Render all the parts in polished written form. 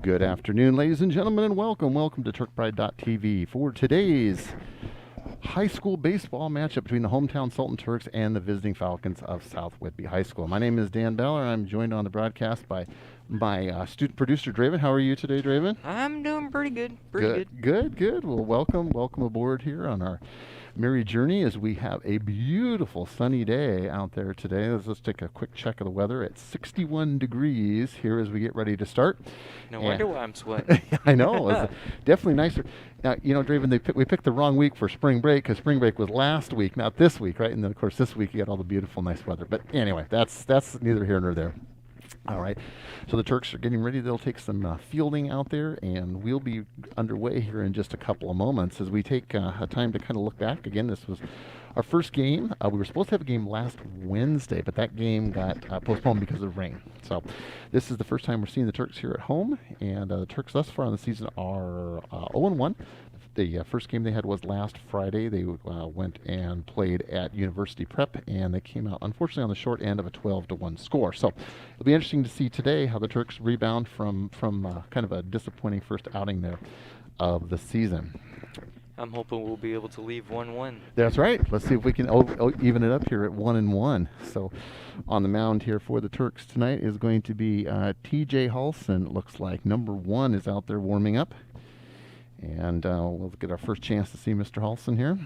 Good afternoon, ladies and gentlemen, and welcome to TurkPride.tv for today's high school baseball matchup between the hometown Sultan Turks and the visiting Falcons of South Whidbey High School. My name is Dan Beller. I'm joined on the broadcast by my student producer, Draven. How are you today, Draven? I'm doing pretty good. Pretty good. Good. Well, welcome aboard here on our merry journey as we have a beautiful sunny day out there today. Let's take a quick check of the weather. It's 61 degrees here as we get ready to start. No wonder why I'm sweating. I know. It's definitely nicer. Now, Draven, we picked the wrong week for spring break because spring break was last week, not this week, right? And then, of course, this week you got all the beautiful, nice weather. But anyway, that's neither here nor there. All right, so the Turks are getting ready. They'll take some fielding out there, and we'll be underway here in just a couple of moments as we take a time to kind of look back. Again, this was our first game. We were supposed to have a game last Wednesday, but that game got postponed because of rain. So this is the first time we're seeing the Turks here at home, and the Turks thus far in the season are 0-1. The first game they had was last Friday. They went and played at University Prep, and they came out, unfortunately, on the short end of a 12-1 score. So it'll be interesting to see today how the Turks rebound from kind of a disappointing first outing there of the season. I'm hoping we'll be able to leave 1-1. That's right. Let's see if we can even it up here at 1-1. So on the mound here for the Turks tonight is going to be T.J. Halson. It looks like number 1 is out there warming up. And we'll get our first chance to see Mr. Halson here.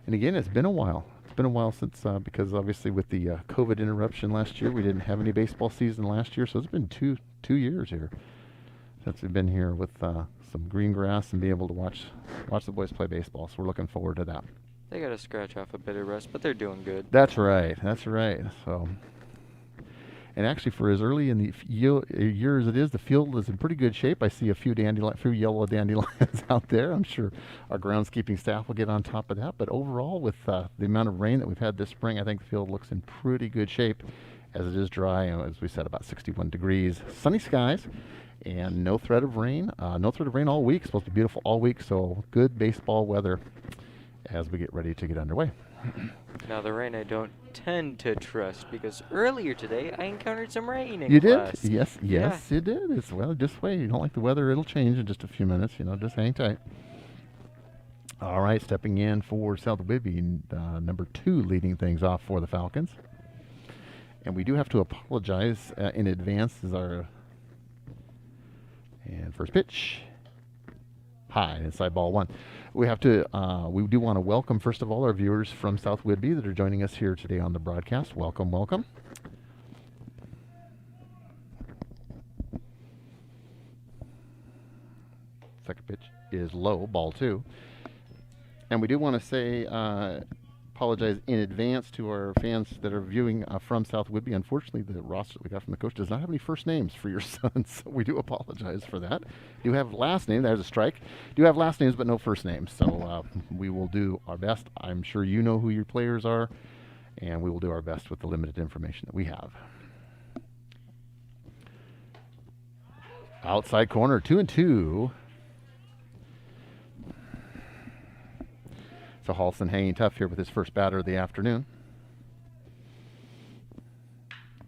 And again, it's been a while. It's been a while since, because obviously with the COVID interruption last year, we didn't have any baseball season last year. So it's been two years here since we've been here with some green grass and be able to watch the boys play baseball. So we're looking forward to that. They got to scratch off a bit of rest, but they're doing good. That's right. So. And actually, for as early in the year as it is, the field is in pretty good shape. I see a few yellow dandelions out there. I'm sure our groundskeeping staff will get on top of that. But overall, with the amount of rain that we've had this spring, I think the field looks in pretty good shape as it is dry. As we said, about 61 degrees, sunny skies, and no threat of rain. No threat of rain all week. It's supposed to be beautiful all week, so good baseball weather as we get ready to get underway. Now, the rain I don't tend to trust because earlier today I encountered some rain in You class. did? Yes, Yeah. you did. Just wait. You don't like the weather, it'll change in just a few minutes. Just hang tight. All right, stepping in for South Whidbey, number 2 leading things off for the Falcons. And we do have to apologize in advance as our first pitch. High, inside ball 1. We do want to welcome, first of all, our viewers from South Whidbey that are joining us here today on the broadcast. Welcome. Second pitch is low, ball 2. And we do want to say, apologize in advance to our fans that are viewing from South Whidbey. Unfortunately, the roster that we got from the coach does not have any first names for your sons, so we do apologize for that. Do have last name, there's a strike. Do have last names but no first names, so we will do our best. I'm sure you know who your players are, and we will do our best with the limited information that we have. Outside corner, 2-2. So Halson hanging tough here with his first batter of the afternoon.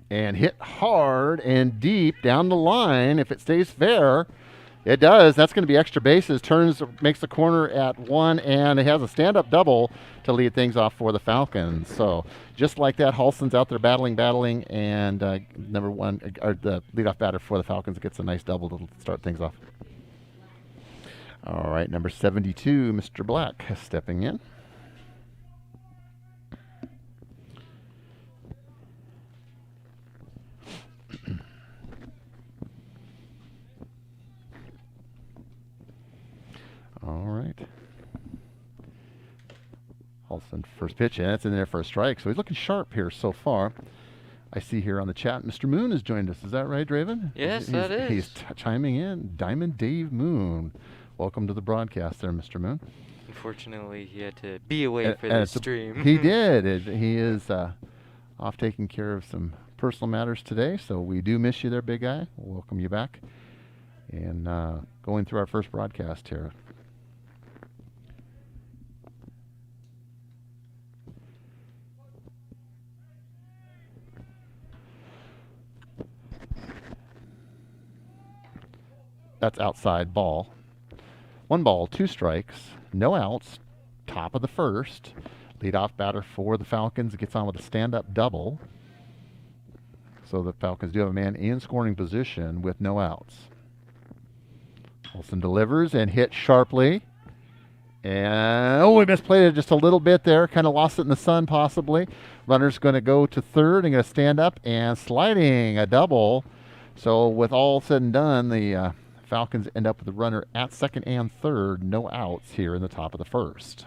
And hit hard and deep down the line. If it stays fair, it does. That's going to be extra bases. Makes the corner at 1, and it has a stand-up double to lead things off for the Falcons. So just like that, Halson's out there battling, and number 1, or the leadoff batter for the Falcons, gets a nice double to start things off. All right, number 72, Mr. Black, stepping in. All right. Halson, first pitch, and it's in there for a strike. So he's looking sharp here so far. I see here on the chat, Mr. Moon has joined us. Is that right, Draven? Yes, that is. He's chiming in. Diamond Dave Moon. Welcome to the broadcast there, Mr. Moon. Unfortunately, he had to be away for the stream. He did. He is off taking care of some personal matters today, so we do miss you there, big guy. We'll welcome you back. And going through our first broadcast here. That's outside ball. 1 ball, 2 strikes, no outs, top of the first. Leadoff batter for the Falcons gets on with a stand-up double. So the Falcons do have a man in scoring position with no outs. Olsen delivers and hits sharply. And, we misplayed it just a little bit there. Kind of lost it in the sun, possibly. Runner's going to go to third and going to stand up and sliding a double. So with all said and done, the Falcons end up with a runner at second and third. No outs here in the top of the first.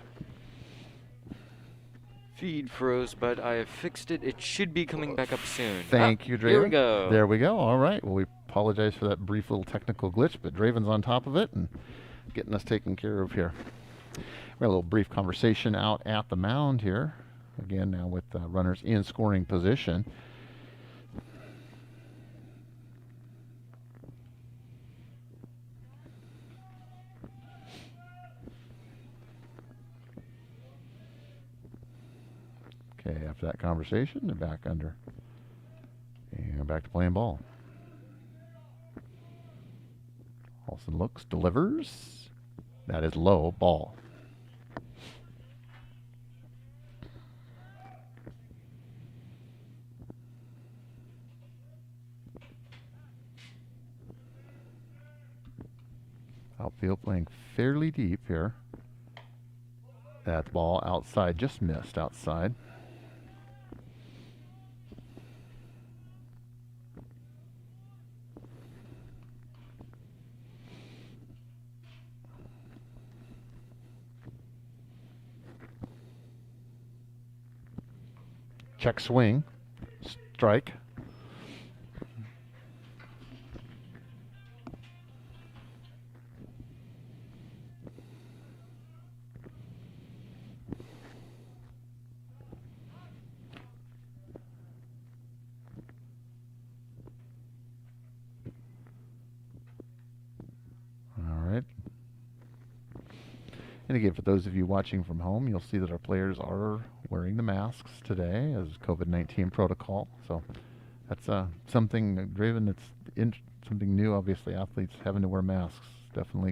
Feed froze, but I have fixed it. It should be coming back up soon. Thank you, Draven. Here we go. There we go. All right. Well, we apologize for that brief little technical glitch, but Draven's on top of it and getting us taken care of here. We had a little brief conversation out at the mound here. Again, now with runners in scoring position. Okay, after that conversation, they're back under. And back to playing ball. Olsen looks, delivers. That is low, ball. Outfield playing fairly deep here. That ball outside, just missed outside. Check swing, strike. And again, for those of you watching from home, you'll see that our players are wearing the masks today as COVID-19 protocol. So that's something, Draven, that's something new. Obviously, athletes having to wear masks definitely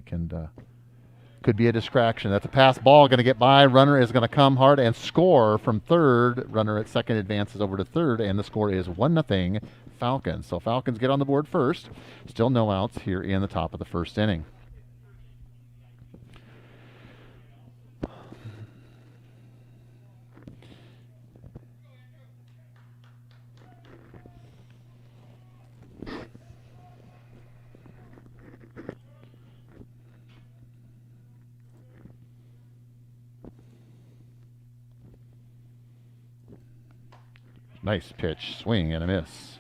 could be a distraction. That's a pass ball, going to get by. Runner is going to come hard and score from third. Runner at second advances over to third, and the score is 1-0 Falcons. So Falcons get on the board first. Still no outs here in the top of the first inning. Nice pitch, swing and a miss.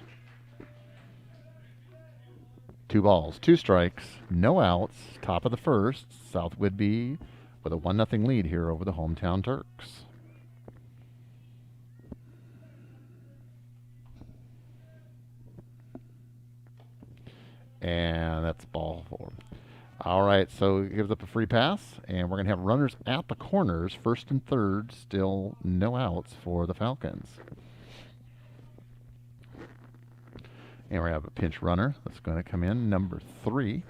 2 balls, 2 strikes, no outs, top of the first. South Whidbey with a 1-0 lead here over the hometown Turks. And that's ball 4. All right, so it gives up a free pass, and we're going to have runners at the corners, first and third, still no outs for the Falcons. And we have a pinch runner that's going to come in, number 3.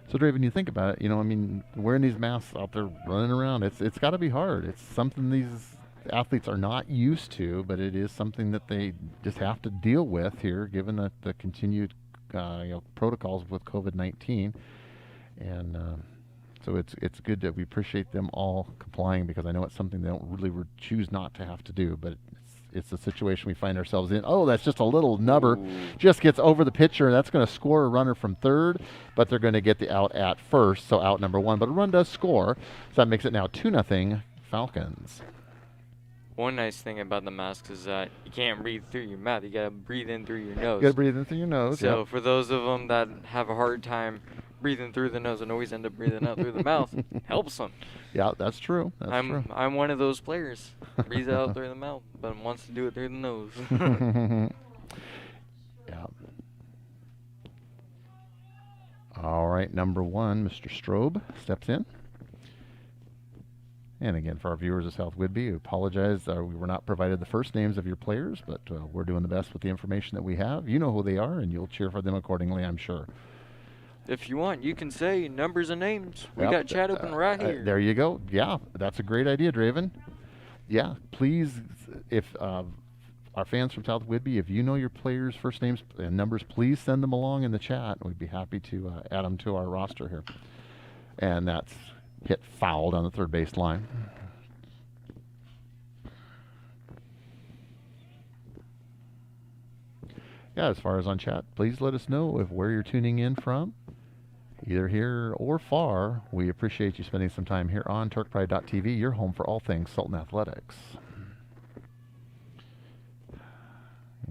So, Draven, you think about it, I mean, wearing these masks out there running around, it's got to be hard. It's something these athletes are not used to, but it is something that they just have to deal with here, given that the continued protocols with COVID-19. And so it's good that we appreciate them all complying, because I know it's something they don't really choose not to have to do, but it's a situation we find ourselves in. Oh, that's just a little nubber. Just gets over the pitcher, and that's going to score a runner from third, but they're going to get the out at first, so out number 1. But a run does score, so that makes it now 2-0 Falcons. One nice thing about the masks is that you can't breathe through your mouth. You gotta breathe in through your nose. You gotta breathe in through your nose. So for those of them that have a hard time breathing through the nose and always end up breathing out through the mouth, helps them. Yeah, that's true. I'm one of those players. Breathes out through the mouth, but wants to do it through the nose. Yeah. All right, number 1, Mr. Strobe steps in. And again, for our viewers of South Whidbey, we apologize. We were not provided the first names of your players, but we're doing the best with the information that we have. You know who they are, and you'll cheer for them accordingly, I'm sure. If you want, you can say numbers and names. We Yep, got chat open right here. There you go. Yeah, that's a great idea, Draven. Yeah, please, if our fans from South Whidbey, if you know your players' first names and numbers, please send them along in the chat. We'd be happy to add them to our roster here. And that's hit fouled on the third base line. Yeah, as far as on chat, please let us know where you're tuning in from, either here or far. We appreciate you spending some time here on TurkPride.tv, your home for all things Sultan Athletics.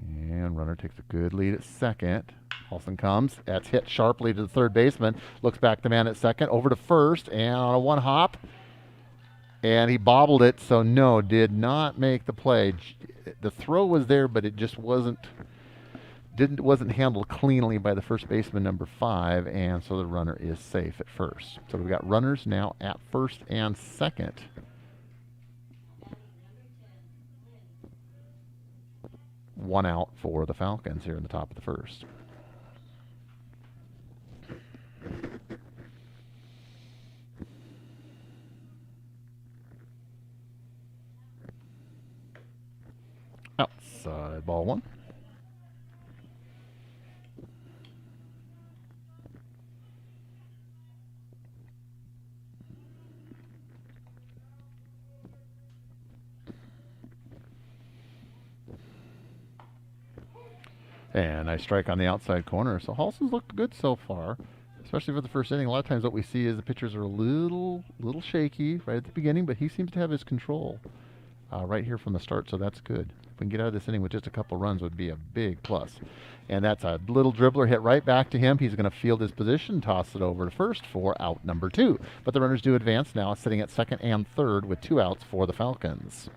And runner takes a good lead at second. Paulson comes. That's hit sharply to the third baseman. Looks back the man at second. Over to first. And on a one hop. And he bobbled it. So no, did not make the play. The throw was there, but it just wasn't handled cleanly by the first baseman, number 5. And so the runner is safe at first. So we've got runners now at first and second. One out for the Falcons here in the top of the first. Outside ball one. And nice strike on the outside corner. So Halson's looked good so far, especially for the first inning. A lot of times what we see is the pitchers are a little shaky right at the beginning, but he seems to have his control right here from the start, so that's good. If we can get out of this inning with just a couple runs would be a big plus. And that's a little dribbler hit right back to him. He's going to field his position, toss it over to first for out number 2. But the runners do advance now, sitting at second and third with 2 outs for the Falcons.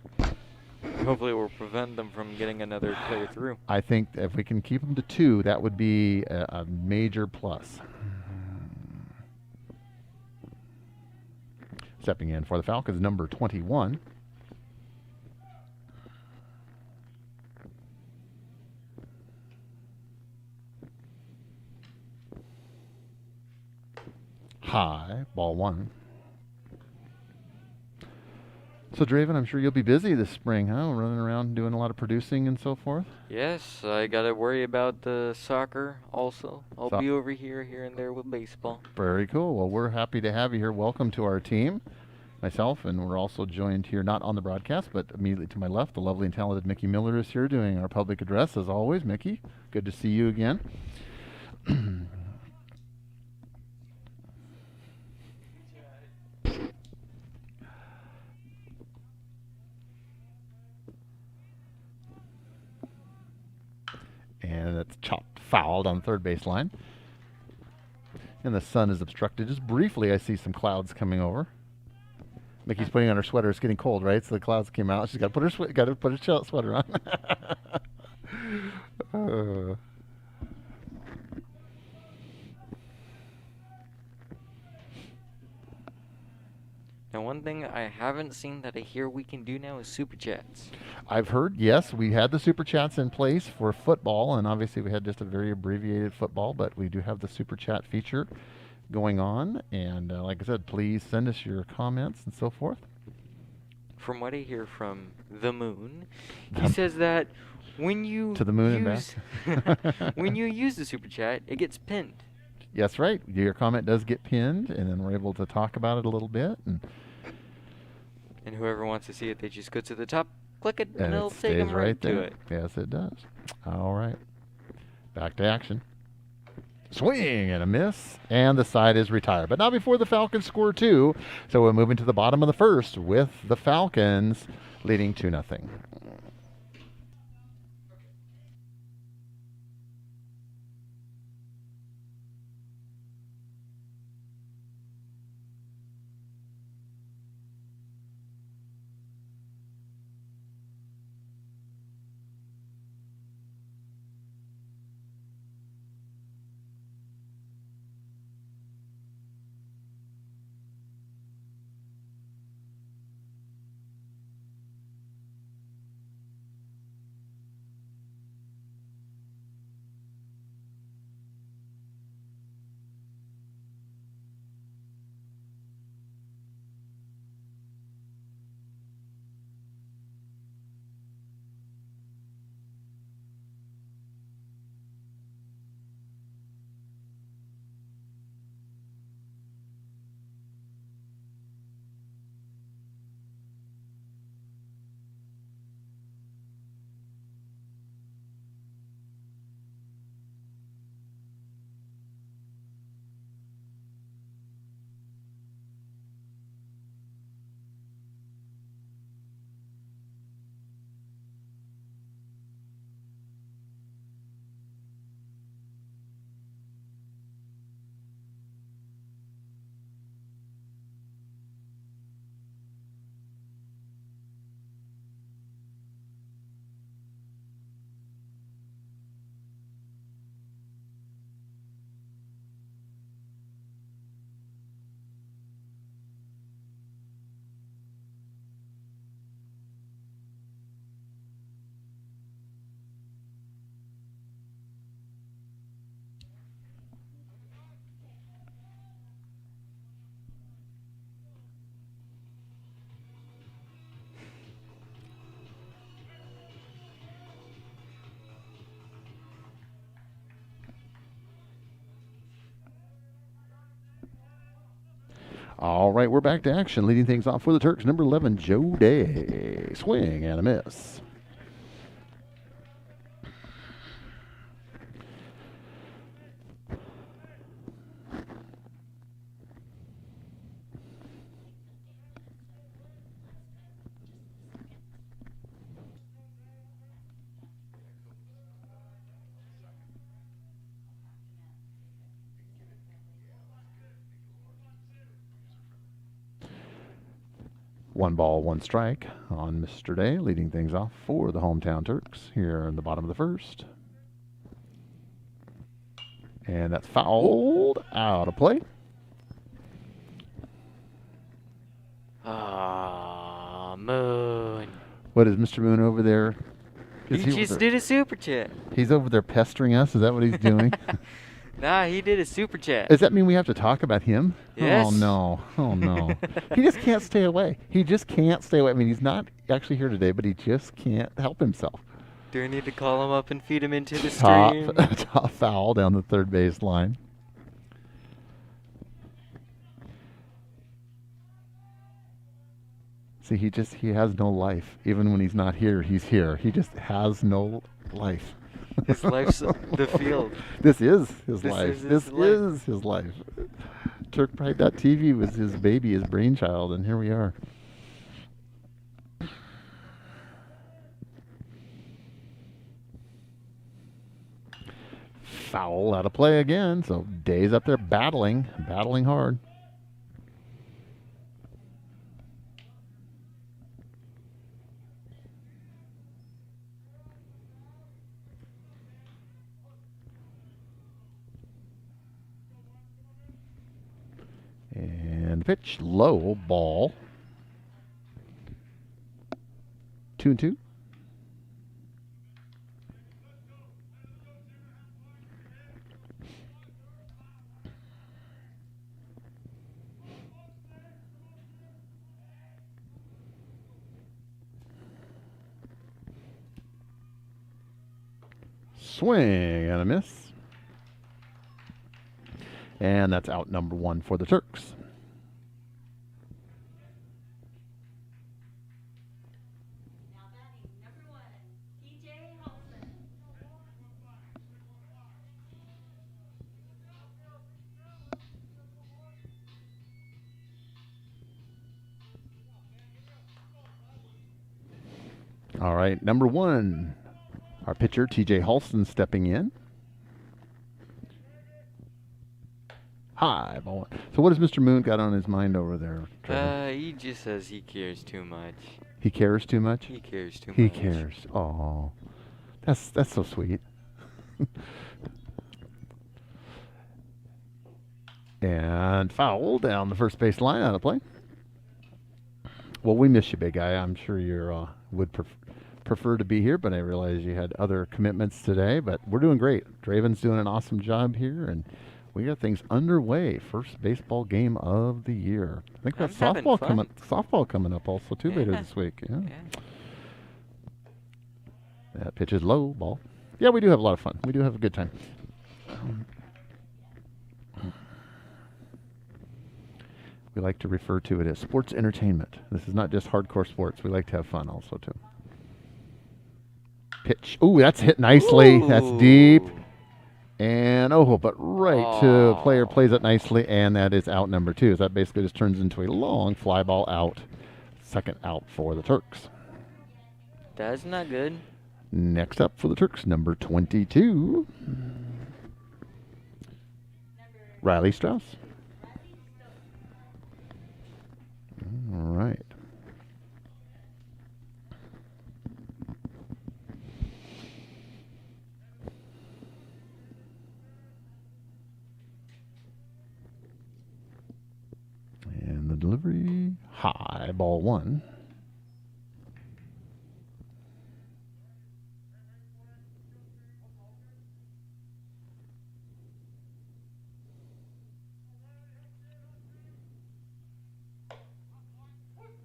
Hopefully we'll prevent them from getting another player through. I think if we can keep them to 2, that would be a major plus. Stepping in for the Falcons, number 21. High, ball 1. So, Draven, I'm sure you'll be busy this spring, huh? Running around doing a lot of producing and so forth? Yes, I got to worry about the soccer also. I'll be over here and there with baseball. Very cool. Well, we're happy to have you here. Welcome to our team. Myself, and we're also joined here, not on the broadcast, but immediately to my left, the lovely and talented Mickey Miller is here doing our public address, as always. Mickey, good to see you again. And it's chopped, fouled on the third base line. And the sun is obstructed. Just briefly, I see some clouds coming over. Mickey's putting on her sweater. It's getting cold, right? So the clouds came out. She's got to put her sweater on. Now, one thing I haven't seen that I hear we can do now is super chats. I've heard, yes, we had the super chats in place for football, and obviously we had just a very abbreviated football, but we do have the super chat feature going on. And like I said, please send us your comments and so forth. From what I hear from the moon, he says that when you to the moon and back. when you use the super chat, it gets pinned. Yes, right. Your comment does get pinned, and then we're able to talk about it a little bit. And whoever wants to see it, they just go to the top, click it, and it'll take them right to it. Yes, it does. All right. Back to action. Swing and a miss, and the side is retired. But not before the Falcons score 2. So we're moving to the bottom of the first with the Falcons leading 2-0. All right, we're back to action. Leading things off for the Turks, number 11, Joe Day. Swing and a miss. One ball, one strike on Mr. Day, leading things off for the hometown Turks here in the bottom of the first. And that's fouled out of play. Ah, Moon. What is Mr. Moon over there? He Is over just there- did a super chat. He's over there pestering us. Is that what he's doing? Nah, he did a super chat. Does that mean we have to talk about him? Yes. Oh, no. Oh, no. He just can't stay away. He just can't stay away. I mean, he's not actually here today, but he just can't help himself. Do I need to call him up and feed him into the stream? Top foul down the third base line. See, he has no life. Even when he's not here, he's here. He just has no life. His life's the field. This is his This life. is his This life. is his life. TurkPride.tv was his baby, his brainchild, and here we are. Foul out of play again. So Day's up there battling hard. And pitch low ball. 2-2. Swing and a miss. And that's out number 1 for the Turks. Now batting number 1, TJ Halson. All right, number 1. Our pitcher, TJ Halston, stepping in. High ball. So what has Mr. Moon got on his mind over there, Trevor? He just says he cares too much. He cares too much? He cares too He much. cares. Oh, that's so sweet. And foul down the first base line, out of play. Well, we miss you, big guy. I'm sure you would prefer to be here, but I realize you had other commitments today. But we're doing great. Draven's doing an awesome job here, and we got things underway. First baseball game of the year. I think that's I'm having fun. softball coming up also too later Yeah. this week. Yeah. Yeah. That pitch is low ball. Yeah, we do have a lot of fun. We do have a good time. We like to refer to it as sports entertainment. This is not just hardcore sports. We like to have fun also too. Pitch. Ooh, that's hit nicely. That's deep. Ooh. And but right to player Oh. plays it nicely, and that is out number 2. So that basically just turns into a long fly ball out. Second out for the Turks. That's not good. Next up for the Turks, number 22, Riley Strauss. All right. And the delivery, high ball 1.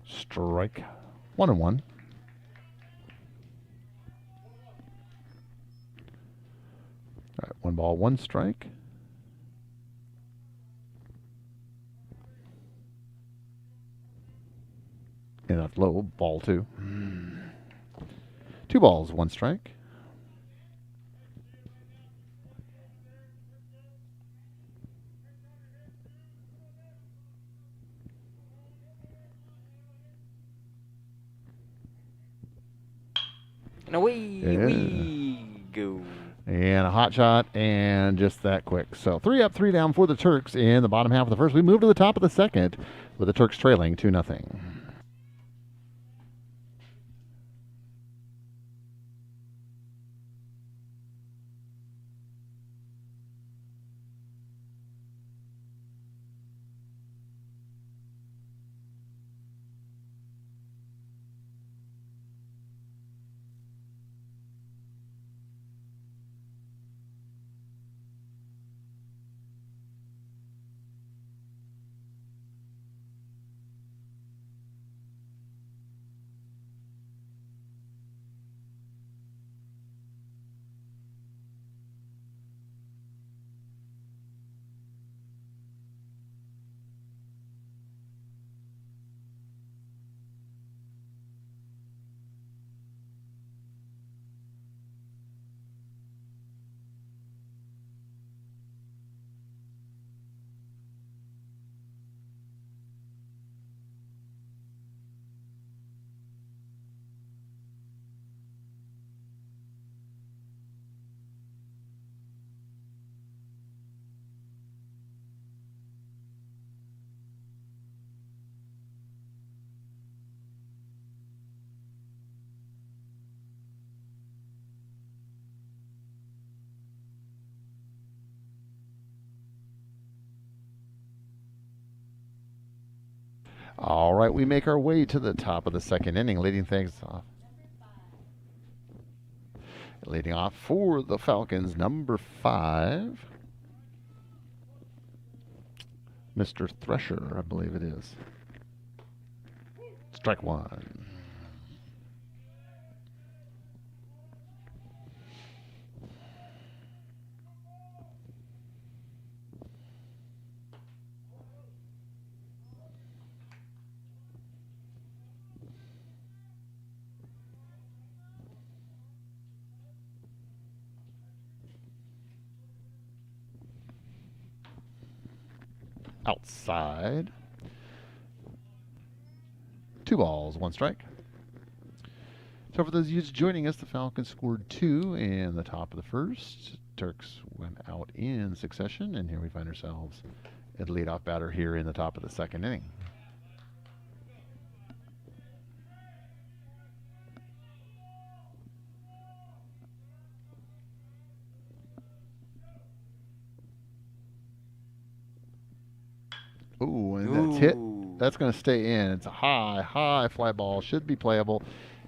Strike. 1-1. All right, 1 ball, 1 strike. And that's low, ball 2. 2 balls, 1 strike. And away Yeah. we go. And a hot shot, and just that quick. So 3 up, 3 down for the Turks in the bottom half of the first. We move to the top of the second with the Turks trailing 2-0. All right, we make our way to the top of the second inning, leading things off. Leading off for the Falcons, number 5, Mr. Thresher, I believe it is. Strike 1. Outside. 2 balls, 1 strike. So for those of you just joining us, the Falcons scored 2 in the top of the first. Turks went out in succession, and here we find ourselves at leadoff batter here in the top of the second inning. Ooh, and that's hit. That's going to stay in. It's a high fly ball. Should be playable.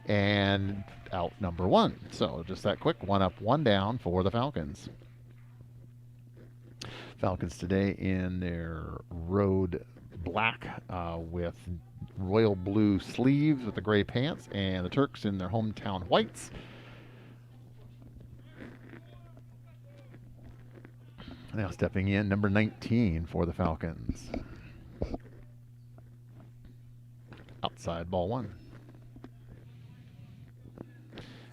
And out number 1. So just that quick. 1 up, 1 down for the Falcons. Falcons today in their road black with royal blue sleeves with the gray pants. And the Turks in their hometown whites. Now stepping in, number 19 for the Falcons. Outside, ball 1.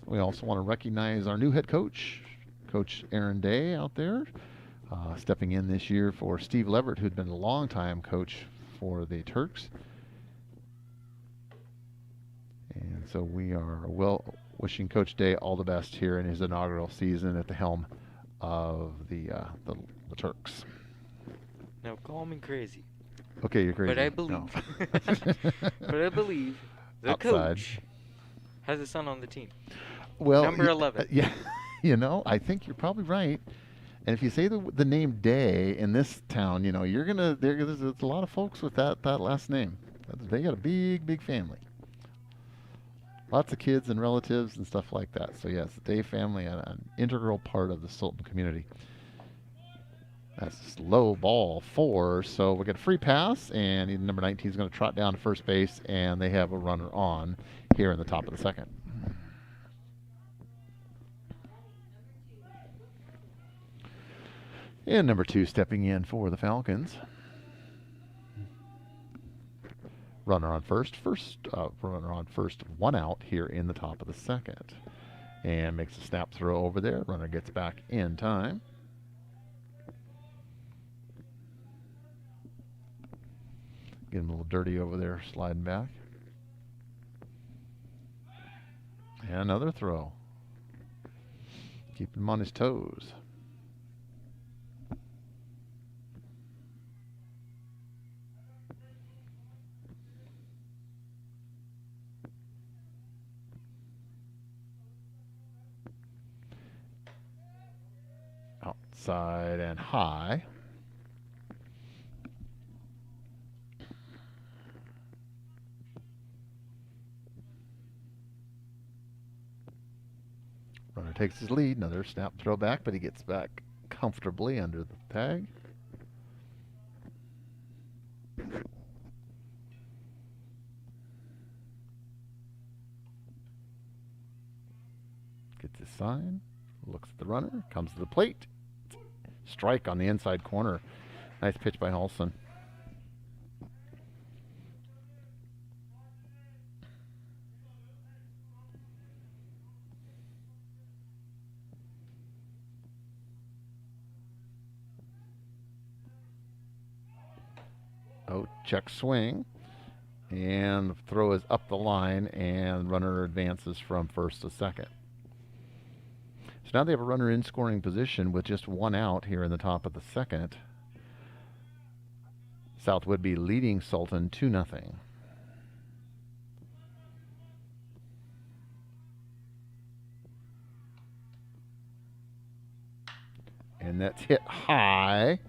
We also want to recognize our new head coach, Coach Aaron Day out there, stepping in this year for Steve Leverett, who'd been a long-time coach for the Turks. And so we are wishing Coach Day all the best here in his inaugural season at the helm of the Turks. Now call me crazy. Okay, you're crazy. But I believe. No. But I believe the Outside. coach has a son on the team. Well, Number 11. Yeah, I think you're probably right. And if you say the name Day in this town, you're gonna there's a lot of folks with that last name. They got a big family. Lots of kids and relatives and stuff like that. So yes, the Day family, an integral part of the Sultan community. That's low, ball 4, so we get a free pass, and number 19 is going to trot down to first base, and they have a runner on here in the top of the second. And number 2 stepping in for the Falcons, Runner on first. Runner on first. 1 out here in the top of the second. And makes a snap throw over there. Runner gets back in time. Getting a little dirty over there, sliding back. And another throw. Keep him on his toes. Outside and high. Runner takes his lead. Another snap throw back, but he gets back comfortably under the tag. Gets his sign. Looks at the runner. Comes to the plate. Strike on the inside corner. Nice pitch by Halson. Oh, check swing. And the throw is up the line, and runner advances from first to second. So now they have a runner in scoring position with just 1 out here in the top of the second. South Whidbey leading Sultan 2-0. And that's hit high.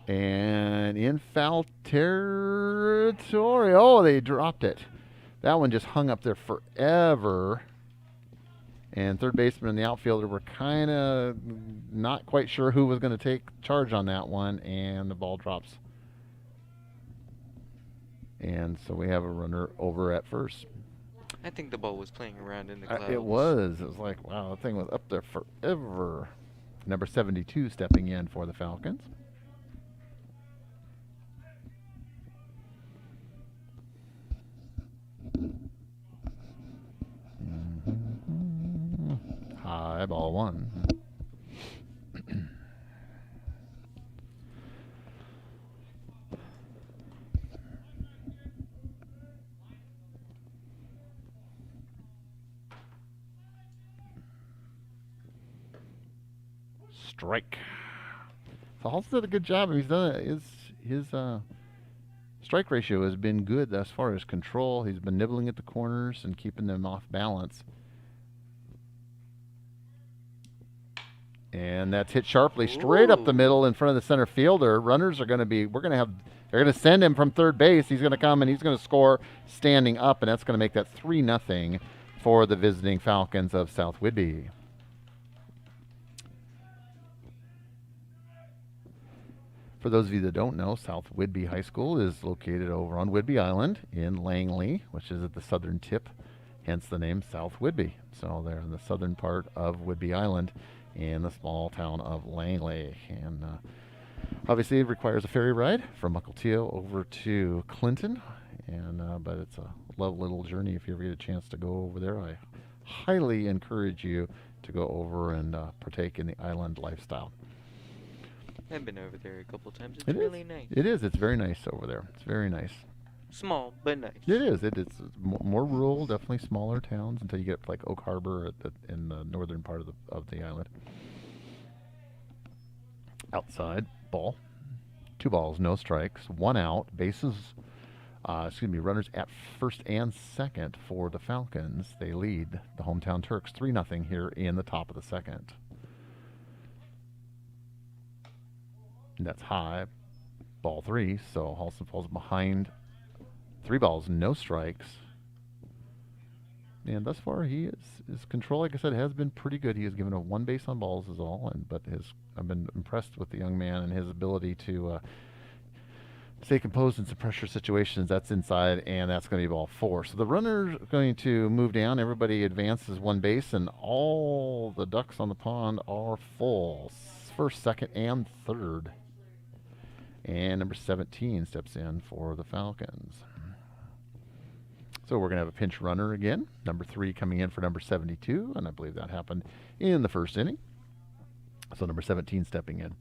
And in foul territory. Oh, they dropped it. That one just hung up there forever. And third baseman and the outfielder were kind of not quite sure who was going to take charge on that one. And the ball drops. And so we have a runner over at first. I think the ball was playing around in the clouds. It was. It was like, wow, that thing was up there forever. Number 72 stepping in for the Falcons. High ball 1. Strike. So Halton did a good job. He's done his strike ratio has been good as far as control. He's been nibbling at the corners and keeping them off balance. And that's hit sharply straight up the middle in front of the center fielder. Runners are going to be, they're going to send him from third base. He's going to come and he's going to score standing up, and that's going to make that 3-0 for the visiting Falcons of South Whidbey. For those of you that don't know, South Whidbey High School is located over on Whidbey Island in Langley, which is at the southern tip, hence the name South Whidbey. So they're in the southern part of Whidbey Island in the small town of Langley. And obviously it requires a ferry ride from Mukilteo over to Clinton. And but it's a lovely little journey. If you ever get a chance to go over there, I highly encourage you to go over and partake in the island lifestyle. I've been over there a couple times. It's really nice. It is. It's very nice over there. It's very nice. Small, but nice. It is. It's more rural, definitely smaller towns until you get like Oak Harbor in the northern part of the island. Outside, ball. 2 balls, no strikes, 1 out. Bases, runners at first and second for the Falcons. They lead the hometown Turks 3-0 here in the top of the second. And that's high, ball 3. So Halson falls behind. 3 balls, no strikes. And thus far, his control, like I said, has been pretty good. He has given a 1 base on balls is all, but I've been impressed with the young man and his ability to stay composed in some pressure situations. That's inside, and that's going to be ball 4. So the runner's going to move down. Everybody advances 1 base, and all the ducks on the pond are full. First, second, and third. And number 17 steps in for the Falcons. So we're going to have a pinch runner again. Number 3 coming in for number 72, and I believe that happened in the first inning. So number 17 stepping in.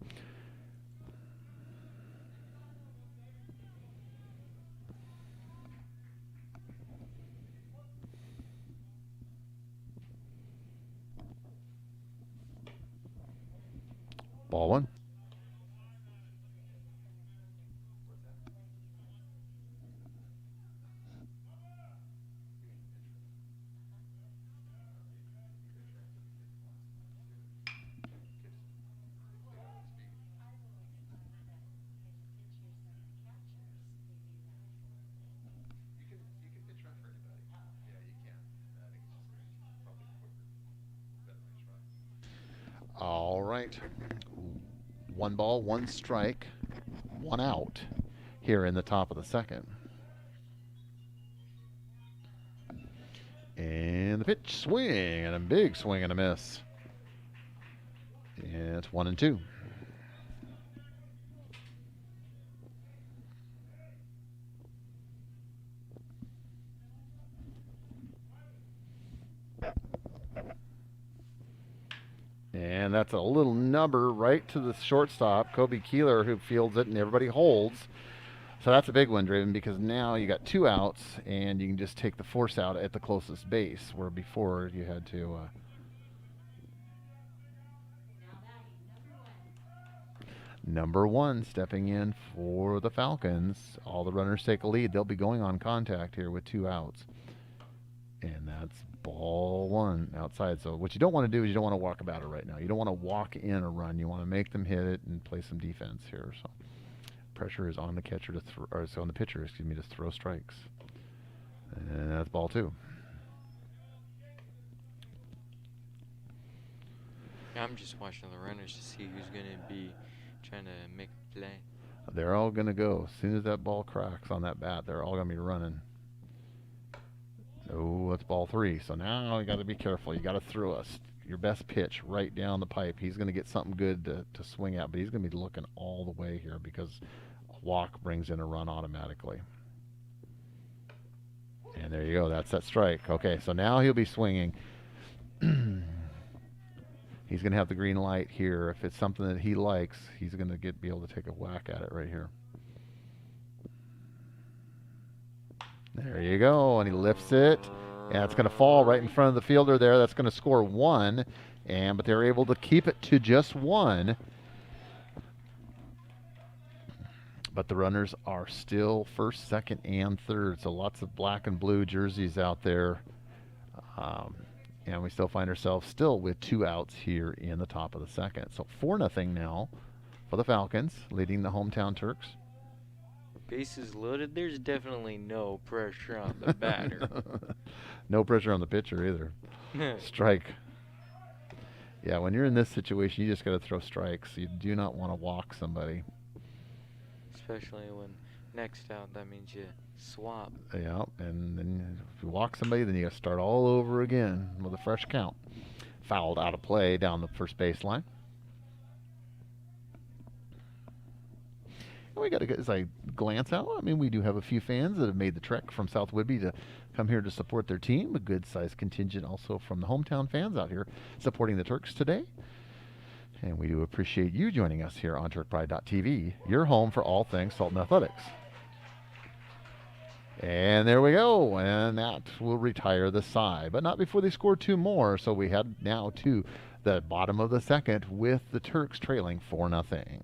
Ball 1. All right. 1 ball, 1 strike, 1 out here in the top of the second. And the pitch, swing, and a big swing and a miss. And it's 1-2. And that's a little number right to the shortstop, Kobe Keeler, who fields it, and everybody holds. So that's a big one, Draven, because now you got 2 outs, and you can just take the force out at the closest base, where before you had to. Number 1 stepping in for the Falcons. All the runners take a lead. They'll be going on contact here with 2 outs. And that's ball 1 outside. So what you don't want to do is you don't want to walk about it right now. You don't want to walk in a run. You want to make them hit it and play some defense here. So pressure is on the catcher to throw, or so on the pitcher, excuse me, to throw strikes. And that's ball 2. I'm just watching the runners to see who's going to be trying to make a play. They're all going to go. As soon as that ball cracks on that bat, they're all going to be running. Oh, that's ball 3. So now you got to be careful. You got to throw your best pitch right down the pipe. He's going to get something good to swing at, but he's going to be looking all the way here because a walk brings in a run automatically. And there you go. That's that strike. Okay, so now he'll be swinging. He's going to have the green light here. If it's something that he likes, he's going to be able to take a whack at it right here. There you go, and he lifts it, and it's going to fall right in front of the fielder there. That's going to score 1, but they're able to keep it to just 1. But the runners are still first, second, and third, so lots of black and blue jerseys out there. And we still find ourselves still with 2 outs here in the top of the second. So 4-0 now for the Falcons, leading the hometown Turks. Bases loaded. There's definitely no pressure on the batter. No pressure on the pitcher either. Strike. Yeah, when you're in this situation, you just got to throw strikes. You do not want to walk somebody. Especially when next out, that means you swap. Yeah, and then if you walk somebody, then you got to start all over again with a fresh count. Fouled out of play down the first baseline. We got to, as I glance out, I mean, we do have a few fans that have made the trek from South Whidbey to come here to support their team. A good-sized contingent also from the hometown fans out here supporting the Turks today. And we do appreciate you joining us here on TurkPride.tv, your home for all things Sultan Athletics. And there we go, and that will retire the side, but not before they score 2 more. So we head now to the bottom of the second with the Turks trailing 4-0.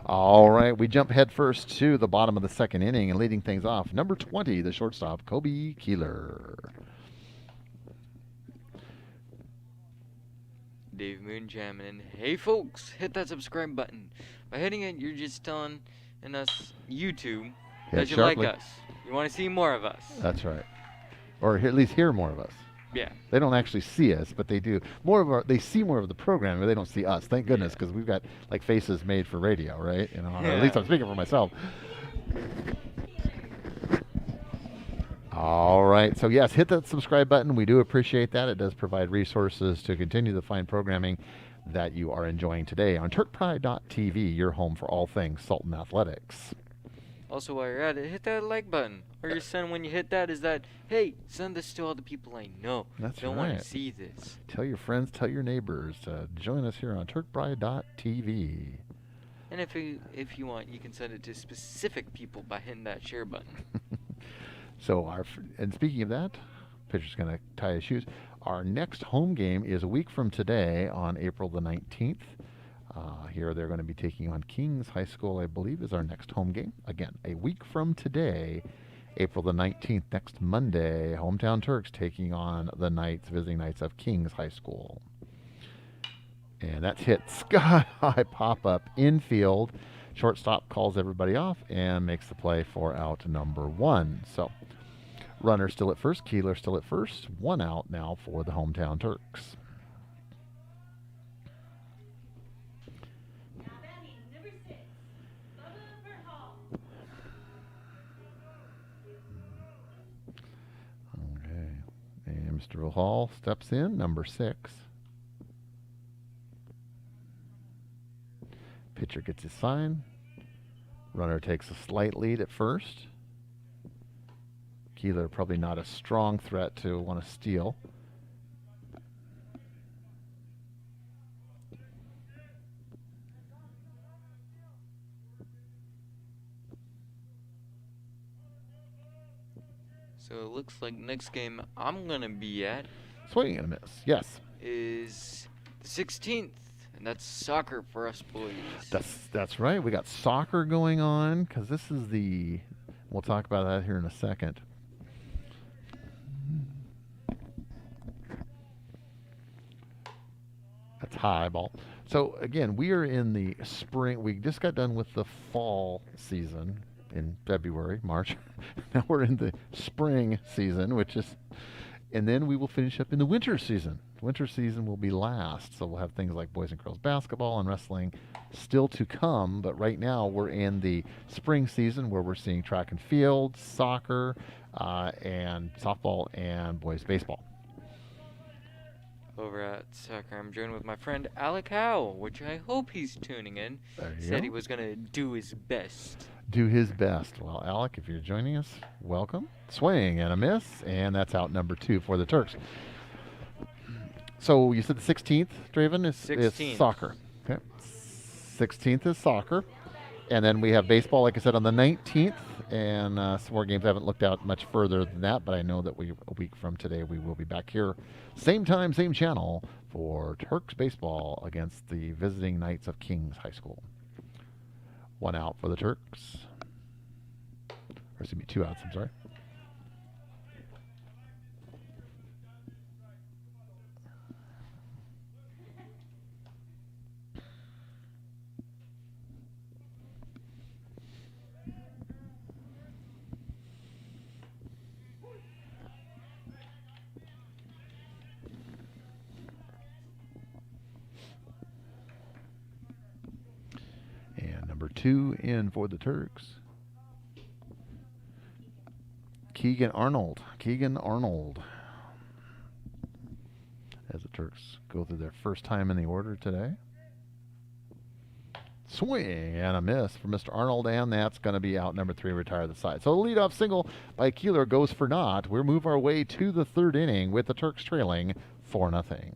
All right, we jump headfirst to the bottom of the second inning and leading things off, number 20, the shortstop, Kobe Keeler. Dave Moon jamming in. Hey folks, hit that subscribe button. By hitting it, you're just telling us YouTube Hit that you sharply. like us. You want to see more of us. That's right. Or at least hear more of us. Yeah. They don't actually see us, but they do they see more of the program, but they don't see us. Thank goodness, because we've got like faces made for radio, right? You know, or at least I'm speaking for myself. All right. So yes, hit that subscribe button. We do appreciate that. It does provide resources to continue the fine programming that you are enjoying today on TurkPride.tv, your home for all things Sultan Athletics. Also, while you're at it, hit that like button. Or your son, when you hit that, is that, hey, send this to all the people I know. That's Don't want right. to see this. Tell your friends, tell your neighbors to join us here on TurkPride.tv. And if you want, you can send it to specific people by hitting that share button. So and speaking of that, pitcher's going to tie his shoes. Our next home game is a week from today on April the 19th. Here they're going to be taking on Kings High School, I believe, is our next home game. Again, a week from today, April the 19th, next Monday, hometown Turks taking on the visiting Knights of Kings High School. And that's hit sky high pop-up infield. Shortstop calls everybody off and makes the play for out number 1. So runner still at first, Keeler still at first. 1 out now for the hometown Turks. Now batting, number 6, Bubba Verhall. Okay. And Mr. Hall steps in, number 6. Pitcher gets his sign. Runner takes a slight lead at first. Keeler probably not a strong threat to want to steal. So it looks like next game I'm going to be at Swing and a miss. Yes. is the 16th. And that's soccer for us boys. That's right. We got soccer going on because this is we'll talk about that here in a second. That's high ball. So again, we are in the spring. We just got done with the fall season in February, March. Now we're in the spring season, and then we will finish up in the winter season. Winter season will be last, so we'll have things like boys and girls basketball and wrestling still to come, but right now we're in the spring season where we're seeing track and field, soccer, and softball and boys baseball. Over at soccer, I'm joined with my friend Alec Howe, which I hope he's tuning in. There you Said go. he was going to do his best. Do his best. Well, Alec, if you're joining us, welcome. Swing and a miss, and that's out number 2 for the Turks. So you said the 16th, Draven, is 16th. soccer. Okay. 16th is soccer. And then we have baseball, like I said, on the 19th. And some more games. I haven't looked out much further than that, but I know that a week from today we will be back here. Same time, same channel for Turks baseball against the visiting Knights of Kings High School. 1 out for the Turks. Or excuse me, 2 outs, I'm sorry. And number 2 in for the Turks. Keegan Arnold. As the Turks go through their first time in the order today. Swing and a miss for Mr. Arnold, and that's going to be out number 3, retire the side. So the leadoff single by Keeler goes for naught. We'll move our way to the 3rd inning with the Turks trailing 4-0.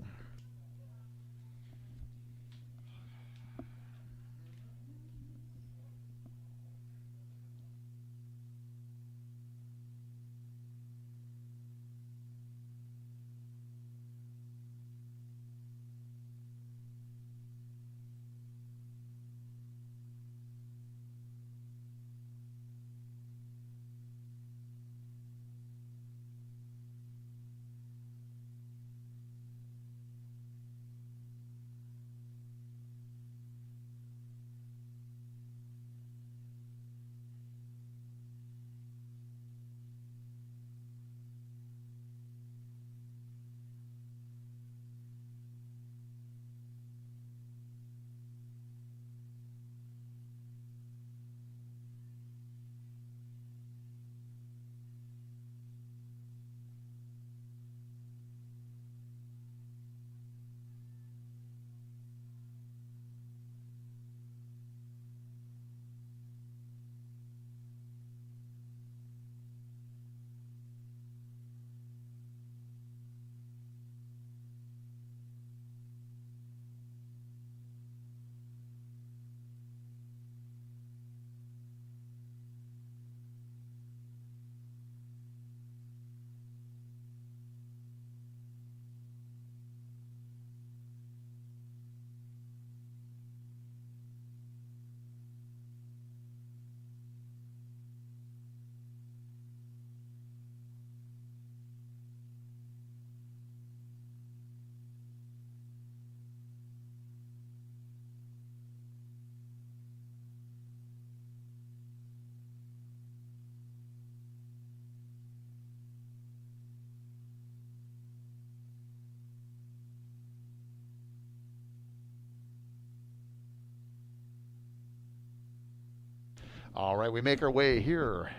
All right, we make our way here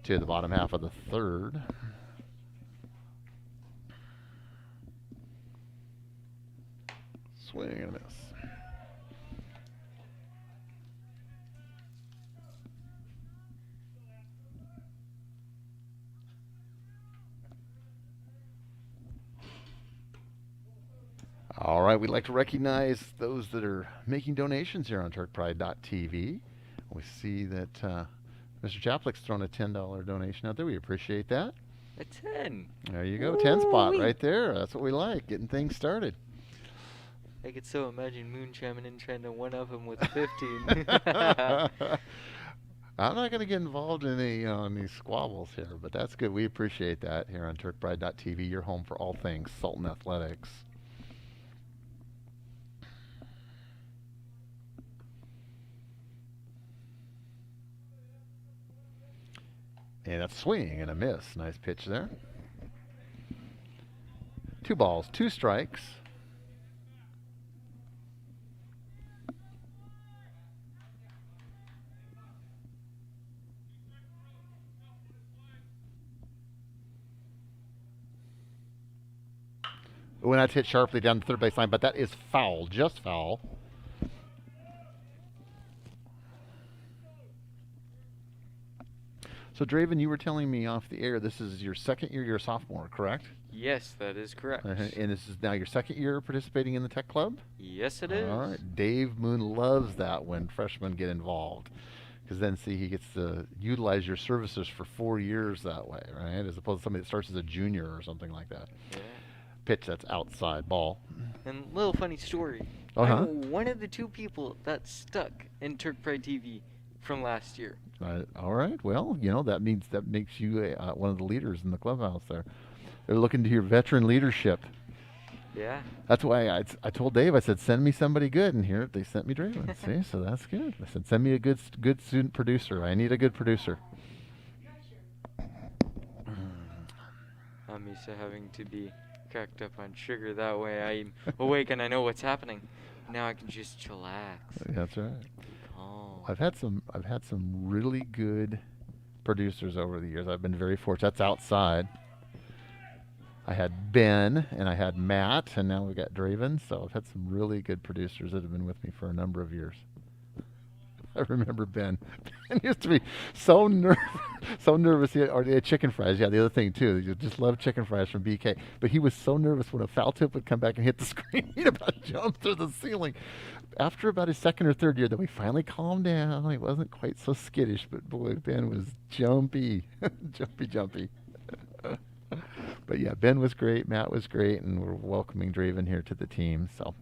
to the bottom half of the third. Swing and a miss. All right, we'd like to recognize those that are making donations here on TurkPride.tv. We see that Mr. Chaplik's thrown a $10 donation out there. We appreciate that. A 10. There you go, 10 spot Ooh-wee. right there. That's what we like, getting things started. I could so imagine Moonchamin and trying to one-up him with 15. I'm not going to get involved in any squabbles here, but that's good. We appreciate that here on TurkPride.tv, your home for all things Sultan Athletics. And that's swing and a miss. Nice pitch there. 2 balls, 2 strikes. When that's hit sharply down the third base line, but that is foul, just foul. So, Draven, you were telling me off the air this is your second year. You're a sophomore, correct? Yes, that is correct. And this is now your second year participating in the Tech Club? Yes, it is. All right. Dave Moon loves that when freshmen get involved. Because then, see, he gets to utilize your services for 4 years that way, right? As opposed to somebody that starts as a junior or something like that. Yeah. Pitch that's outside, ball. And little funny story. Uh-huh. I'm one of the 2 people that stuck in Turk Pride TV from last year. All right. Well, that makes you one of the leaders in the clubhouse there. They're looking to your veteran leadership. Yeah. That's why I told Dave, I said, send me somebody good. And here they sent me Draven. See, so that's good. I said, send me a good student producer. I need a good producer. I'm used to having to be cracked up on sugar. That way I'm awake and I know what's happening. Now I can just chillax. That's right. Calm. I've had some really good producers over the years. I've been very fortunate. That's outside. I had Ben and I had Matt, and now we've got Draven. So I've had some really good producers that have been with me for a number of years. I remember Ben. Ben used to be so nervous. He had chicken fries. Yeah, the other thing too. You just love chicken fries from BK. But he was so nervous when a foul tip would come back and hit the screen. He'd about jump through the ceiling. After about his second or third year, then we finally calmed down. He wasn't quite so skittish, but boy, Ben was jumpy, jumpy. But yeah, Ben was great. Matt was great, and we're welcoming Draven here to the team. So.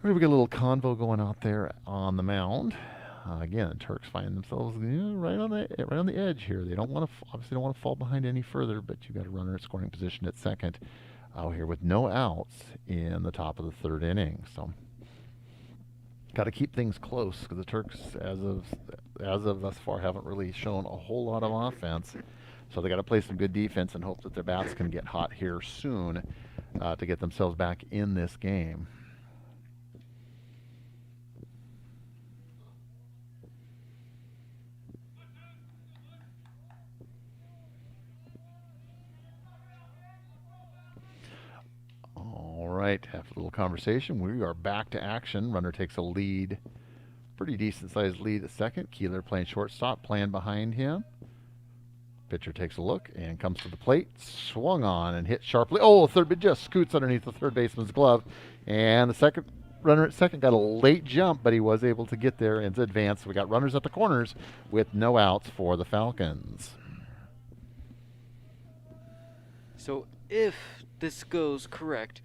We got a little convo going out there on the mound. Again, the Turks find themselves right on the edge here. They obviously don't want to fall behind any further, but you got a runner at scoring position at second out here with no outs in the top of the third inning. So, got to keep things close because the Turks, as of thus far, haven't really shown a whole lot of offense. So they got to play some good defense and hope that their bats can get hot here soon to get themselves back in this game. All right, after a little conversation, we are back to action. Runner takes a lead, pretty decent-sized lead at second. Keeler playing shortstop, playing behind him. Pitcher takes a look and comes to the plate, swung on and hit sharply. Oh, third, but just scoots underneath the third baseman's glove. And the second runner at second got a late jump, but he was able to get there and advance. We got runners at the corners with no outs for the Falcons. So if this goes correct,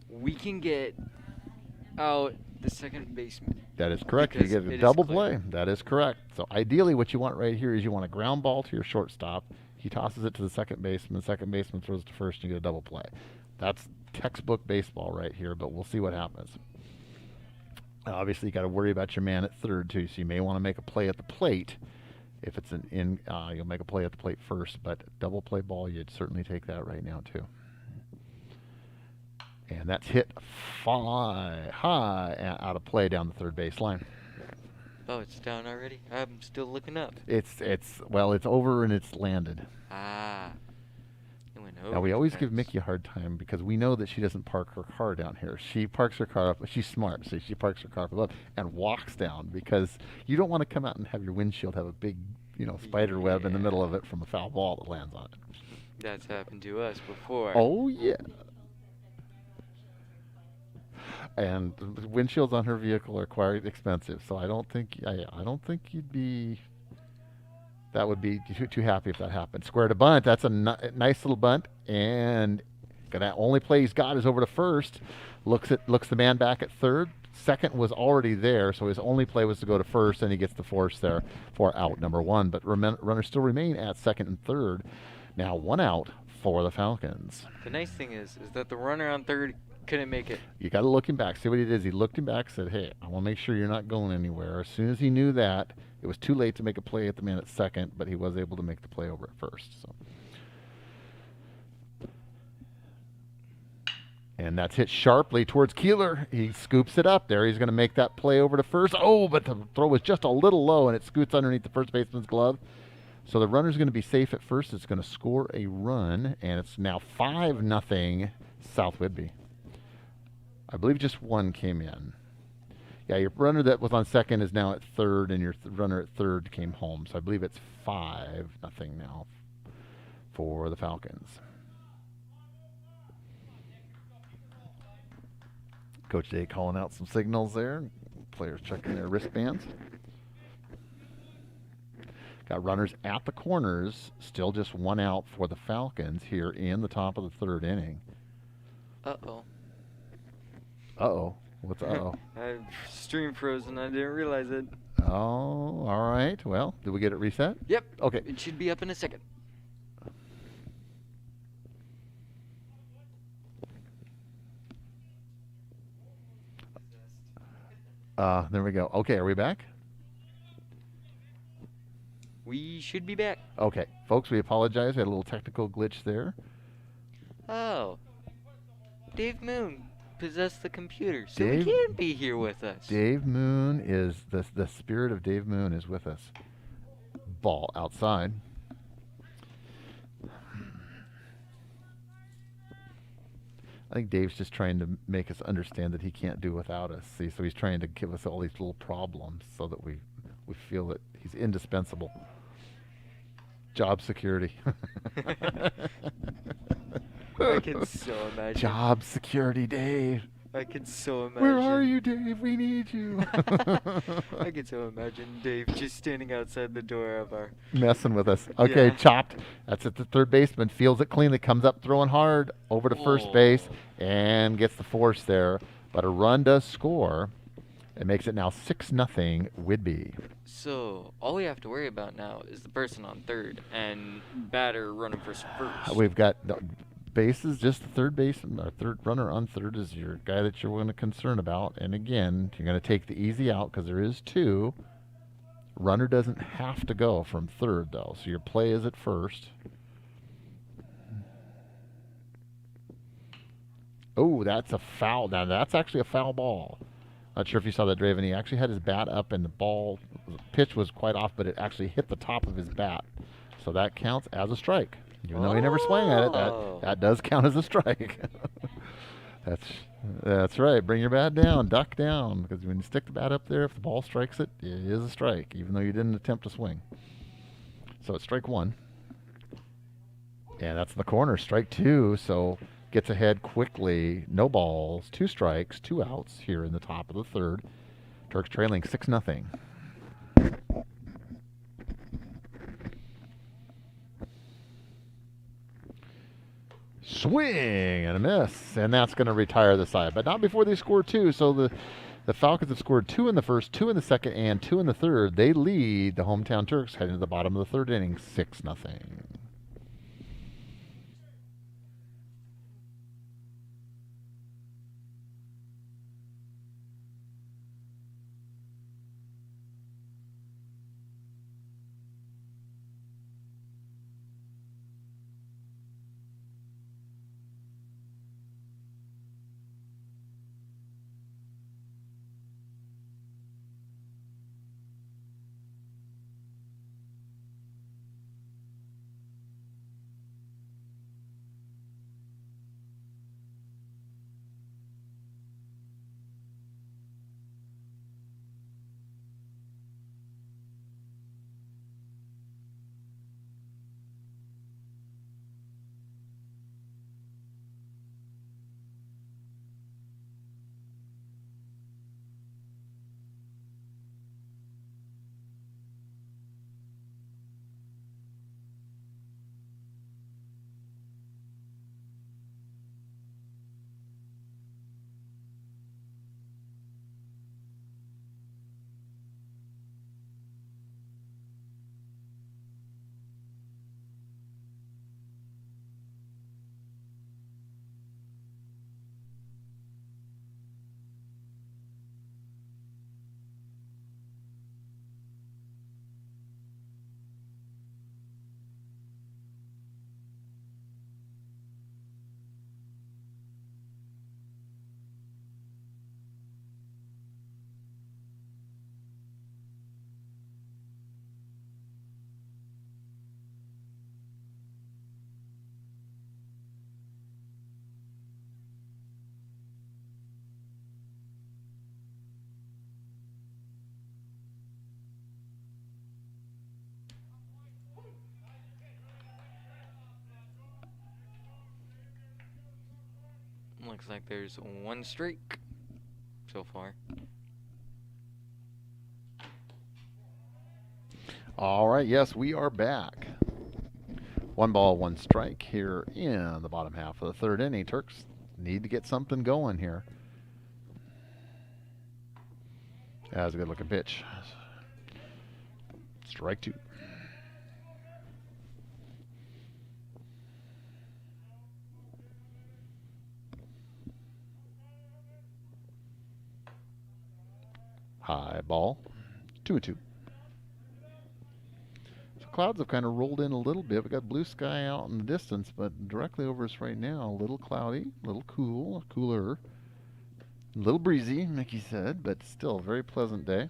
we can get out the second baseman. That is correct. You Because get a it is double clear. play. That is correct. So ideally what you want right here is you want a ground ball to your shortstop. He tosses it to the second baseman. Second baseman throws it to first, and you get a double play. That's textbook baseball right here, but we'll see what happens. Obviously, you got to worry about your man at third, too, so you may want to make a play at the plate. If it's you'll make a play at the plate first, but double play ball, you'd certainly take that right now, too. And that's hit high out of play down the third base line. Oh, it's down already? I'm still looking up. It's over and it's landed. Ah. It went over Now we the always give fence. Mickey a hard time because we know that she doesn't park her car down here. She parks her car up. She's smart, so she parks her car up above and walks down because you don't want to come out and have your windshield have a big, spider web in the middle of it from a foul ball that lands on it. That's happened to us before. Oh yeah. And the windshields on her vehicle are quite expensive, so I don't think you'd be. That would be too happy if that happened. Square to bunt. That's a nice little bunt, and that only play he's got is over to first. Looks the man back at third. Second was already there, so his only play was to go to first, and he gets the force there for out number one. But runners still remain at second and third. Now 1 out for the Falcons. The nice thing is that the runner on third couldn't make it. You got to look him back. See what he did. He looked him back, said, "Hey, I want to make sure you're not going anywhere." As soon as he knew that, it was too late to make a play at the man at second, but he was able to make the play over at first. So. And that's hit sharply towards Keeler. He scoops it up there. He's going to make that play over to first. Oh, but the throw was just a little low, and it scoots underneath the first baseman's glove. So the runner's going to be safe at first. It's going to score a run, and it's now 5-0 South Whidbey. I believe just one came in. Yeah, your runner that was on second is now at third, and your runner at third came home. So I believe it's 5-0 now for the Falcons. Coach Day calling out some signals there. Players checking their wristbands. Got runners at the corners, still just 1 out for the Falcons here in the top of the third inning. Uh-oh. Uh-oh. What's uh-oh? Stream frozen. I didn't realize it. Oh, all right. Well, did we get it reset? Yep. Okay. It should be up in a second. There we go. Okay, are we back? We should be back. Okay. Folks, we apologize. We had a little technical glitch there. Oh. Dave Moon possessed the computer, so Dave- he can't be here with us. Dave Moon is, the spirit of Dave Moon is with us. Ball outside. I think Dave's just trying to make us understand that he can't do without us. See, so he's trying to give us all these little problems so that we feel that he's indispensable. Job security. I can so imagine. Job security, Dave. I can so imagine. Where are you, Dave? We need you. I can so imagine Dave just standing outside the door of our. Messing with us. Okay, Yeah. chopped. That's at the third baseman. Feels it cleanly. Comes up throwing hard over to first base and gets the force there. But a run does score. It makes it now 6-0 Whidbey. So all we have to worry about now is the person on third and batter running for first. We've got the bases, just the third baseman. Our third runner on third is your guy that you're going to concern about. And again, you're going to take the easy out because there is 2. Runner doesn't have to go from third, though. So your play is at first. Oh, that's a foul. Now, that's actually a foul ball. Not sure if you saw that, Draven. He actually had his bat up, and the pitch was quite off, but it actually hit the top of his bat. So that counts as a strike. Even though he never swung at it, that does count as a strike. That's right. Bring your bat down, duck down, because when you stick the bat up there, if the ball strikes it, it is a strike, even though you didn't attempt to swing. So it's strike 1. And that's in the corner, strike 2. So gets ahead quickly. No balls, 2 strikes, 2 outs here in the top of the third. Turks trailing 6-0. Swing and a miss, and that's going to retire the side, but not before they score 2. So the Falcons have scored 2 in the first, 2 in the second, and 2 in the third. They lead the hometown Turks heading to the bottom of the third inning, 6-0. Looks like there's one streak so far. All right, yes, we are back. 1-1 strike here in the bottom half of the third inning. Turks need to get something going here. That was a good looking pitch. Strike 2. High ball. 2-2. Clouds have kind of rolled in a little bit. We got blue sky out in the distance, but directly over us right now, a little cloudy, a little cooler, a little breezy, Mickey said, but still a very pleasant day.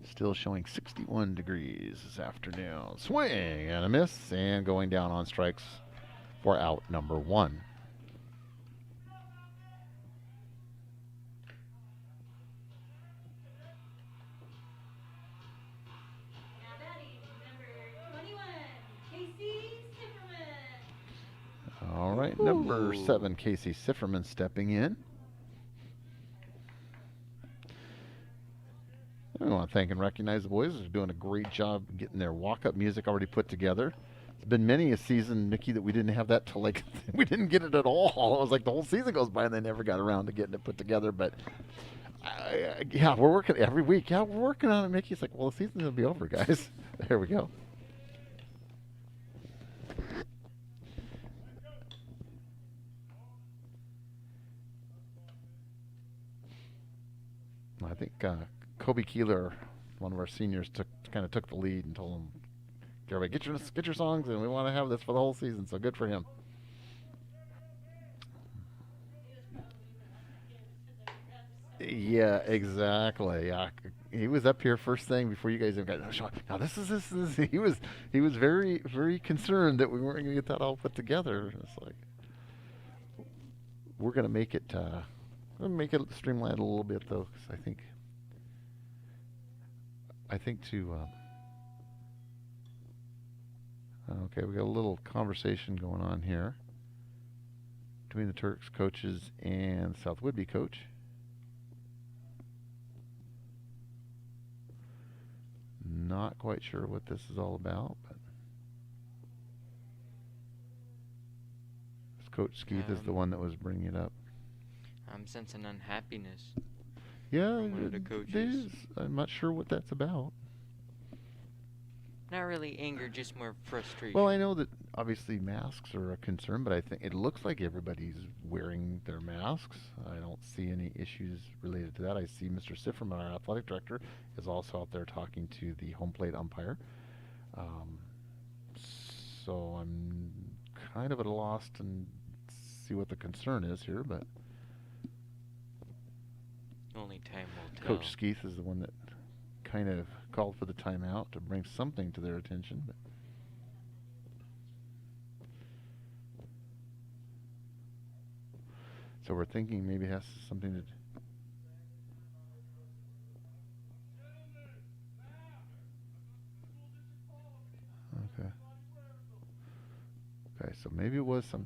Still showing 61 degrees this afternoon. Swing and a miss, and going down on strikes for out number 1. Now batting, number 21, Casey Sifferman. All right, number 7, Casey Sifferman stepping in. I want to thank and recognize the boys. They're doing a great job getting their walk-up music already put together. It's been many a season, Mickey, that we didn't have that till like we didn't get it at all. It was like the whole season goes by and they never got around to getting it put together. But yeah, we're working every week. Yeah, we're working on it, Mickey. It's like, well, the season will be over, guys. There we go. I think Kobe Keeler, one of our seniors, kind of took the lead and told him, "Everybody, get your songs, and we want to have this for the whole season." So good for him. Yeah, exactly. Yeah, he was up here first thing before you guys even got. Now this is. He was very concerned that we weren't going to get that all put together. It's like we're going to make it. Make it streamlined a little bit though, because I think to. Okay, we got a little conversation going on here between the Turks coaches and South Whidbey coach. Not quite sure what this is all about, but this Coach Skeeth is the one that was bringing it up. I'm sensing unhappiness. Yeah, from one of the it coaches. is. I'm not sure what that's about. Not really anger, just more frustration. Well, I know that obviously masks are a concern, but I think it looks like everybody's wearing their masks. I don't see any issues related to that. I see Mr. Sifferman, our athletic director, is also out there talking to the home plate umpire. So I'm kind of at a loss to see what the concern is here, but only time will tell. Coach Skeeth is the one that kind of called for the timeout to bring something to their attention. But so we're thinking maybe it has something to. Okay. Okay, so maybe it was some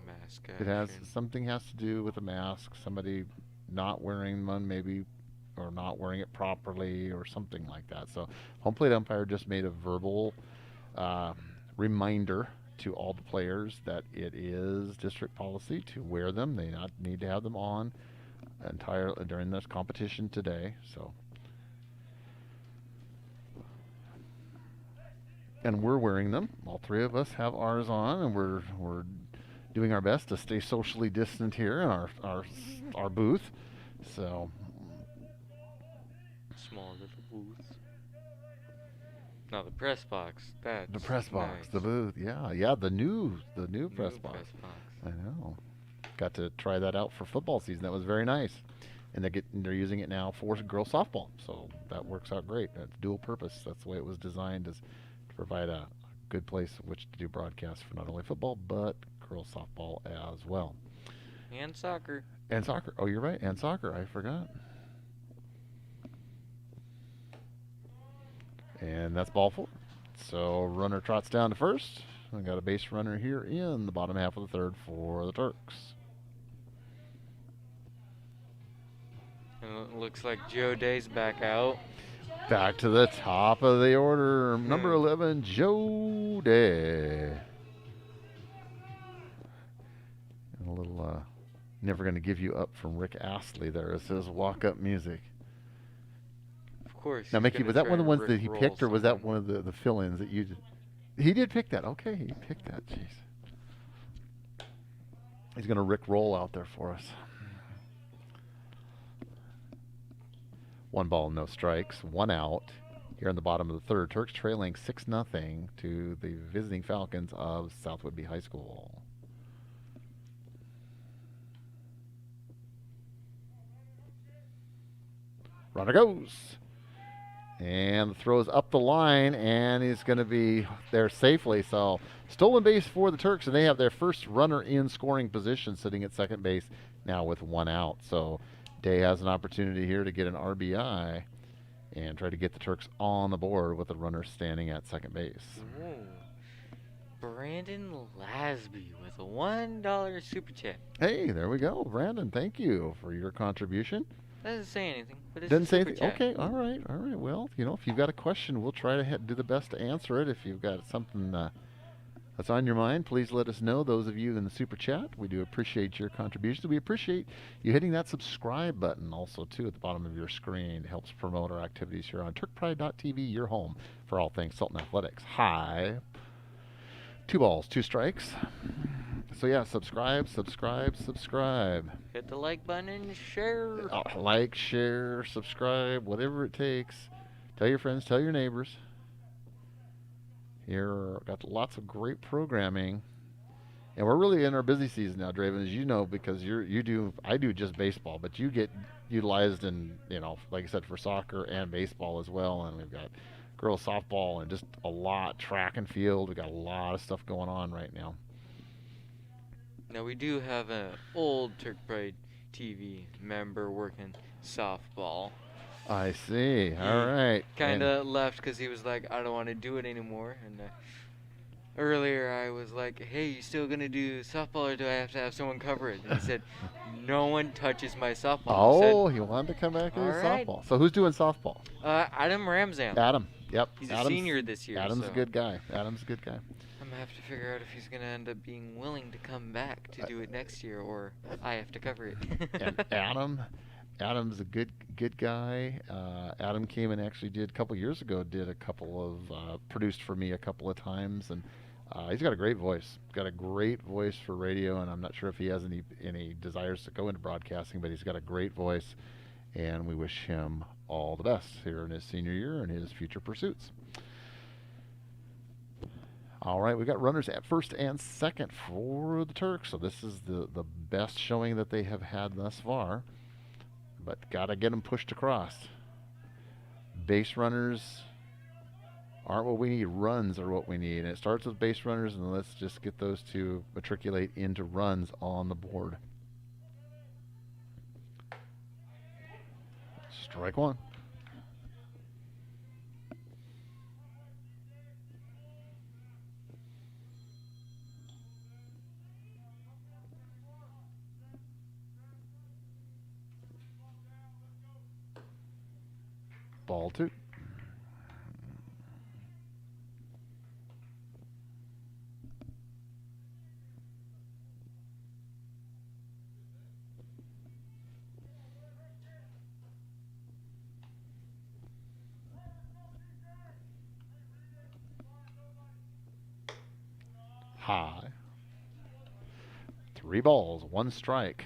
mask It has action. something has to do with a mask. Somebody not wearing one, maybe, or not wearing it properly, or something like that. So, home plate umpire just made a verbal reminder to all the players that it is district policy to wear them. They not need to have them on entirely during this competition today. So, and we're wearing them. All three of us have ours on, and we're doing our best to stay socially distant here in our booth. So Small little booth. No, the press box. That's the press box, nice. the booth, yeah, the new press box. I know. Got to try that out for football season. That was very nice. And they're using it now for girls softball, so that works out great. That's dual purpose. That's the way it was designed, is to provide a good place in which to do broadcasts for not only football but girls softball as well. And soccer. And soccer. Oh, you're right. And soccer. I forgot. And that's ball four. So runner trots down to first. We got a base runner here in the bottom half of the third for the Turks. And it looks like Joe Day's back out. Back to the top of the order, number Hmm. 11, Joe Day. And a little Never Gonna Give You Up from Rick Astley there. It says walk-up music. Of course. Now, he's Mickey, gonna was that try one of the and ones that he rickroll picked, or was that someone. one of the fill-ins that you did? He did pick that. Okay, he picked that. Jeez. He's going to Rick roll out there for us. One ball, no strikes, one out. Here in the bottom of the third, Turks trailing 6-0 to the visiting Falcons of South Whidbey High School. Runner goes. And the throw is up the line, and he's going to be there safely. So stolen base for the Turks, and they have their first runner in scoring position sitting at second base now with one out. So Day has an opportunity here to get an RBI and try to get the Turks on the board with the runner standing at second base. Ooh. Brandon Lasby with a $1 super chat. Hey, there we go. Brandon, thank you for your contribution. Doesn't say anything, but it's Doesn't a say super anything. chat. Okay, all right, all right. Well, if you've got a question, we'll try to do the best to answer it. If you've got something that's on your mind, please let us know. Those of you in the super chat, we do appreciate your contributions. We appreciate you hitting that subscribe button also too at the bottom of your screen. It helps promote our activities here on TurkPride.tv, your home for all things Sultan Athletics. Hi. 2 balls, 2 strikes. So yeah, subscribe. Hit the like button and share. Like, share, subscribe, whatever it takes. Tell your friends, tell your neighbors. Here, got lots of great programming, and we're really in our busy season now, Draven, as you know, because I do just baseball, but you get utilized in, like I said, for soccer and baseball as well, and we've got girls softball and just a lot, track and field. We got a lot of stuff going on right now. Now we do have an old Turk Pride TV member working softball. I see. All right. Kind of left because he was like, I don't want to do it anymore. And earlier I was like, hey, you still going to do softball or do I have to have someone cover it? And he said, no one touches my softball. Oh, he wanted to come back and do "All right." softball. So who's doing softball? Adam Ramsam. Adam. Yep. He's Adam's a senior this year. Adam's so a good guy. Adam's a good guy. I'm going to have to figure out if he's going to end up being willing to come back to do it next year or I have to cover it. And Adam's a good guy. Adam came and actually did a couple years ago. Produced for me a couple of times, and he's got a great voice. Got a great voice for radio, and I'm not sure if he has any desires to go into broadcasting, but he's got a great voice, and we wish him all the best here in his senior year and his future pursuits. All right, we got runners at first and second for the Turks, so this is the best showing that they have had thus far. But got to get them pushed across. Base runners aren't what we need. Runs are what we need. And it starts with base runners, and let's just get those to matriculate into runs on the board. Strike one. Ball two. High. 3 balls, 1 strike.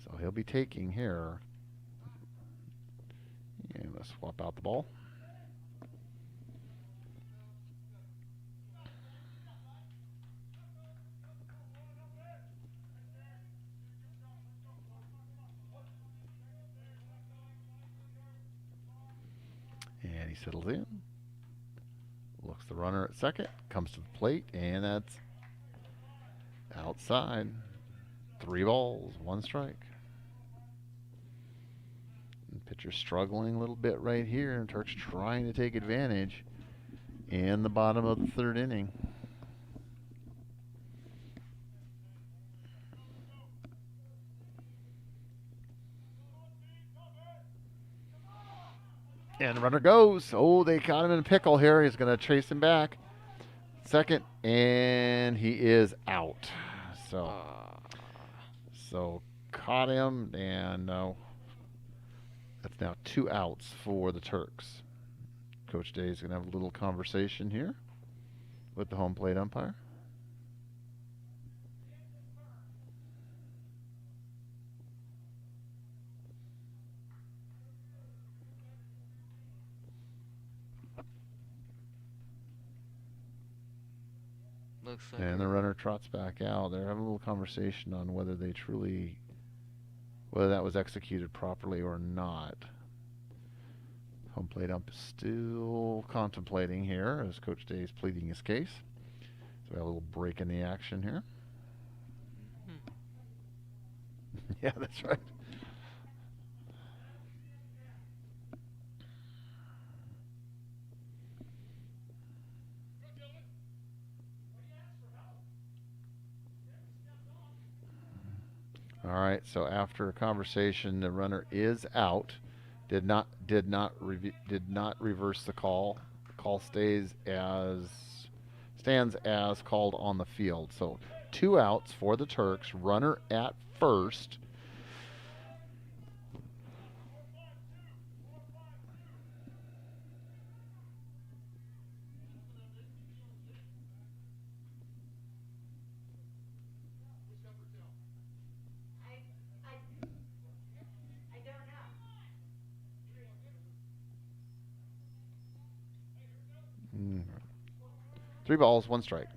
So he'll be taking here. And let's swap out the ball. And he settles in. Looks the runner at second. Comes to the plate, and that's outside. 3 balls, 1 strike. Pitcher struggling a little bit right here, and Turks trying to take advantage in the bottom of the third inning. And the runner goes. Oh, they caught him in a pickle here. He's going to chase him back. Second, and he is out. So caught him, and that's now 2 outs for the Turks. Coach Day is going to have a little conversation here with the home plate umpire. Looks like And the runner trots back out. They're having a little conversation on whether that was executed properly or not. Home plate ump is still contemplating here as Coach Day is pleading his case. So we have a little break in the action here. Yeah, that's right. All right, so after a conversation, the runner is out. Did not reverse the call. The call stands as called on the field. So 2 outs for the Turks. Runner at first. I don't know. 3 balls, 1 strike.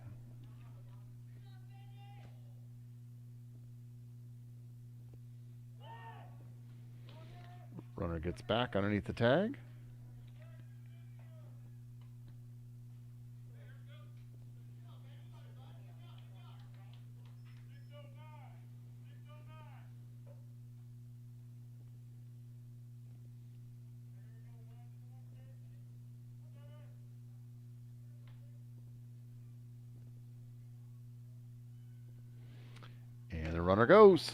Runner gets back underneath the tag. And the runner goes.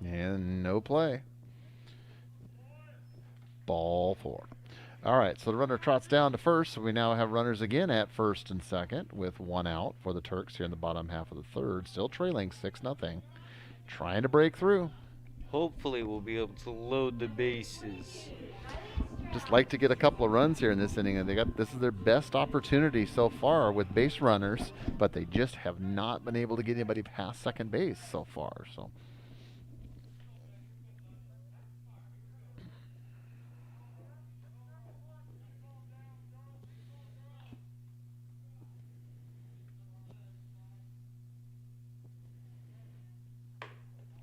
And no play. Ball 4. All right, so the runner trots down to first. So we now have runners again at first and second with 1 out for the Turks here in the bottom half of the third. Still trailing 6-0. Trying to break through. hopefully we'll be able to load the bases. Just like to get a couple of runs here in this inning, and this is their best opportunity so far with base runners, but they just have not been able to get anybody past second base so far. So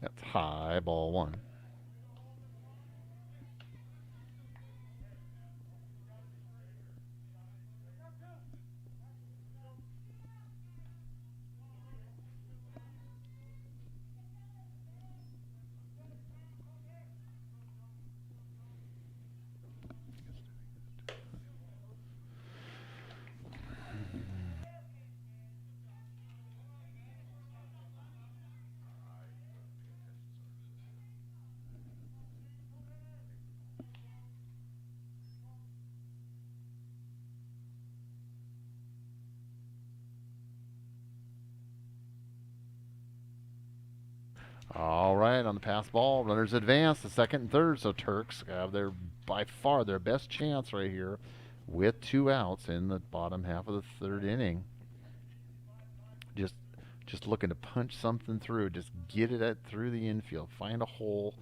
that's high, ball 1. All right, on the pass ball, runners advance to second and third, so Turks have by far their best chance right here with 2 outs in the bottom half of the third inning. Just looking to punch something through, just get it through the infield, find a hole,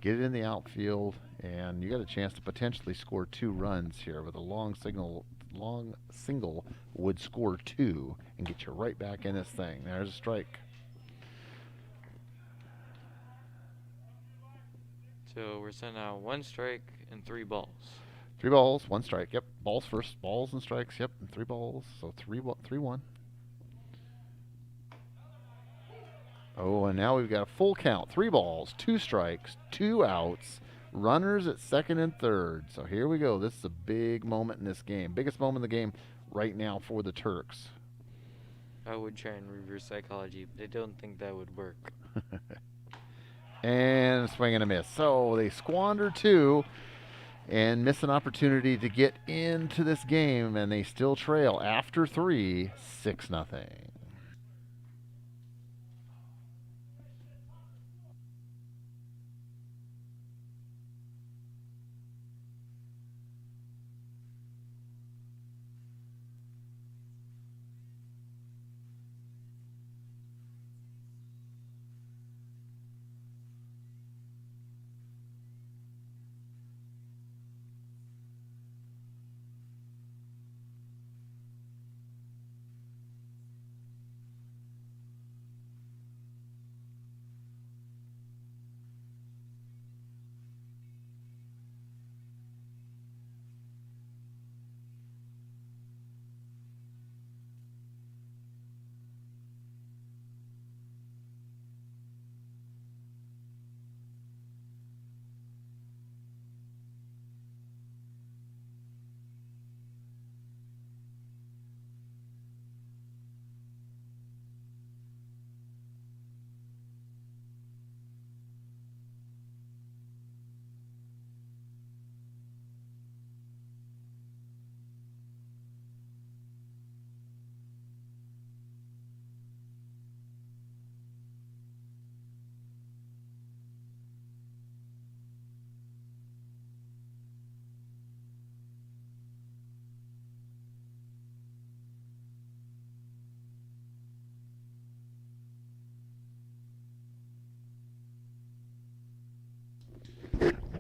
get it in the outfield, and you got a chance to potentially score 2 runs here with a long single would score 2 and get you right back in this thing. There's a strike. So we're sending out 1 strike and 3 balls. 3 balls, 1 strike. Yep, balls first, balls and strikes. Yep, and 3 balls. So 3-1. Oh, and now we've got a full count. 3 balls, 2 strikes, 2 outs. Runners at second and third. So here we go. This is a big moment in this game. Biggest moment in the game right now for the Turks. I would try and reverse psychology, but I don't think that would work. And swing and a miss. So they squander 2 and miss an opportunity to get into this game, and they still trail after 3, 6-0.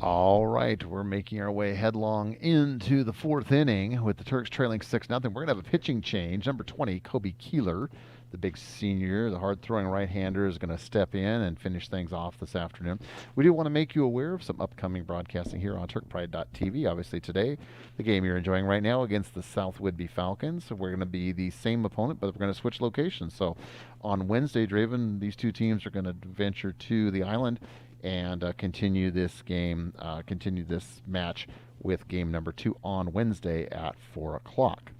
All right, we're making our way headlong into the 4th inning with the Turks trailing 6-0. We're going to have a pitching change. Number 20, Kobe Keeler, the big senior, the hard-throwing right-hander, is going to step in and finish things off this afternoon. We do want to make you aware of some upcoming broadcasting here on TurkPride.tv. Obviously today, the game you're enjoying right now against the South Whidbey Falcons. So we're going to be the same opponent, but we're going to switch locations. So on Wednesday, Draven, these two teams are going to venture to the island and continue this game, continue this match with game number 2 on Wednesday at 4 o'clock.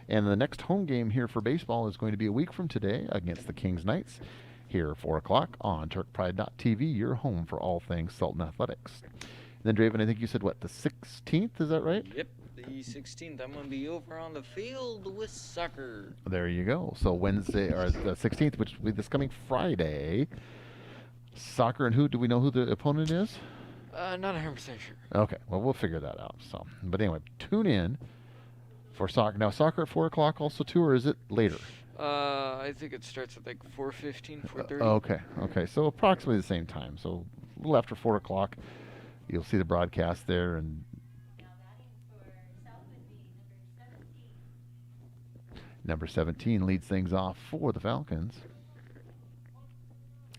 And the next home game here for baseball is going to be a week from today against the Kings Knights here at 4 o'clock on TurkPride.tv, your home for all things Sultan Athletics. And then, Draven, I think you said, what, the 16th? Is that right? Yep, the 16th. I'm going to be over on the field with soccer. There you go. So Wednesday, or the 16th, which will be this coming Friday. Soccer, and who do we know who the opponent is? Not 100% sure. Okay, well, we'll figure that out. So, but anyway, tune in for soccer. Now, soccer at 4 o'clock also too, or is it later? I think it starts at like 4:15, 4:30. Okay. So approximately the same time. So a little after 4 o'clock, you'll see the broadcast there. And Now batting for South would be number 17 leads things off for the Falcons.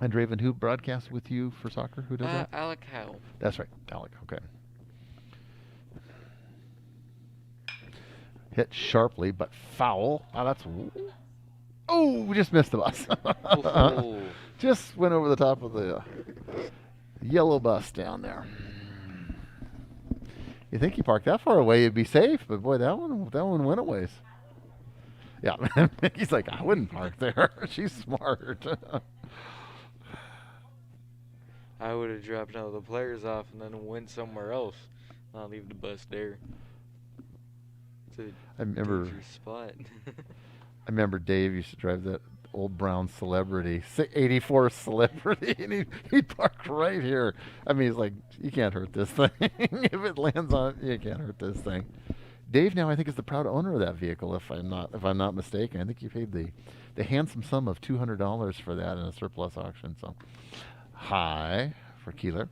And Draven, who broadcasts with you for soccer? Who does that? Alec Howe. That's right, Alec. Okay. Hit sharply, but foul. Oh, that's. Oh, we just missed the bus. Oh. Just went over the top of the yellow bus down there. You think you parked that far away, you'd be safe, but boy, that one went a ways. Yeah, Mickey's like, I wouldn't park there. She's smart. I would have dropped all the players off and then went somewhere else. Not leave the bus there. It's a I remember. dangerous spot. I remember Dave used to drive that old brown Celebrity, 84 Celebrity, and he'd park right here. I mean, he's like, you can't hurt this thing. If it lands on it, you can't hurt this thing. Dave now, I think, is the proud owner of that vehicle. If I'm not mistaken, I think he paid the handsome sum of $200 for that in a surplus auction. So, high for Keeler.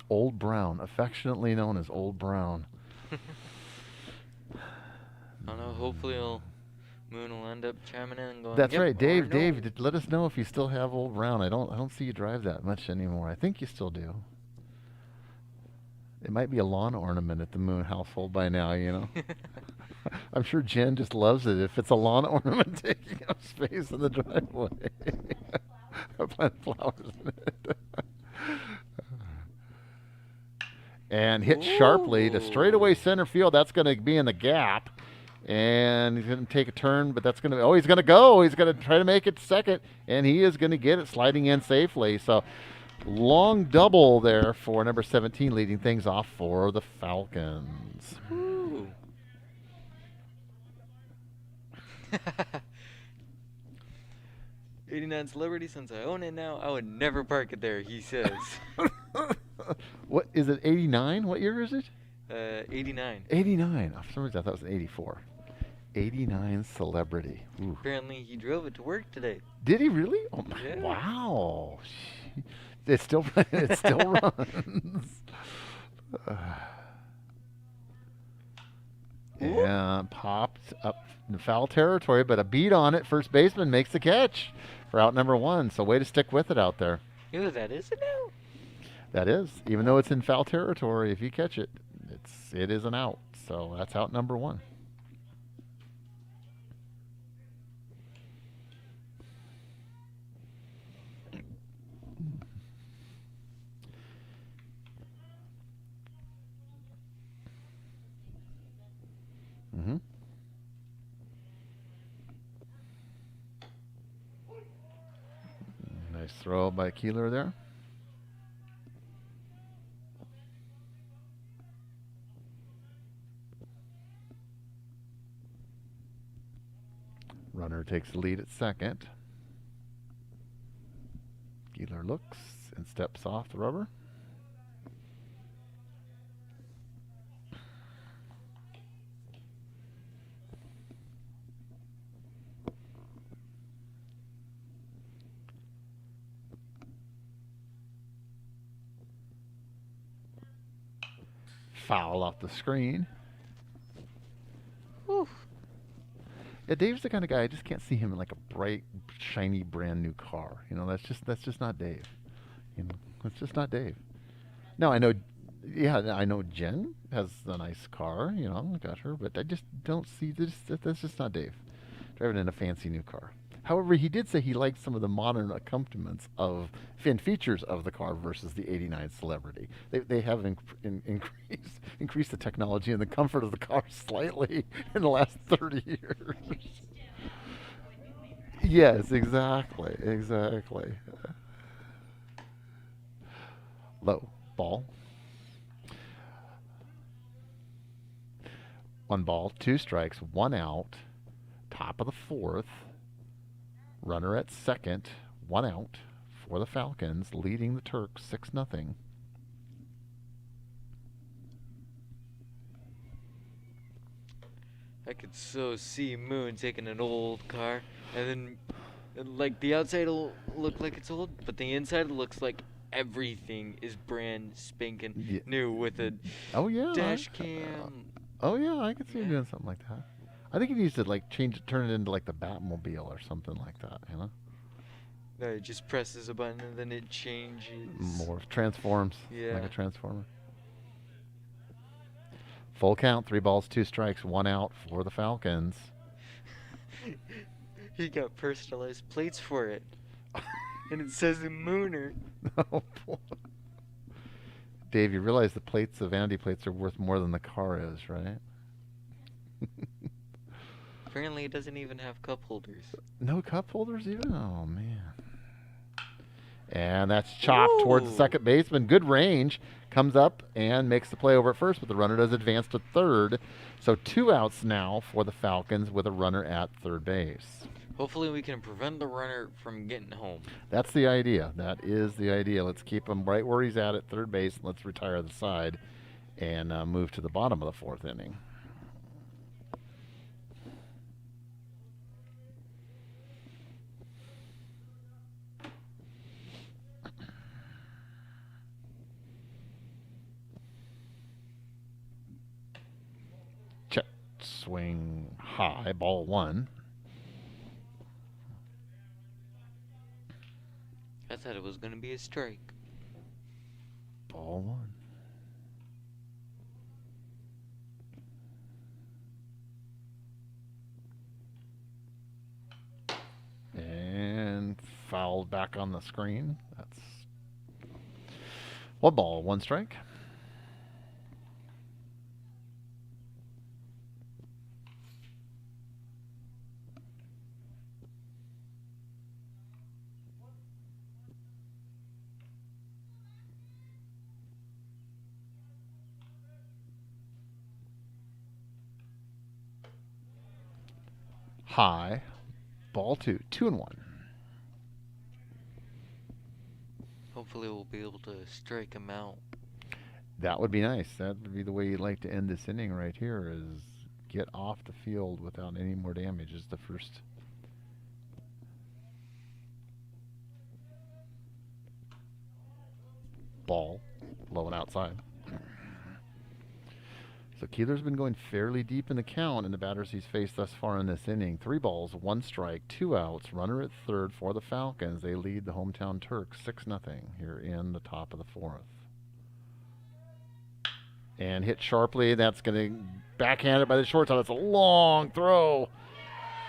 Old Brown, affectionately known as Old Brown. I don't know. Hopefully, Moon will end up chiming in and going. That's "Yep," right, or Dave. "No." Dave, let us know if you still have Old Brown. I don't see you drive that much anymore. I think you still do. It might be a lawn ornament at the Moon household by now, you know. I'm sure Jen just loves it if it's a lawn ornament taking up space in the driveway. I plant flowers in it. and hit sharply to straightaway Ooh. center field. That's going to be in the gap. And he's going to take a turn, but that's going to, he's going to go. He's going to try to make it second, and he is going to get it sliding in safely. So long double there for number 17, leading things off for the Falcons. Ooh. 89 Celebrity, since I own it now, I would never park it there, he says. What is it, 89? What year is it? 89. 89. For some reason I thought it was 84. 89 Celebrity. Ooh. Apparently he drove it to work today. Did he really? Oh my, Yeah. wow. It still runs. And popped up in foul territory, but a beat on it. First baseman makes the catch for out number 1. So way to stick with it out there. Ew, that is it now? That is, even though it's in foul territory, if you catch it, it is an out. So that's out number 1. Mm-hmm. Nice throw by Keeler there. Runner takes the lead at second. Keeler looks and steps off the rubber. Foul off the screen. Whew. Yeah, Dave's the kind of guy I just can't see him in like a bright, shiny, brand new car. You know, that's just not Dave. You know, that's just not Dave. No, I know. Yeah, I know Jen has a nice car. You know, I got her, but I just don't see this. That's just not Dave. Driving in a fancy new car. However, he did say he liked some of the modern accompaniments of and features of the car versus the '89 Celebrity. They have increased the technology and the comfort of the car slightly in the last 30 years. Yes, exactly. Low ball. 1 ball, 2 strikes, 1 out. Top of the 4th. Runner at second, 1 out for the Falcons, leading the Turks 6-0. I could so see Moon taking an old car, and then, like, the outside will look like it's old, but the inside looks like everything is brand spanking new with a dash cam. Oh yeah, I could see him doing something like that. I think he needs to like turn it into like the Batmobile or something like that, you know? No, it just presses a button and then it changes. More transforms, Yeah. like a transformer. Full count, 3 balls, 2 strikes, 1 out for the Falcons. He got personalized plates for it. And it says a Mooner. Oh boy. Dave, you realize the plates, the vanity plates, are worth more than the car is, right? Apparently it doesn't even have cup holders. No cup holders even? Oh, man. And that's chopped towards the Ooh. second baseman. Good range. Comes up and makes the play over at first, but the runner does advance to third. So 2 outs now for the Falcons with a runner at third base. Hopefully we can prevent the runner from getting home. That's the idea. That is the idea. Let's keep him right where he's at third base. And let's retire the side and move to the bottom of the 4th inning. Check, swing high, ball 1. I thought it was going to be a strike. Ball 1. And fouled back on the screen. That's 1 ball, 1 strike. High. Ball 2. 2-1. Hopefully we'll be able to strike him out. That would be nice. That would be the way you'd like to end this inning right here, is get off the field without any more damage is the first. Ball. Low and outside. So Keeler's been going fairly deep in the count in the batters he's faced thus far in this inning. 3 balls, 1 strike, 2 outs, runner at third for the Falcons. They lead the hometown Turks 6-0 here in the top of the 4th. And hit sharply. That's going to backhand it by the shortstop. It's a long throw.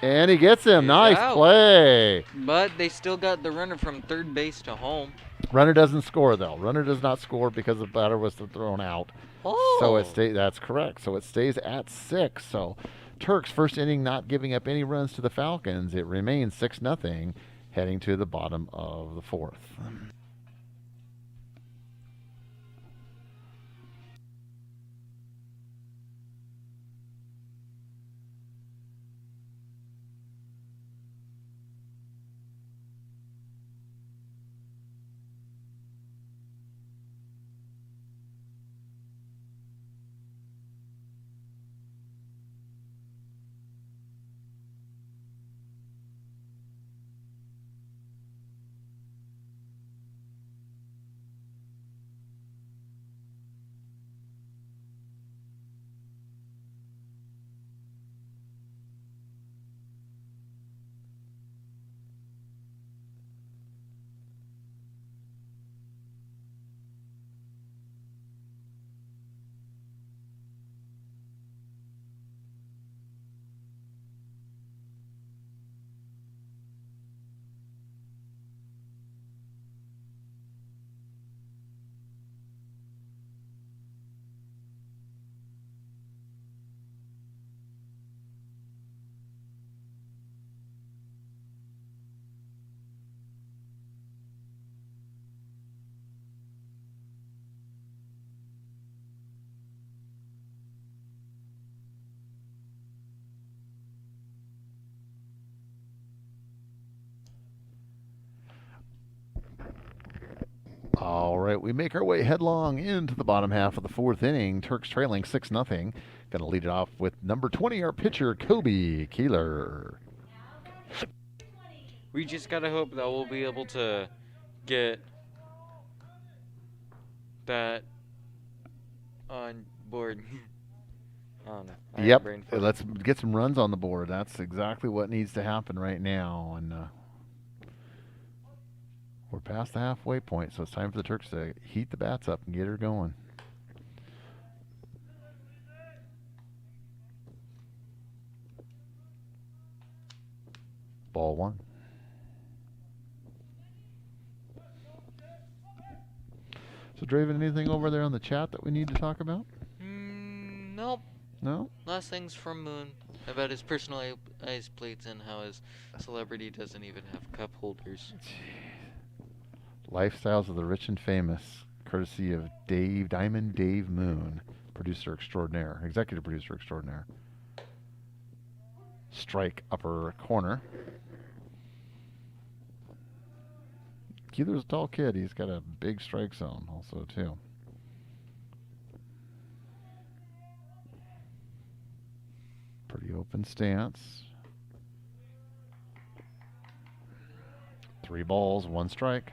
And he gets him. He's nice out. play. But they still got the runner from third base to home. Runner doesn't score, though. Runner does not score because the batter was thrown out. Oh. So it stays. That's correct. So it stays at 6. So Turks first inning not giving up any runs to the Falcons. It remains 6-0 heading to the bottom of the 4th. All right, we make our way headlong into the bottom half of the 4th inning. Turks trailing 6-0. Going to lead it off with number 20, our pitcher, Kobe Keeler. We just gotta hope that we'll be able to get that on board. I don't know. I have Yep, brain fart. let's get some runs on the board. That's exactly what needs to happen right now. And we're past the halfway point, so it's time for the Turks to heat the bats up and get her going. Ball 1. So, Draven, anything over there on the chat that we need to talk about? Nope. No? Last things from Moon about his personal ice plates and how his celebrity doesn't even have cup holders. Lifestyles of the Rich and Famous, courtesy of Diamond Dave Moon, producer extraordinaire, executive producer extraordinaire. Strike upper corner. Keeler's a tall kid. He's got a big strike zone also, too. Pretty open stance. 3 balls, 1 strike.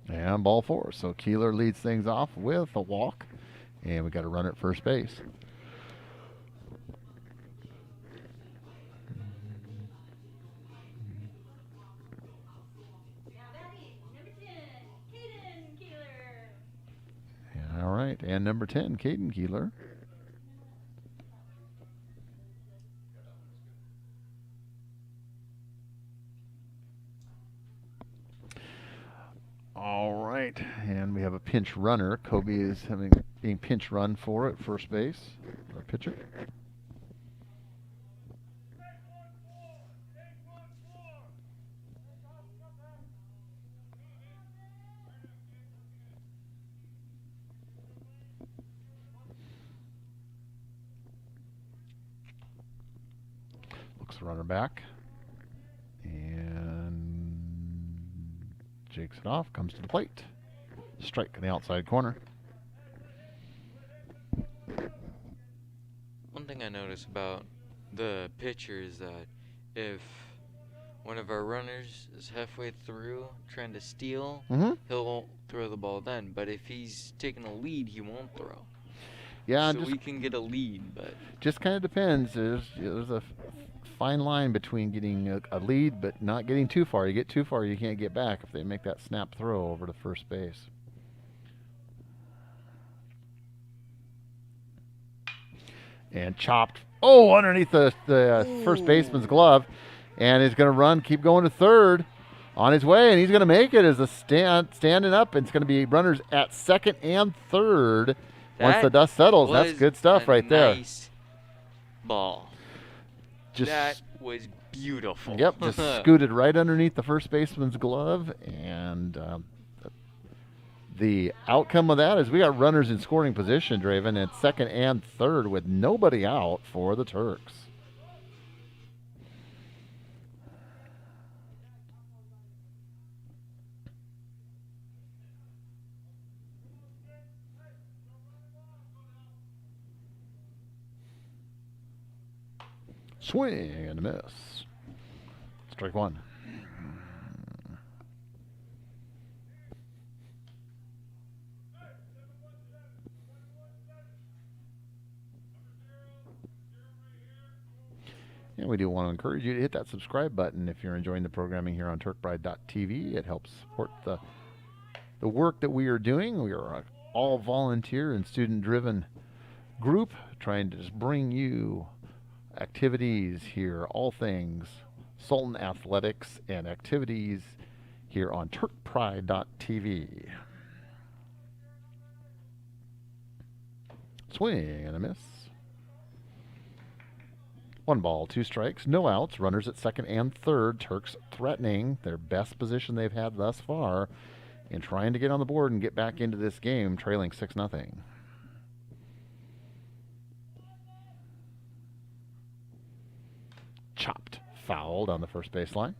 And ball 4. So Keeler leads things off with a walk. And we got a runner at first base. All right, and number 10, Keegan Keeler. All right, and we have a pinch runner. Kobe is being pinch run for at first base, our pitcher. runner back. And jakes it off, comes to the plate. Strike in the outside corner. One thing I notice about the pitcher is that if one of our runners is halfway through trying to steal, he won't throw the ball then. But if he's taking a lead, he won't throw. Yeah, So we can get a lead, but just kind of depends. There's a fine line between getting a lead but not getting too far. You get too far, you can't get back if they make that snap throw over to first base. And chopped. Oh, underneath the first baseman's glove. And he's going to run, keep going to third on his way, and he's going to make it as a standing up. And it's going to be runners at second and third once the dust settles. That's good stuff right there. Nice ball. Just, that was beautiful. Yep, just scooted right underneath the first baseman's glove. And the outcome of that is we got runners in scoring position, Draven, at second and third with nobody out for the Turks. Swing and a miss. Strike one. And we do want to encourage you to hit that subscribe button if you're enjoying the programming here on turkbride.tv. It helps support the work that we are doing. We are an all volunteer and student-driven group trying to just bring you activities here, all things Sultan athletics and activities here on turkpride.tv. Swing and a miss. 1 ball, 2 strikes, no outs. Runners at second and third. Turks threatening their best position they've had thus far and trying to get on the board and get back into this game, trailing 6-0. Chopped, fouled on the first baseline.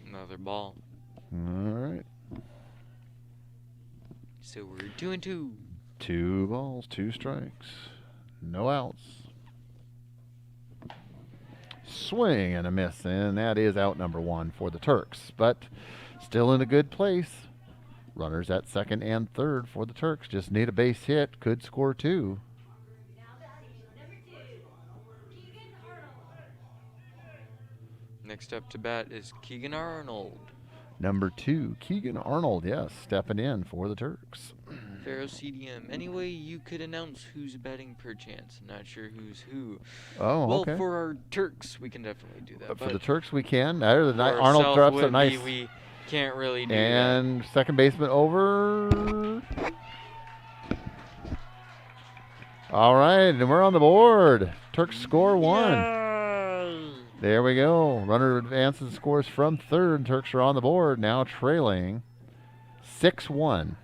Another ball. All right. So we're 2-2. 2 balls, 2 strikes, no outs. Swing and a miss, and that is out number 1 for the Turks, but still in a good place. Runners at second and third for the Turks. Just need a base hit, could score 2. Next up to bat is Keegan Arnold. Number 2, Keegan Arnold, yes, stepping in for the Turks. Pharaoh CDM. Anyway, you could announce who's betting per chance. Not sure who's who. Oh, well, okay. for our Turks, we can definitely do that. For the Turks, we can. Arnold ourself, drops a Whidbey, nice. We can't really do and that. Second baseman over. All right, and we're on the board. Turks score 1. Yay! There we go. Runner advances, scores from third. Turks are on the board, now trailing 6-1.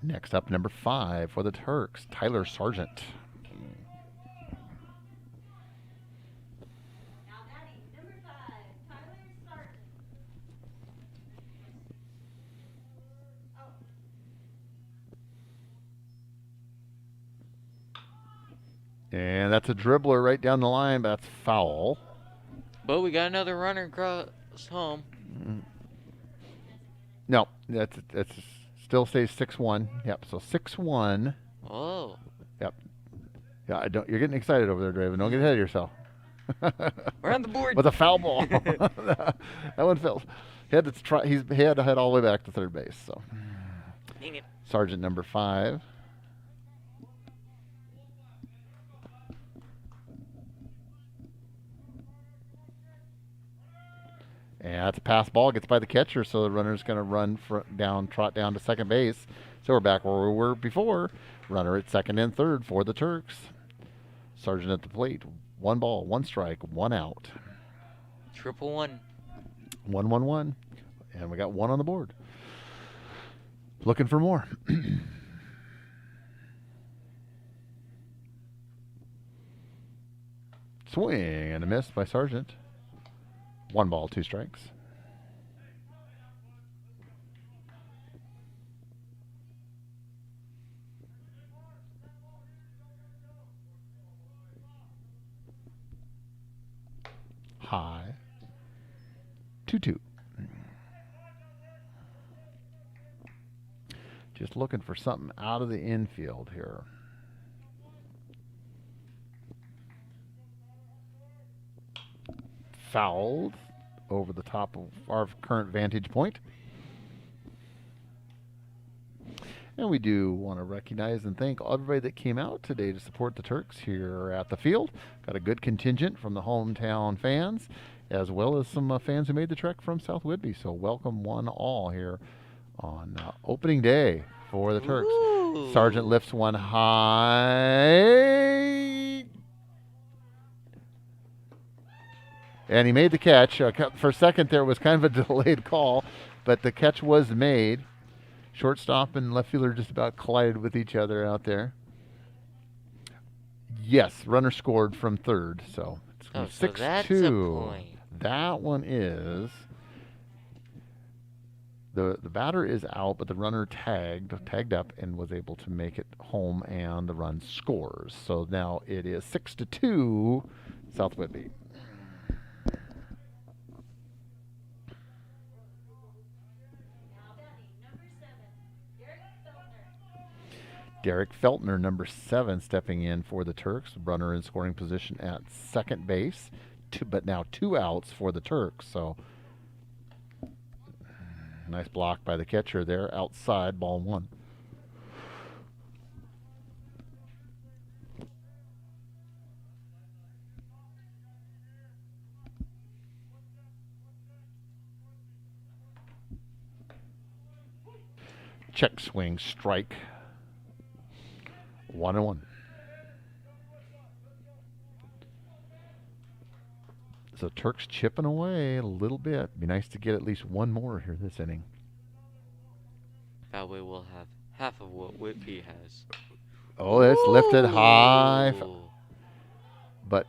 Next up, number 5 for the Turks, Tyler Sargent. And that's a dribbler right down the line, but that's foul. But we got another runner across home. No, that's still stays 6-1. Yep, so 6-1. Oh. Yep. Yeah, you're getting excited over there, Draven. Don't get ahead of yourself. We're on the board. With a foul ball. That one fails. He had to head all the way back to third base. So, Dang it. Sergeant number 5. And that's a pass ball, gets by the catcher, so the runner's going to run trot down to second base. So we're back where we were before. Runner at second and third for the Turks. Sargent at the plate. 1 ball, 1 strike, 1 out. 1-1. 1-1-1. And we got 1 on the board. Looking for more. Swing and a miss by Sargent. 1 ball, 2 strikes. High. 2-2. Just looking for something out of the infield here. Fouled over the top of our current vantage point. And we do want to recognize and thank everybody that came out today to support the Turks here at the field. Got a good contingent from the hometown fans, as well as some fans who made the trek from South Whidbey. So welcome one all here on opening day for the Turks. Ooh. Sargent lifts one high. And he made the catch. For a second there was kind of a delayed call, but the catch was made. Shortstop and left fielder just about collided with each other out there. Yes, runner scored from third, so it's 6-2. So that's a point. That one is. The batter is out, but the runner tagged up and was able to make it home, and the run scores. So now it is 6-2, South Whidbey. Derek Feltner, number 7, stepping in for the Turks. Runner in scoring position at second base, but now 2 outs for the Turks. So nice block by the catcher there, outside, ball 1. Check swing, strike. 1-1. So Turks chipping away a little bit. Be nice to get at least one more here this inning. That way we'll have half of what Whidbey has. Oh, it's lifted high, Ooh. but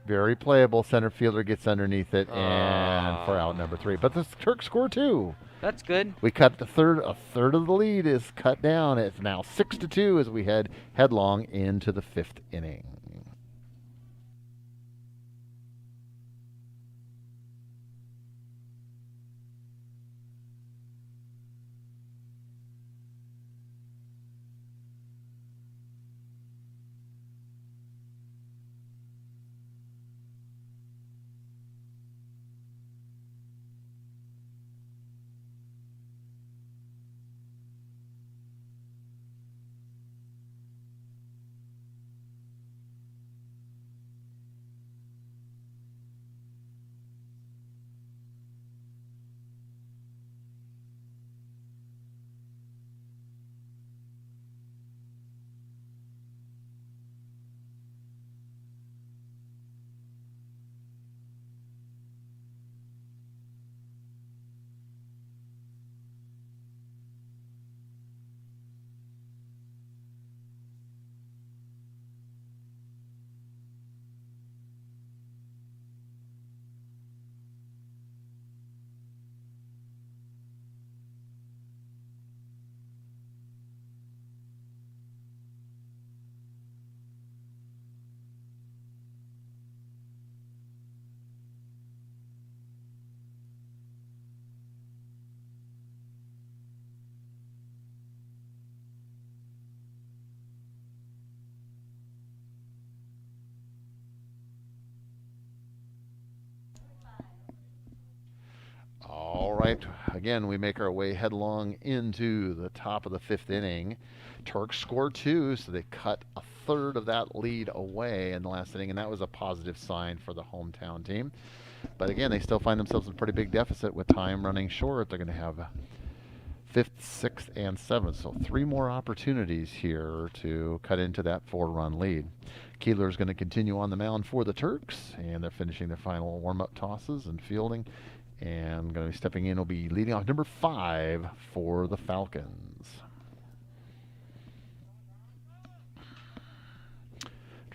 very playable. Center fielder gets underneath it, and for out number 3. But the Turks score 2. That's good. We cut a third of the lead is cut down. It's now 6-2 as we head headlong into the 5th inning. All right, again, we make our way headlong into the top of the 5th inning. Turks score 2, so they cut a third of that lead away in the last inning, and that was a positive sign for the hometown team. But again, they still find themselves in a pretty big deficit with time running short. They're going to have fifth, sixth, and seventh. So 3 more opportunities here to cut into that 4-run lead. Keeler is going to continue on the mound for the Turks, and they're finishing their final warm-up tosses and fielding. And going to be stepping in will be leading off number 5 for the Falcons.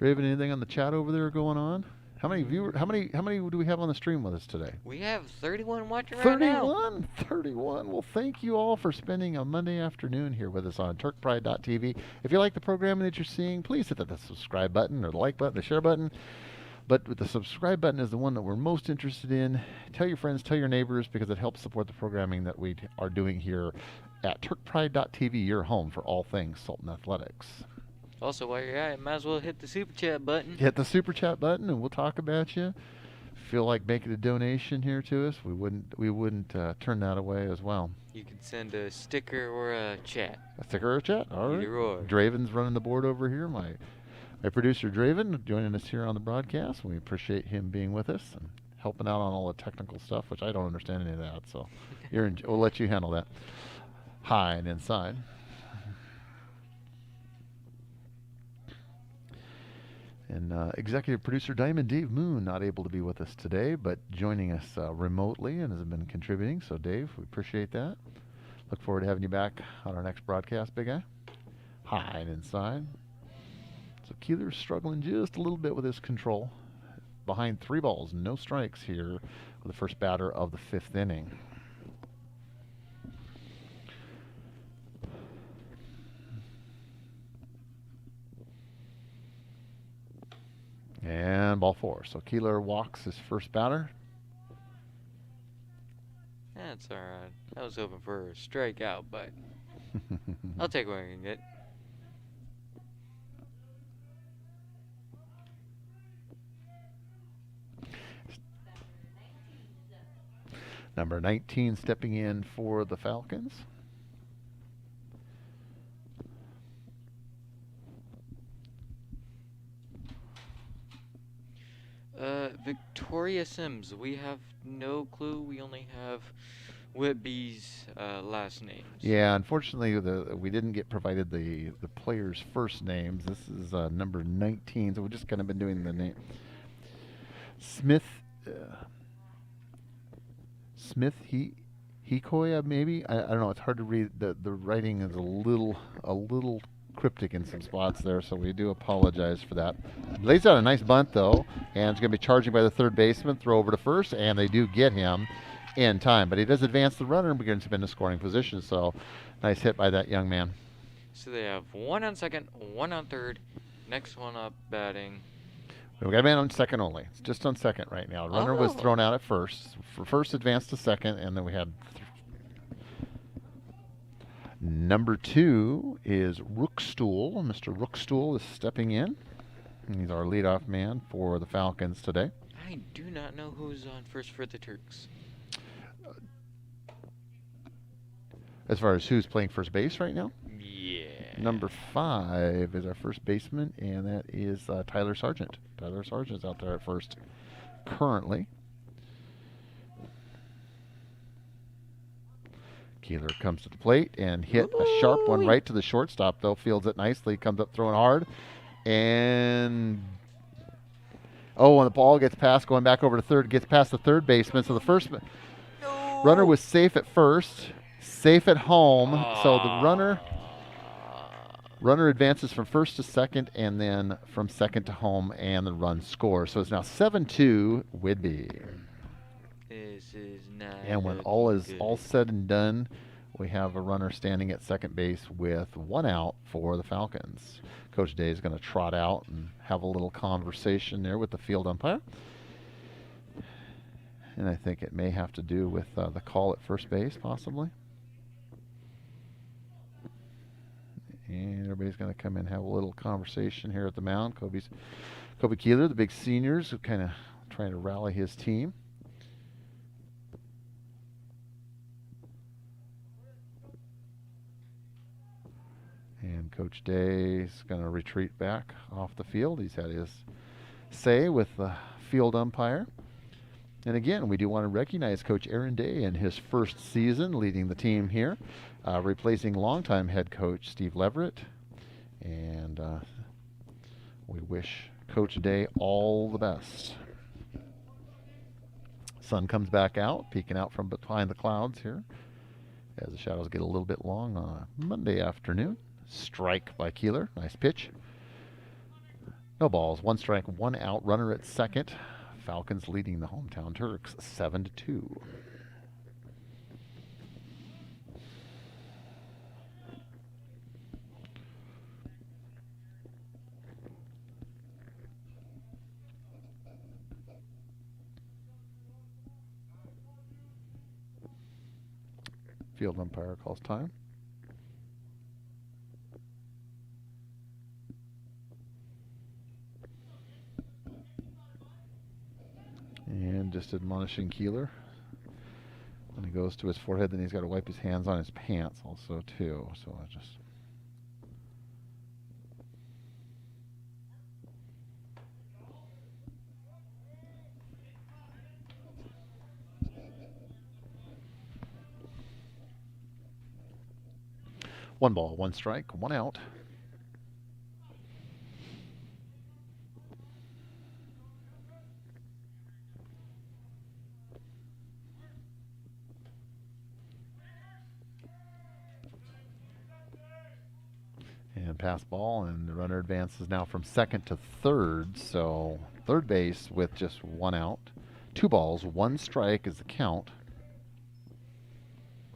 Draven, anything on the chat over there going on? How many do we have on the stream with us today? We have 31 watching right now. 31. Well, thank you all for spending a Monday afternoon here with us on TurkPride.tv. If you like the programming that you're seeing, please hit the subscribe button or the like button, the share button. But the subscribe button is the one that we're most interested in. Tell your friends, tell your neighbors, because it helps support the programming that we are doing here at TurkPride.tv, your home for all things Sultan Athletics. Also, while you're at it, might as well hit the super chat button. Hit the super chat button, and we'll talk about you. Feel like making a donation here to us? We wouldn't turn that away as well. You can send a sticker or a chat. A sticker or a chat? All right. Either or. Draven's running the board over here. My producer Draven joining us here on the broadcast. We appreciate him being with us and helping out on all the technical stuff, which I don't understand any of that. So we'll let you handle that. Hi and inside. And executive producer Diamond Dave Moon not able to be with us today, but joining us remotely and has been contributing. So Dave, we appreciate that. Look forward to having you back on our next broadcast, big guy. Hi and inside. So Keeler's struggling just a little bit with his control. Behind 3 balls, no strikes here with the first batter of the 5th inning. And ball 4. So Keeler walks his first batter. That's all right. I was hoping for a strikeout, but I'll take what I can get. Number 19 stepping in for the Falcons. Victoria Sims. We have no clue. We only have Whidbey's last names. Yeah, unfortunately, we didn't get provided the players' first names. This is number 19, so we've just kind of been doing the name. Smith Hikoya, maybe? I don't know. It's hard to read. The writing is a little cryptic in some spots there, so we do apologize for that. Lays out a nice bunt, though, and it's going to be charging by the third baseman, throw over to first, and they do get him in time. But he does advance the runner and begins to in the scoring position, so nice hit by that young man. So they have 1 on second, 1 on third. Next one up batting. We've got a man on second only. It's just on second right now. The runner was thrown out at first. For first, advanced to second, and then we had number 2 is Rookstool. Mr. Rookstool is stepping in. He's our leadoff man for the Falcons today. I do not know who's on first for the Turks. As far as who's playing first base right now? Yeah. Number 5 is our first baseman, and that is Tyler Sargent. Tyler Sargent's out there at first currently. Keeler comes to the plate and hit a sharp one right to the shortstop, though. Fields it nicely, comes up throwing hard. And when the ball gets past, going back over to third, gets past the third baseman. So the first runner was safe at first, safe at home. So the runner advances from first to second and then from second to home, and the run scores. So it's now 7-2 Whidbey. This is not. And when all said and done, we have a runner standing at second base with 1 out for the Falcons. Coach Day is going to trot out and have a little conversation there with the field umpire. And I think it may have to do with the call at first base, possibly. And everybody's going to come in and have a little conversation here at the mound. Kobe Keeler, the big seniors, kind of trying to rally his team. And Coach Day's going to retreat back off the field. He's had his say with the field umpire. And again, we do want to recognize Coach Aaron Day in his first season leading the team here, replacing longtime head coach Steve Leverett. And we wish Coach Day all the best. Sun comes back out, peeking out from behind the clouds here as the shadows get a little bit long on a Monday afternoon. Strike by Keeler. Nice pitch. No balls. 1 strike, 1 out. Runner at second. Falcons leading the hometown Turks 7-2. Field umpire calls time. And just admonishing Keeler when he goes to his forehead, then he's got to wipe his hands on his pants also too. So I just 1 ball, 1 strike, 1 out. And pass ball, and the runner advances now from second to third. So third base with just 1 out. 2 balls, 1 strike is the count.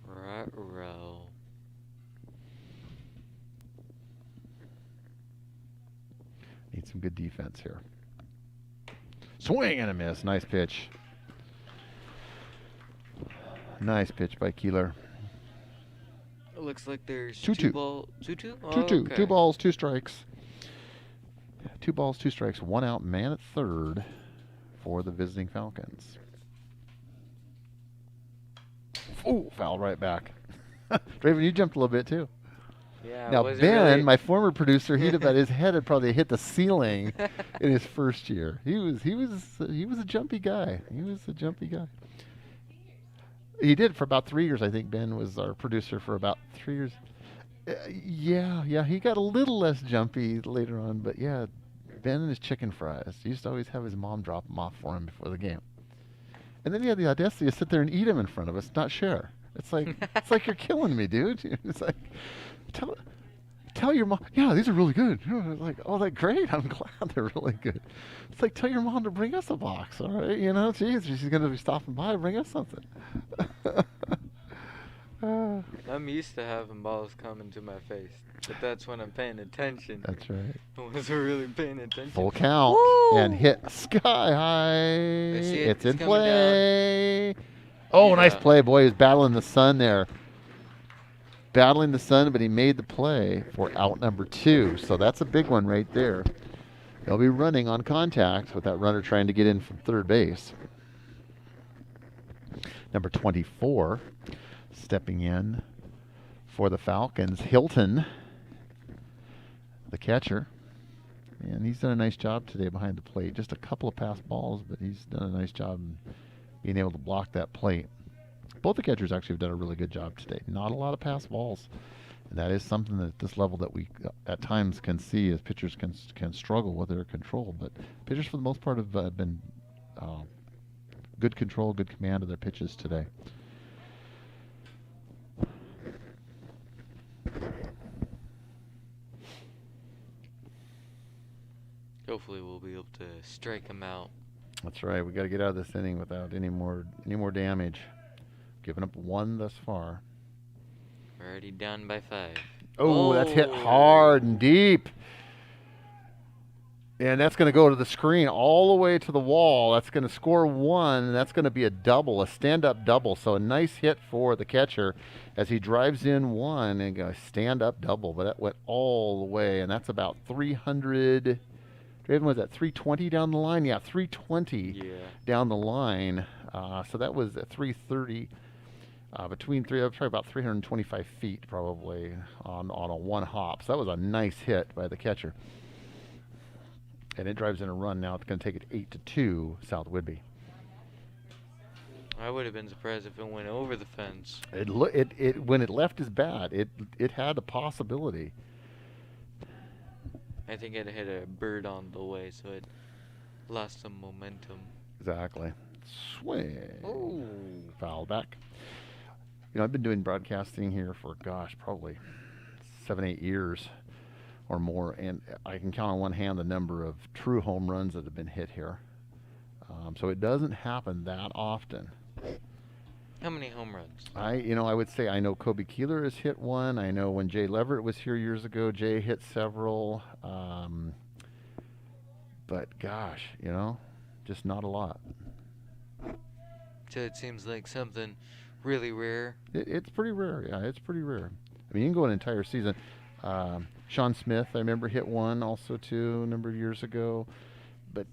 Ruh-roh. Need some good defense here. Swing and a miss. Nice pitch. Nice pitch by Keeler. It looks like there's 2-2. 2 ball. 2-2? Oh, 2-2. okay. 2 balls, 2 strikes. 2 balls, 2 strikes. 1 out. Man at third for the visiting Falcons. Oh, foul right back. Draven, you jumped a little bit too. Yeah, Now was it Ben, really- my former producer, he'd about his head had probably hit the ceiling in his first year. He was a jumpy guy. He was a jumpy guy. He did for about 3 years. I think Ben was our producer for about 3 years. Yeah. He got a little less jumpy later on, but yeah, Ben and his chicken fries. He used to always have his mom drop them off for him before the game, and then he had the audacity to sit there and eat them in front of us, not share. It's like you're killing me, dude. It's like tell your mom. Yeah, these are really good. Like, oh, that's great. I'm glad they're really good. It's like, tell your mom to bring us a box, all right? You know, geez, she's gonna be stopping by. Bring us something. I'm used to having balls come into my face, but that's when I'm paying attention. That's right. I wasn't really paying attention. Full count Woo! and hit sky high. see it. It's It's in coming play. Oh, nice Yeah. play, boy. He was battling the sun there. Battling the sun, but he made the play for out number 2. So that's a big one right there. They'll be running on contact with that runner trying to get in from third base. Number 24, stepping in for the Falcons, Hilton, the catcher. And he's done a nice job today behind the plate. Just a couple of pass balls, but he's done a nice job in being able to block that plate. Both the catchers actually have done a really good job today. Not a lot of pass balls. And that is something that at this level that we at times can see as pitchers can struggle with their control. But pitchers for the most part have been good control, good command of their pitches today. Hopefully we'll be able to strike him out. That's right. We got to get out of this inning without any more damage. Giving up 1 thus far. We're already down by 5. Oh, that's hit hard and deep. And that's going to go to the screen all the way to the wall. That's going to score 1, and that's going to be a double, a stand-up double. So a nice hit for the catcher as he drives in 1 and a stand-up double. But that went all the way, and that's about 300. Draven, was that 320 down the line? Yeah, 320 Yeah. down the line. So that was at 330. between probably about 325 feet, probably on a one hop. So that was a nice hit by the catcher. And it drives in a run now. It's going to take it 8-2 South Whidbey. I would have been surprised if it went over the fence. It when it left his bat, it had a possibility. I think it hit a bird on the way, so it lost some momentum. Exactly. Swing. Oh. Foul back. You know, I've been doing broadcasting here for, gosh, probably 7-8 years or more, and I can count on one hand the number of true home runs that have been hit here. So it doesn't happen that often. How many home runs? I would say I know Kobe Keeler has hit one. I know when Jay Leverett was here years ago, Jay hit several. But gosh, just not a lot. So it seems like something really rare. It's pretty rare. Yeah, it's pretty rare. I mean, you can go an entire season. Sean Smith, I remember, hit one also too a number of years ago. But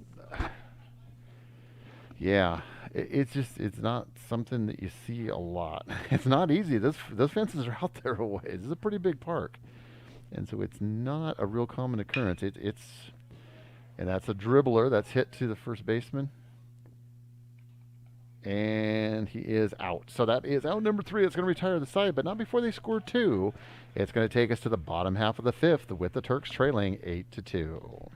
yeah, it's not something that you see a lot. It's not easy. Those fences are out there a ways. This is a pretty big park, and so it's not a real common occurrence. And that's a dribbler that's hit to the first baseman, and he is out. So that is out number 3. It's going to retire the side, but not before they score 2. It's going to take us to the bottom half of the 5th with the Turks trailing 8-2.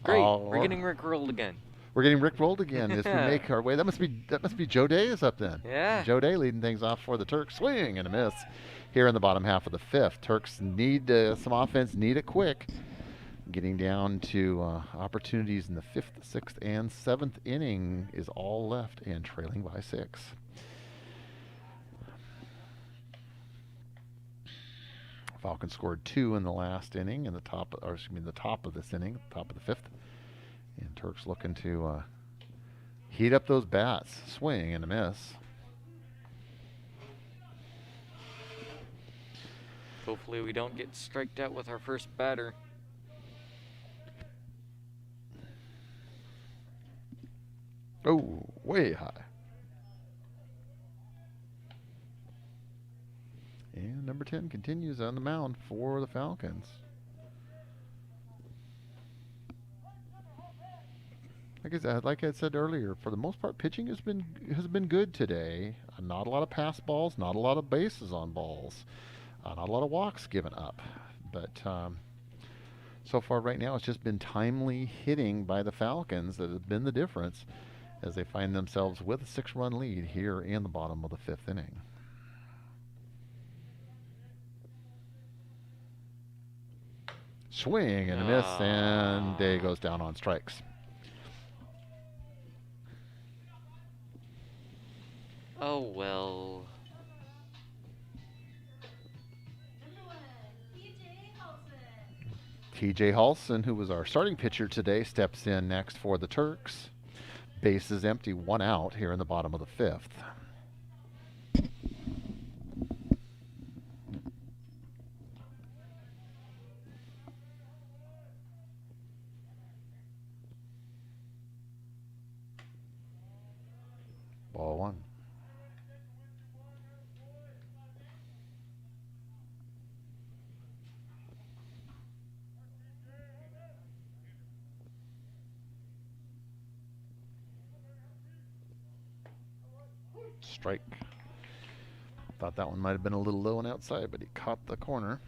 Great. Oh, We're getting rickrolled again. We're getting rickrolled again as we make our way. That must be Joe Day is up then. Yeah. Joe Day leading things off for the Turks. Swing and a miss here in the bottom half of the 5th. Turks need some offense, need it quick. Getting down to opportunities in the 5th, 6th, and 7th inning is all left and trailing by 6. Falcons scored 2 in the last inning in the top of this inning, top of the 5th. And Turks looking to heat up those bats. Swing and a miss. Hopefully we don't get striked out with our first batter. Oh, way high. And number 10 continues on the mound for the Falcons. Like I said earlier, for the most part, pitching has been good today. Not a lot of pass balls, not a lot of bases on balls, not a lot of walks given up. But so far right now, it's just been timely hitting by the Falcons that has been the difference as they find themselves with a 6-run lead here in the bottom of the 5th inning. Swing and a miss, and Day goes down on strikes. Oh well. Number 1, TJ Halson. TJ Halson, who was our starting pitcher today, steps in next for the Turks. Base is empty, 1 out here in the bottom of the 5th. Ball 1. Strike. Thought that one might have been a little low and outside, but he caught the corner.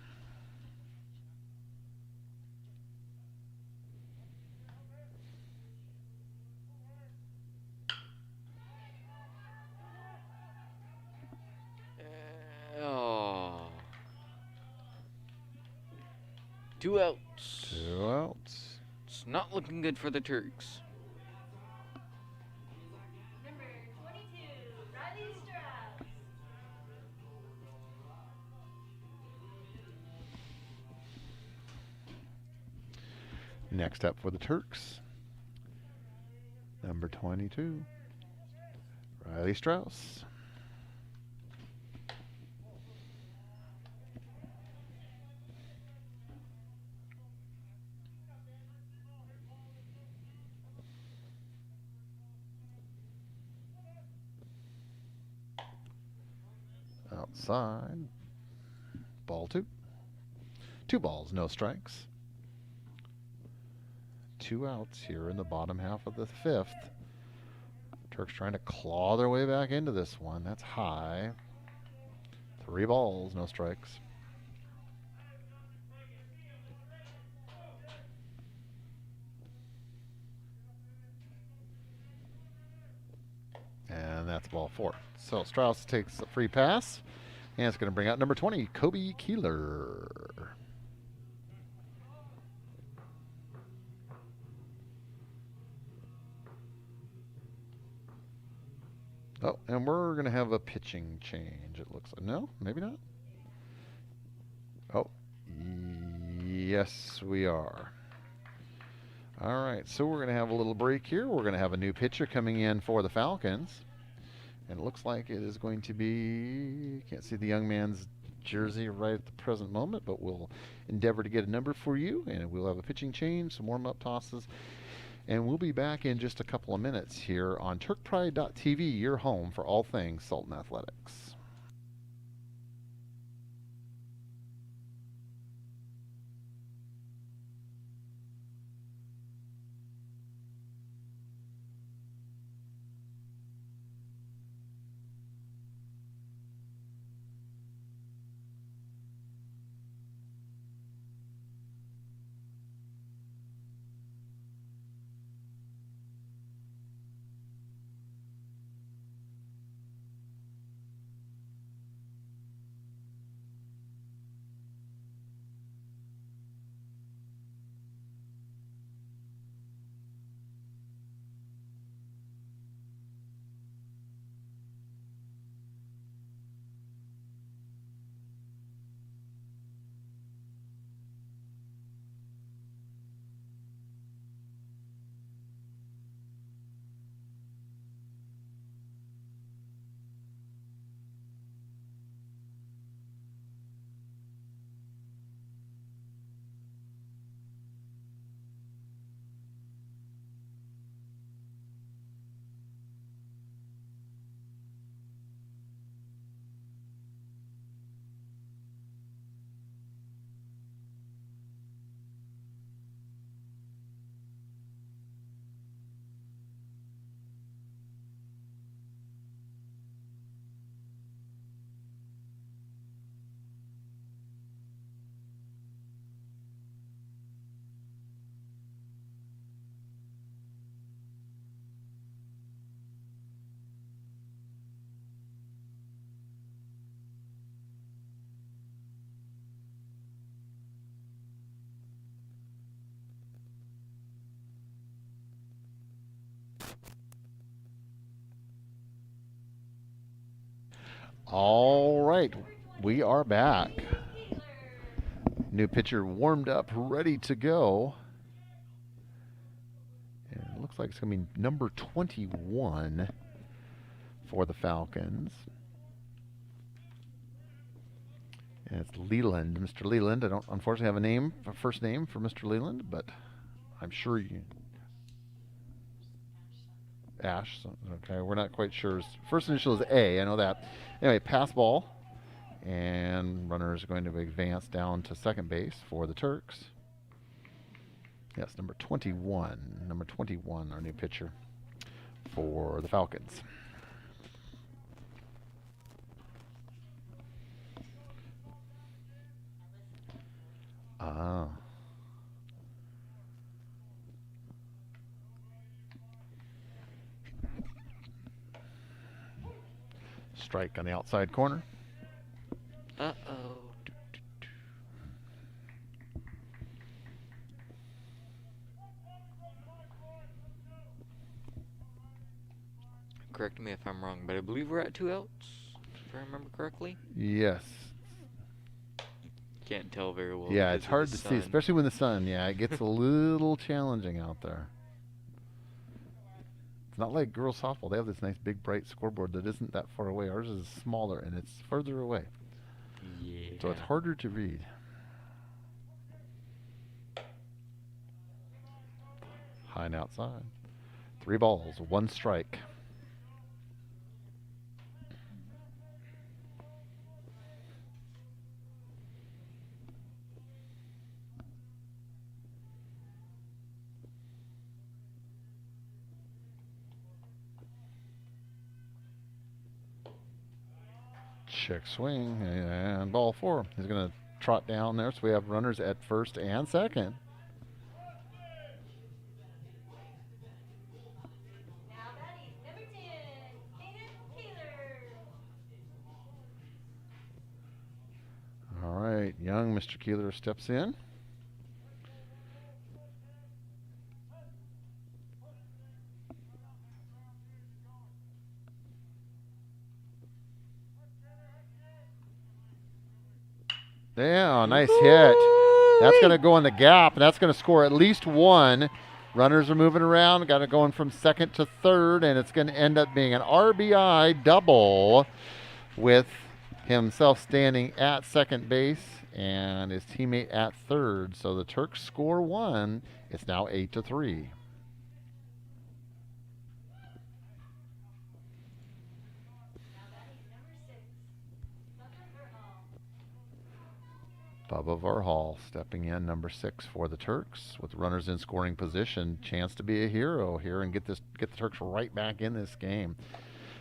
Oh. 2 outs. 2 outs. It's not looking good for the Turks. Number 22, Riley Strauss. Next up for the Turks, number 22, Riley Strauss. Outside. Ball 2. 2 balls, no strikes. 2 outs here in the bottom half of the 5th. Turks trying to claw their way back into this one. That's high. 3 balls, no strikes. And that's ball 4. So Strauss takes a free pass, and it's going to bring out number 20, Kobe Keeler. Oh, and we're going to have a pitching change, it looks like. No, maybe not. Oh, yes, we are. All right, so we're going to have a little break here. We're going to have a new pitcher coming in for the Falcons. And it looks like it is going to be, can't see the young man's jersey right at the present moment, but we'll endeavor to get a number for you, and we'll have a pitching change, some warm-up tosses. And we'll be back in just a couple of minutes here on TurkPride.tv, your home for all things Sultan Athletics. All right, we are back. New pitcher warmed up, ready to go. And it looks like it's going to be number 21 for the Falcons. And it's Leland, Mr. Leland. I don't unfortunately have a first name for Mr. Leland, but I'm sure you. Ash. So, okay, we're not quite sure. His first initial is A. I know that. Anyway, pass ball, and runner is going to advance down to second base for the Turks. Yes, number 21. Number 21, our new pitcher for the Falcons. Ah. Strike on the outside corner. Uh-oh. Correct me if I'm wrong, but I believe we're at 2 outs, if I remember correctly. Yes. Can't tell very well. Yeah, because it's of hard the to see, sun. especially when the sun, it gets a little challenging out there. It's not like girls softball. They have this nice big bright scoreboard that isn't that far away. Ours is smaller and it's further away. Yeah. So it's harder to read. High and outside. 3 balls, 1 strike. Check swing and ball 4. He's going to trot down there, so we have runners at first and second. Now batting, number 10, Keegan Arnold. All right, young Mr. Keeler steps in. Yeah, nice hit. That's going to go in the gap, and that's going to score at least 1. Runners are moving around, got it going from second to third, and it's going to end up being an RBI double with himself standing at second base and his teammate at third. So the Turks score 1. It's now 8-3. Bubba Varhal stepping in, number 6 for the Turks, with runners in scoring position. Chance to be a hero here and get the Turks right back in this game.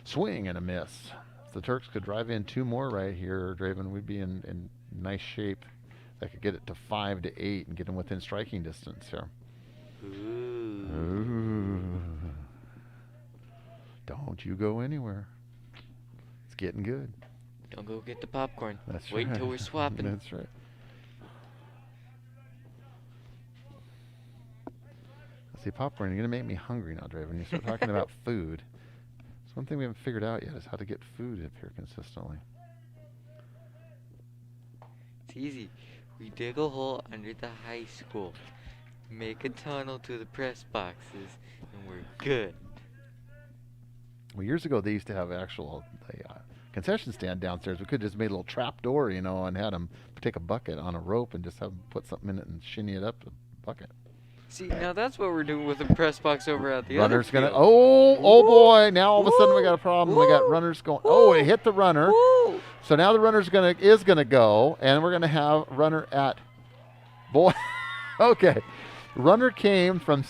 Swing and a miss. If the Turks could drive in 2 more right here, Draven, we'd be in nice shape. That could get it to 5-8 and get them within striking distance here. Ooh. Don't you go anywhere. It's getting good. Don't go get the popcorn. That's Wait right. until we're swapping. That's right. See, popcorn, you're going to make me hungry now, Draven. You start talking about food. It's one thing we haven't figured out yet is how to get food up here consistently. It's easy. We dig a hole under the high school, make a tunnel to the press boxes, and we're good. Well, years ago, they used to have actual concession stand downstairs. We could have just made a little trap door, and had them take a bucket on a rope and just have them put something in it and shinny it up a bucket. See, now that's what we're doing with the press box over at the Runner's other gonna. field. Oh boy! Now all of a sudden we got a problem. We got Woo! runners going. Oh, it hit the runner. Woo! So now the runner's is gonna go, and we're gonna have runner at. Boy, okay. Runner came from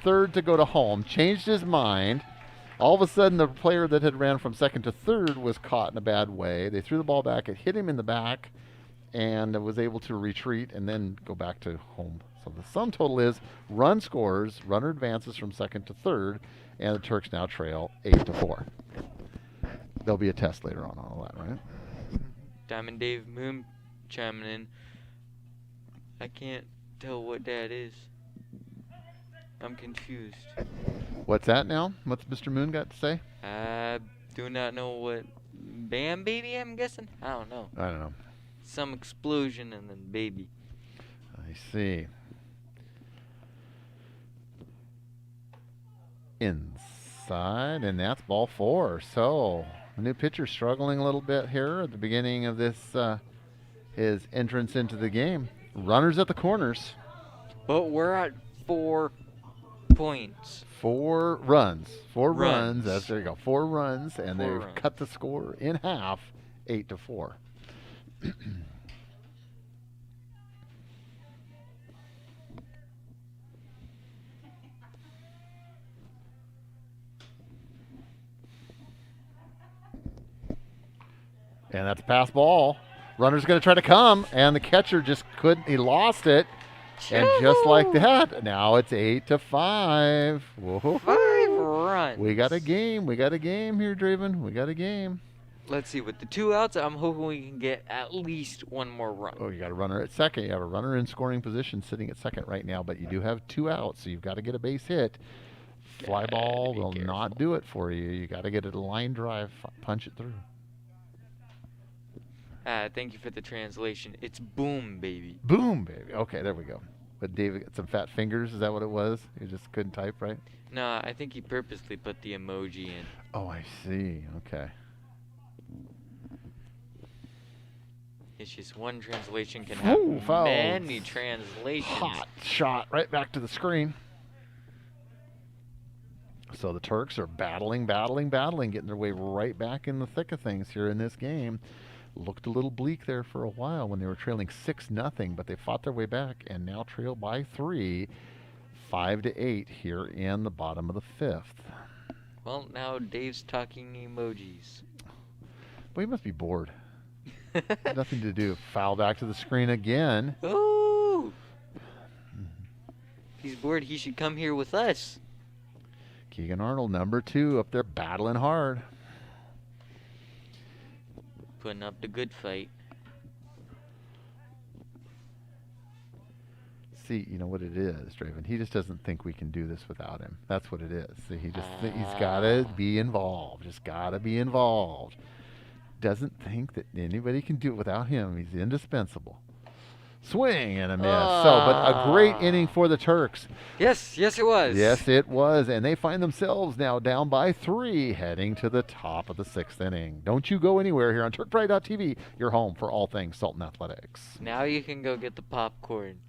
third to go to home, changed his mind. All of a sudden, the player that had ran from second to third was caught in a bad way. They threw the ball back. It hit him in the back, and was able to retreat and then go back to home. So the sum total is run scores, runner advances from second to third, and the Turks now trail 8-4. There'll be a test later on all that, right? Diamond Dave Moon chiming in. I can't tell what that is. I'm confused. What's that now? What's Mr. Moon got to say? I do not know what Bam baby, I'm guessing? I don't know. I don't know. Some explosion and then baby. I see. Inside, and that's ball 4. So, the new pitcher struggling a little bit here at the beginning of this, his entrance into the game. Runners at the corners. But we're at 4 points. 4 runs. 4 runs. Runs. There you go. 4 runs, and 4 they've runs. cut the score in half, 8-4. And that's a pass ball. Runner's going to try to come, and the catcher just couldn't. He lost it. And just like that, now it's 8-5. Whoa. 5 runs. We got a game. We got a game here, Draven. We got a game. Let's see. With the 2 outs, I'm hoping we can get at least 1 more run. Oh, you got a runner at second. You have a runner in scoring position sitting at second right now, but you do have 2 outs, so you've got to get a base hit. Fly Gotta ball be will careful. not do it for you. You got to get a line drive, punch it through. Thank you for the translation. It's boom, baby. Boom, baby. Okay, there we go. But David got some fat fingers. Is that what it was? You just couldn't type, right? No, I think he purposely put the emoji in. Oh, I see. Okay. It's just one translation can have Ooh, fouls. many translations. Hot shot right back to the screen. So the Turks are battling, getting their way right back in the thick of things here in this game. Looked a little bleak there for a while when they were trailing 6-0, but they fought their way back and now trail by 3, 5-8 here in the bottom of the 5th. Well, now Dave's talking emojis. Well, he must be bored. Nothing to do. Foul back to the screen again. Ooh! If he's bored, he should come here with us. Keegan Arnold, number 2, up there battling hard. Putting up the good fight. See, you know what it is, Draven? He just doesn't think we can do this without him. That's what it is. See, he just he's got to be involved. Just got to be involved. Doesn't think that anybody can do it without him. He's indispensable. Swing and a miss. But a great inning for the Turks. Yes, it was. Yes, it was. And they find themselves now down by 3, heading to the top of the 6th inning. Don't you go anywhere here on TurkPride.tv, your home for all things Sultan Athletics. Now you can go get the popcorn.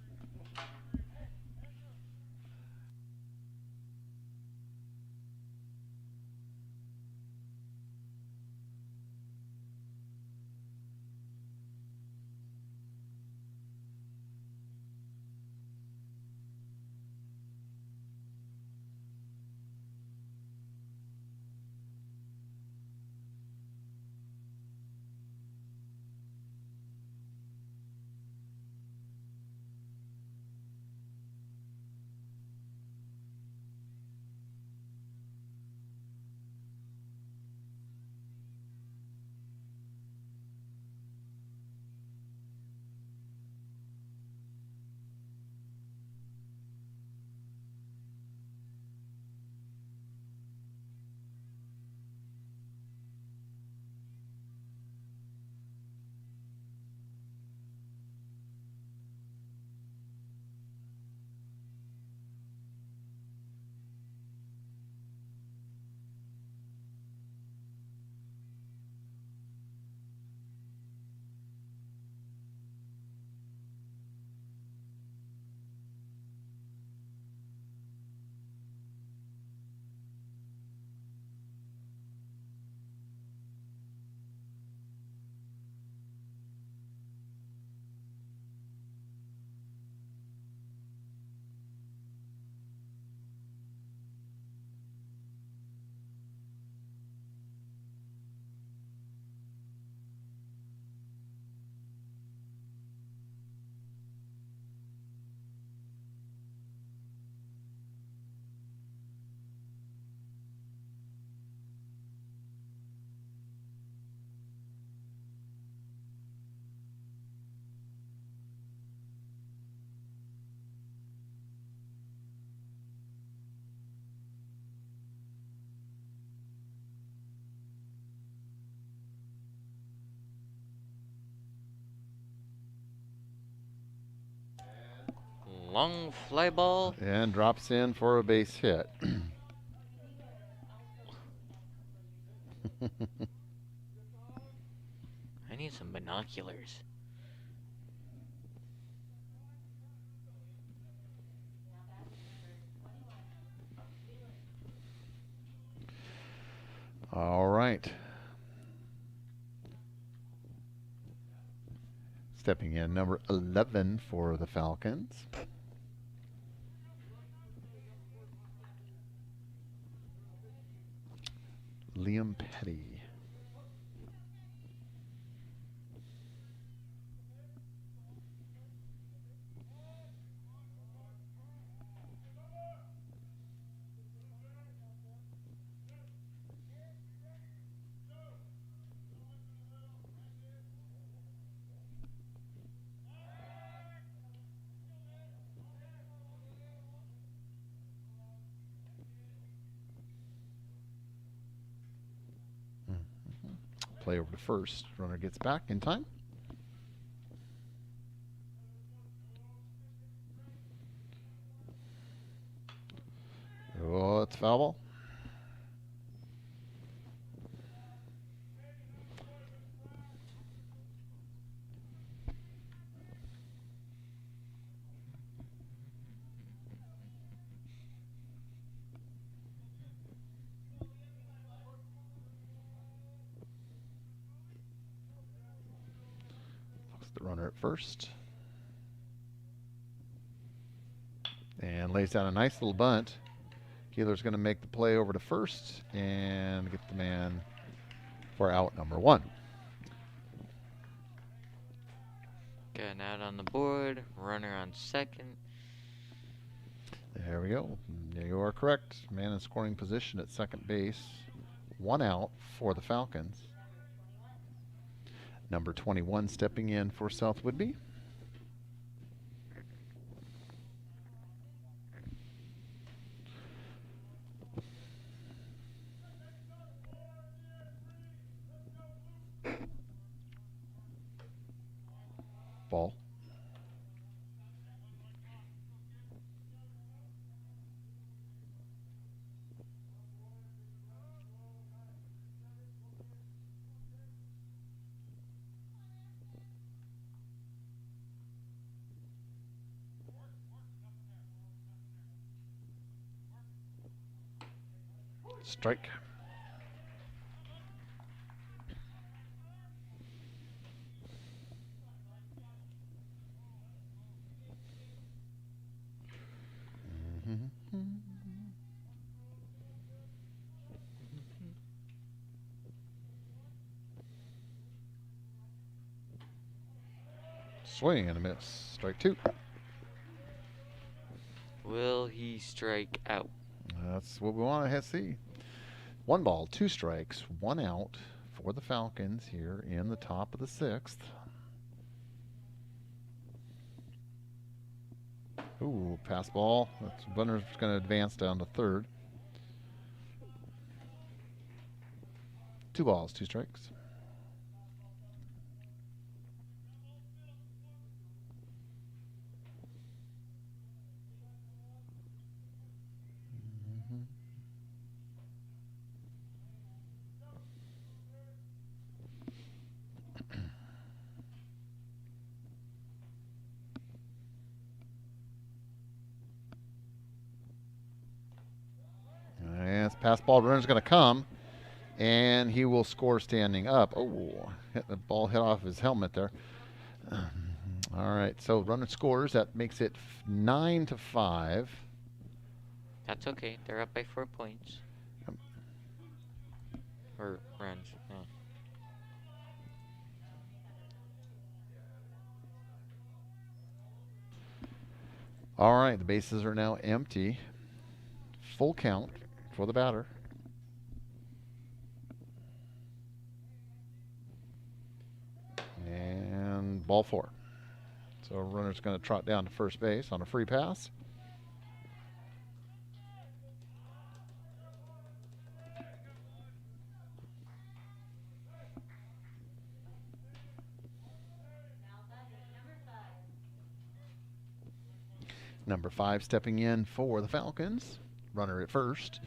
long fly ball. And drops in for a base hit. I need some binoculars. All right. Stepping in, number 11 for the Falcons. Liam Petty. Play over to first. Runner gets back in time. Oh, it's foul ball. Looks at the runner at first. And lays down a nice little bunt. Keeler's going to make the play over to first and get the man for out number 1. Got an out on the board. Runner on second. There we go. You are correct. Man in scoring position at second base. 1 out for the Falcons. Number 21 stepping in for South Whidbey. Ball. Strike. Swing and a miss. Strike 2. Will he strike out? That's what we want to see. 1 ball, 2 strikes, 1 out for the Falcons here in the top of the 6th. Ooh, pass ball. Runner's going to advance down to third. 2 balls, 2 strikes. Pass ball runner's going to come, and he will score standing up. Oh, hit the ball hit off his helmet there. All right, so runner scores. That makes it 9-5. That's okay. They're up by 4 points. Or runs. Yeah. All right, the bases are now empty. Full count for the batter. And ball 4. So runner's going to trot down to first base on a free pass. Number 5 stepping in for the Falcons. Runner at first.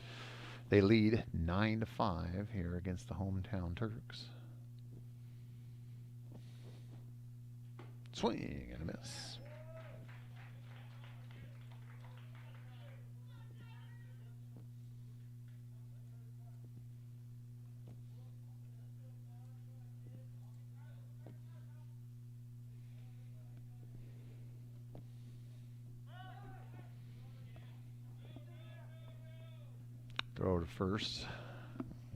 They lead 9-5 here against the hometown Turks. Swing and a miss. Throw to first.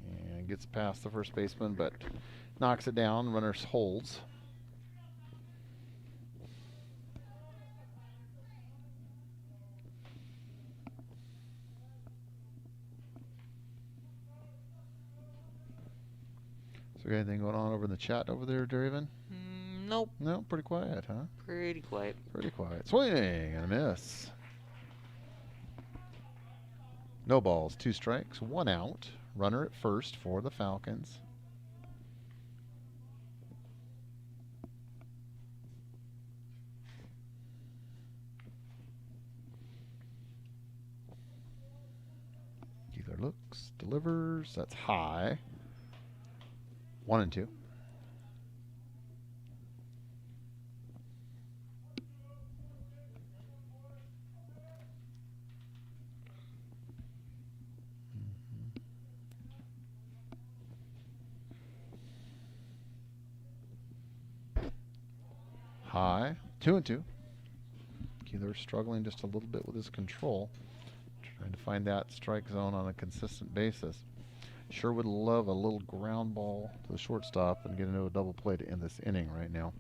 And gets past the first baseman, but knocks it down. Runner holds. Is there anything going on over in the chat over there, Draven? Nope. No, pretty quiet, huh? Pretty quiet. Pretty quiet. Swing and a miss. No balls, 2 strikes, 1 out. Runner at first for the Falcons. Keeler looks, delivers. That's high. 1-2. High. 2-2. Keeler struggling just a little bit with his control. Trying to find that strike zone on a consistent basis. Sure would love a little ground ball to the shortstop and get into a double play to end this inning right now.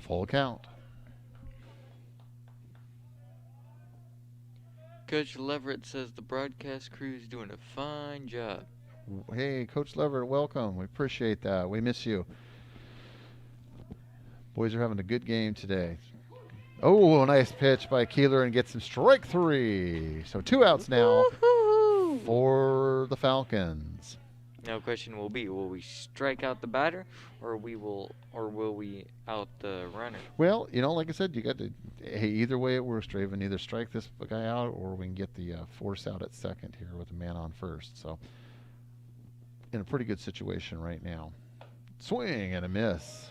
Full count. Coach Leverett says the broadcast crew is doing a fine job. Hey, Coach Leverett, welcome. We appreciate that. We miss you. Boys are having a good game today. Oh, nice pitch by Keeler and gets him strike 3. So 2 outs now for the Falcons. Now, question will be: will we strike out the batter, or will we out the runner? Well, you know, like I said, you got to. Hey, either way it works, Draven. Either strike this guy out, or we can get the force out at second here with a man on first. So, in a pretty good situation right now. Swing and a miss.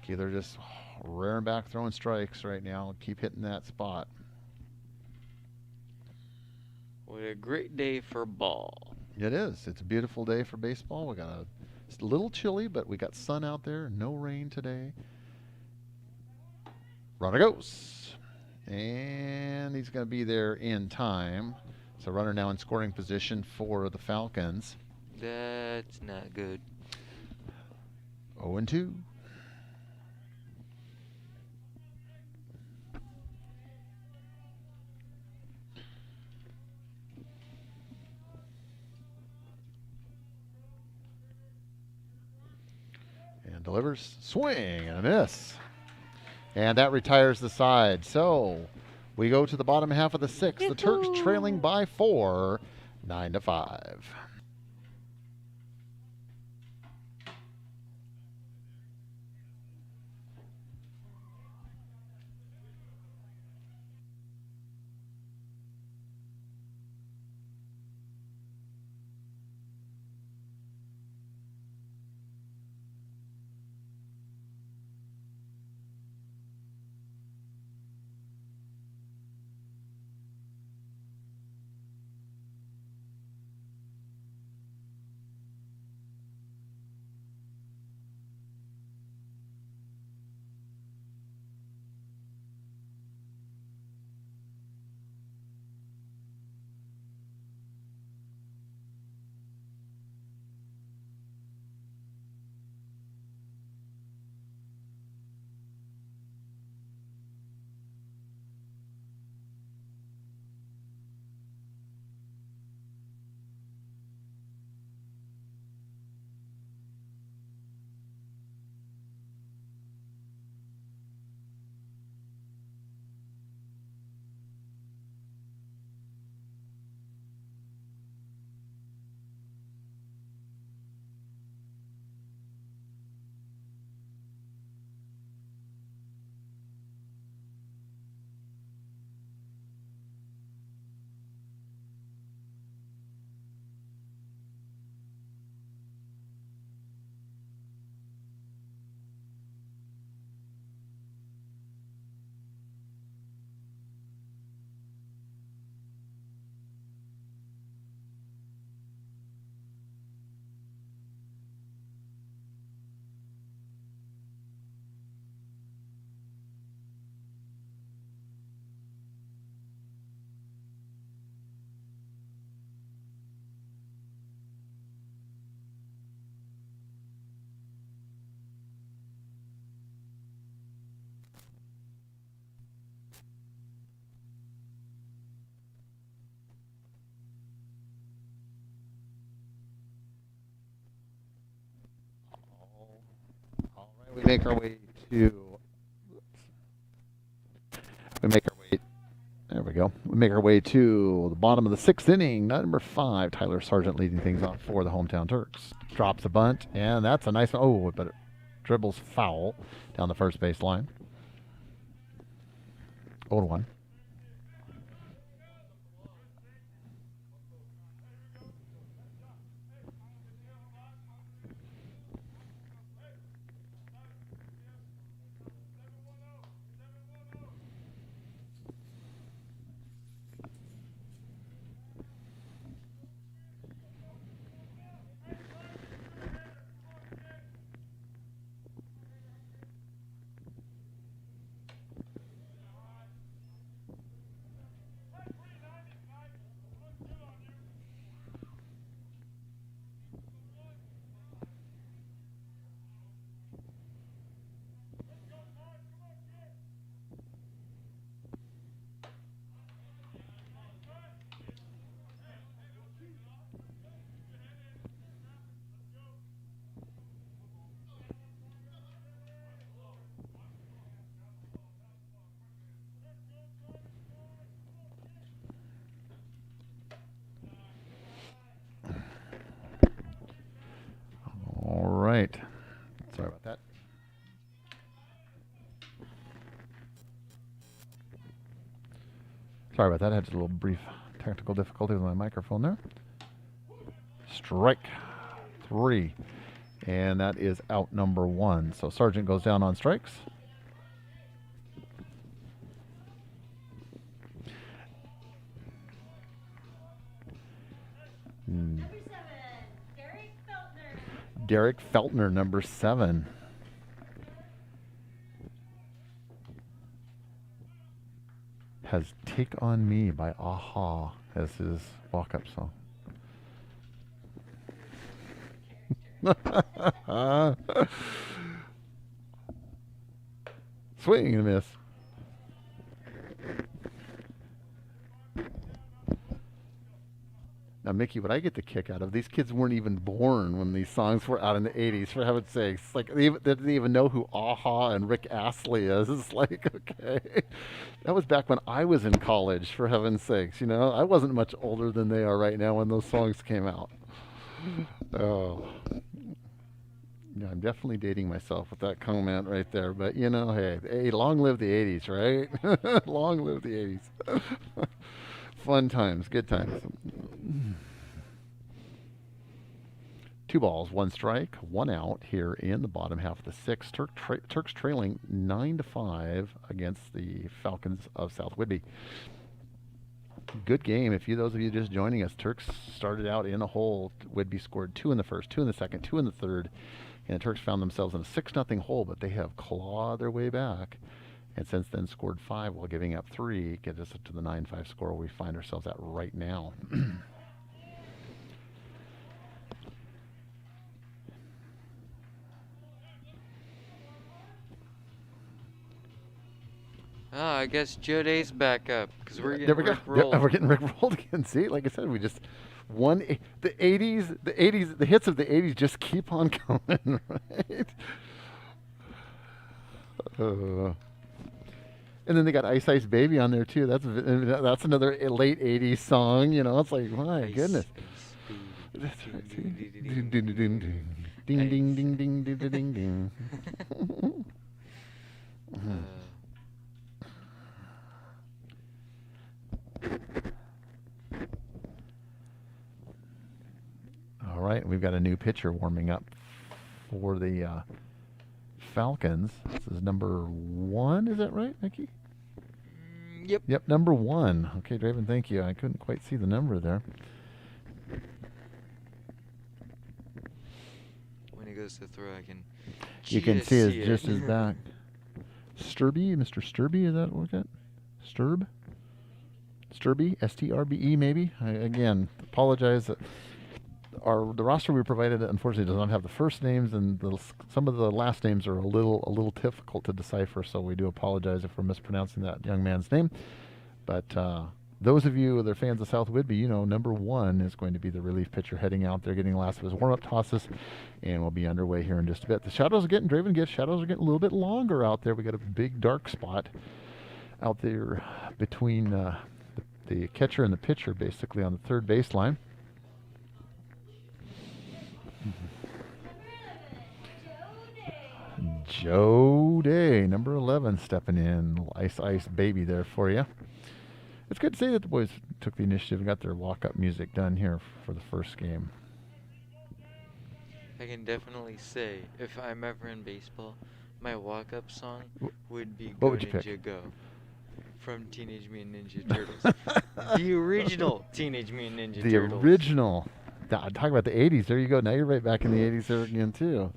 Keeler just rearing back, throwing strikes right now. Keep hitting that spot. What a great day for ball. It is. It's a beautiful day for baseball. It's a little chilly, but we got sun out there. No rain today. Runner goes. And he's going to be there in time. So runner now in scoring position for the Falcons. That's not good. 0-2. And delivers. Swing and a miss. And that retires the side. So we go to the bottom half of the 6th. The Turks trailing by 4, 9-5. we make our way to. We make our way. There we go. We make our way to the bottom of the 6th inning. Number 5, Tyler Sargent leading things off for the hometown Turks. Drops a bunt, and that's a nice one. Oh, but it dribbles foul down the first base line. 0-1. All right. Sorry about that. Sorry about that. I had just a little brief technical difficulty with my microphone there. Strike 3. And that is out number 1. So Sargent goes down on strikes. Number 7, Derek Feltner. Derek Feltner, number 7. Has Take On Me by Aha as his walk-up song. Swing and a miss. Now, Mickey, what I get the kick out of, these kids weren't even born when these songs were out in the 80s, for heaven's sakes. Like, they didn't even know who Aha and Rick Astley is. It's like, okay. That was back when I was in college, for heaven's sakes, you know? I wasn't much older than they are right now when those songs came out. Oh. Yeah, I'm definitely dating myself with that comment right there. But, you know, hey, long live the 80s, right? Long live the 80s. Fun times, good times. 2 balls, 1 strike, 1 out here in the bottom half of the 6th. Turks trailing 9-5 against the Falcons of South Whidbey. Good game. Those of you just joining us, Turks started out in a hole. Whidbey scored 2 in the first, 2 in the second, 2 in the third, and the Turks found themselves in a 6-0 hole, but they have clawed their way back. And since then scored 5 while giving up 3, get us up to the 9-5 score we find ourselves at right now. Oh, I guess Joe Day's back up because we're There getting we go. rickrolled. We're getting rickrolled again. See, like I said, we just the 80s, the hits of the 80s just keep on coming, right? And then they got Ice Ice Baby on there too. That's another late 80s song, you know. It's like, my Ice, goodness. Ice, That's right. See? ding, Ding ding ding ding ding ding ding ding ding ding ding. All right, we've got a new pitcher warming up for the Falcons. This is number 1, is that right, Mickey? Yep. Yep, number 1. Okay, Draven, thank you. I couldn't quite see the number there. When he goes to throw, I can. You can see it. it's just his back. Sturby, Mr. Sturby, is that what that? Sturb? Sturby, S-T-R-B-E maybe? Again, apologize that the roster we provided unfortunately does not have the first names, and some of the last names are a little difficult to decipher, so we do apologize if we're mispronouncing that young man's name. But those of you that are fans of South Whidbey, you know number 1 is going to be the relief pitcher heading out there, getting the last of his warm-up tosses, and we'll be underway here in just a bit. The shadows are getting driven. Shadows are getting a little bit longer out there. We got a big dark spot out there between the catcher and the pitcher, basically on the third baseline. Joe Day, number 11, stepping in. Ice Ice Baby there for you. It's good to see that the boys took the initiative and got their walk-up music done here for the first game. I can definitely say, if I'm ever in baseball, my walk-up song would be What Go would you pick? Ninja Go from Teenage Mutant Ninja Turtles. The original Teenage Mutant Ninja The Turtles. original. I'm talking about the 80s. There you go. Now you're right back in the 80s there again, too.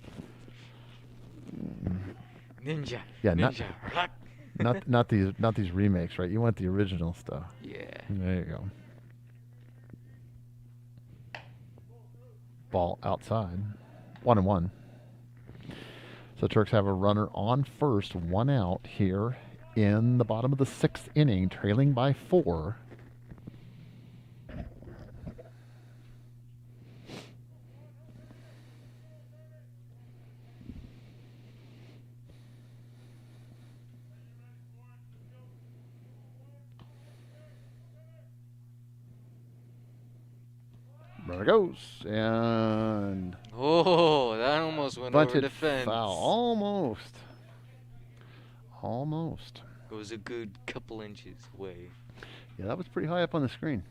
Ninja. Yeah, Ninja. not these remakes, right? You want the original stuff. Yeah. There you go. Ball outside. 1-1. So Turks have a runner on first, 1 out here in the bottom of the 6th inning, trailing by 4. Runner goes, and Oh, that almost went over bunted the fence. foul. Almost. It was a good couple inches away. Yeah, that was pretty high up on the screen.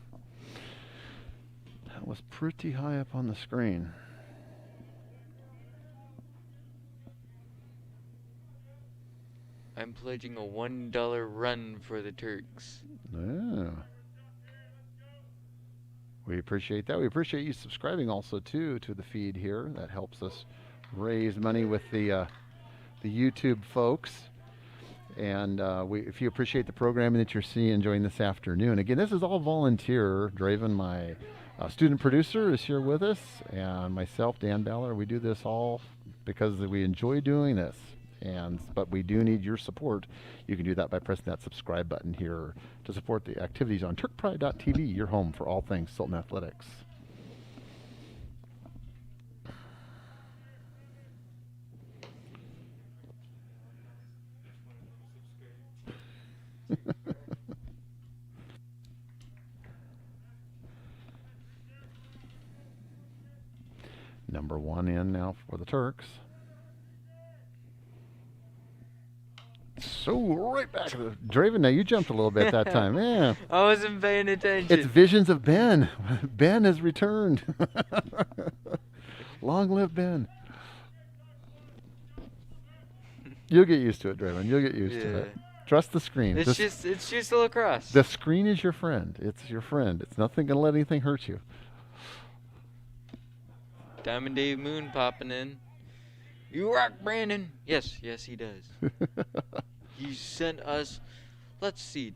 That was pretty high up on the screen. I'm pledging a $1 run for the Turks. Yeah. We appreciate that. We appreciate you subscribing also too to the feed here. That helps us raise money with the YouTube folks. And if you appreciate the programming that you're enjoying this afternoon, again, this is all volunteer. Draven, my student producer, is here with us, and myself, Dan Baller. We do this all because we enjoy doing this. But we do need your support. You can do that by pressing that subscribe button here to support the activities on turkpride.tv, your home for all things Sultan Athletics. Number 1 in now for the Turks. So right back to the Draven. Now you jumped a little bit that time, man. I wasn't paying attention. It's visions of Ben. Ben has returned. Long live Ben. You'll get used to it, Draven. You'll get used to it. Trust the screen. It's just a lacrosse. The screen is your friend. It's your friend. It's nothing gonna let anything hurt you. Diamond Dave Moon popping in. You rock, Brandon. Yes, he does. He sent us. Let's see.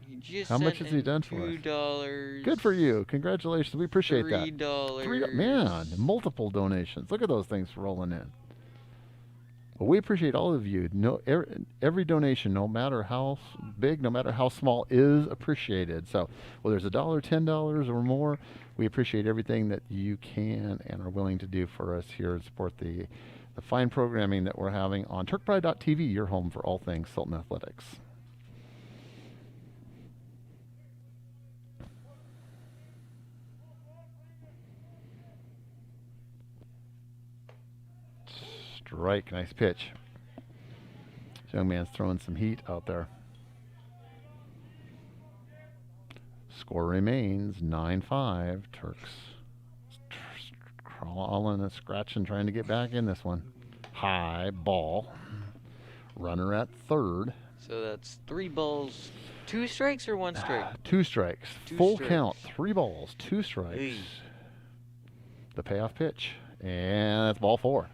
He just How much sent has he in done for us? $2. Good for you. Congratulations. We appreciate that. $3. Man, multiple donations. Look at those things rolling in. Well, we appreciate all of you. Every donation, no matter how big, no matter how small, is appreciated. So, whether it's $1, $10, or more, we appreciate everything that you can and are willing to do for us here and support the fine programming that we're having on turkpride.tv, your home for all things Sultan Athletics. Strike, nice pitch. This young man's throwing some heat out there. Score remains 9-5. Turks crawling and scratching, trying to get back in this one. High ball. Runner at third. So that's 3 balls, 2 strikes, or 1 strike? 2 strikes. Two Full strikes. count. 3 balls, 2 strikes. Hey. The payoff pitch. And that's ball 4.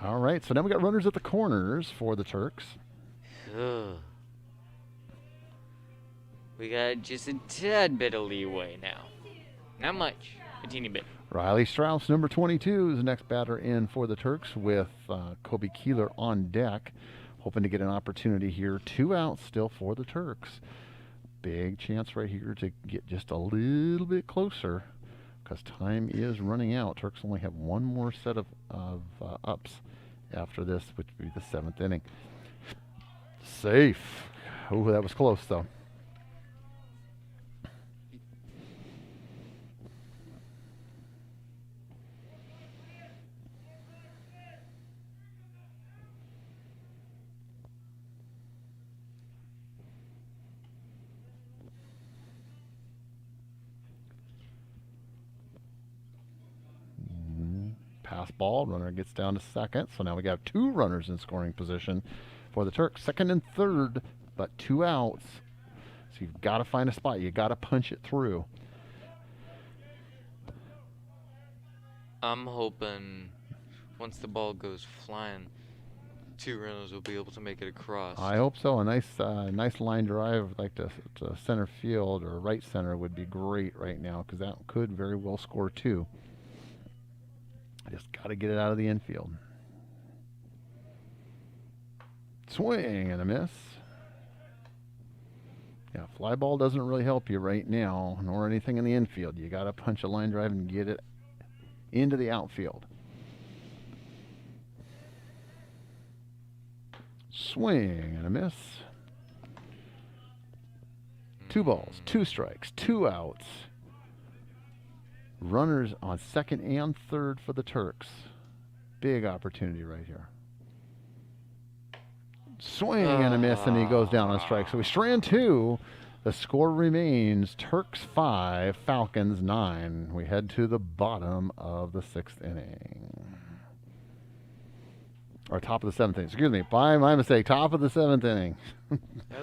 All right, so now we got runners at the corners for the Turks. Ugh. We got just a tad bit of leeway now. Not much. A teeny bit. Riley Strauss, number 22, is the next batter in for the Turks with Kobe Keeler on deck. Hoping to get an opportunity here. 2 outs still for the Turks. big chance right here to get just a little bit closer because time is running out. Turks only have one more set of ups after this, which would be the 7th inning. Safe. Oh, that was close, though. Pass ball, runner gets down to second. So now we got 2 runners in scoring position for the Turks. 2nd and 3rd, but 2 outs. So you've got to find a spot. You got to punch it through. I'm hoping once the ball goes flying, 2 runners will be able to make it across. I hope so. A nice line drive like to center field or right center would be great right now because that could very well score 2. Just got to get it out of the infield. Swing and a miss. Yeah, fly ball doesn't really help you right now, nor anything in the infield. You got to punch a line drive and get it into the outfield. Swing and a miss. 2 balls, 2 strikes, 2 outs. Runners on 2nd and 3rd for the Turks. Big opportunity right here. Swing and a miss, and he goes down on strike. So we strand 2. The score remains Turks 5, Falcons 9. We head to the bottom of the 6th inning. Or top of the 7th inning. Excuse me, by my mistake. Top of the 7th inning.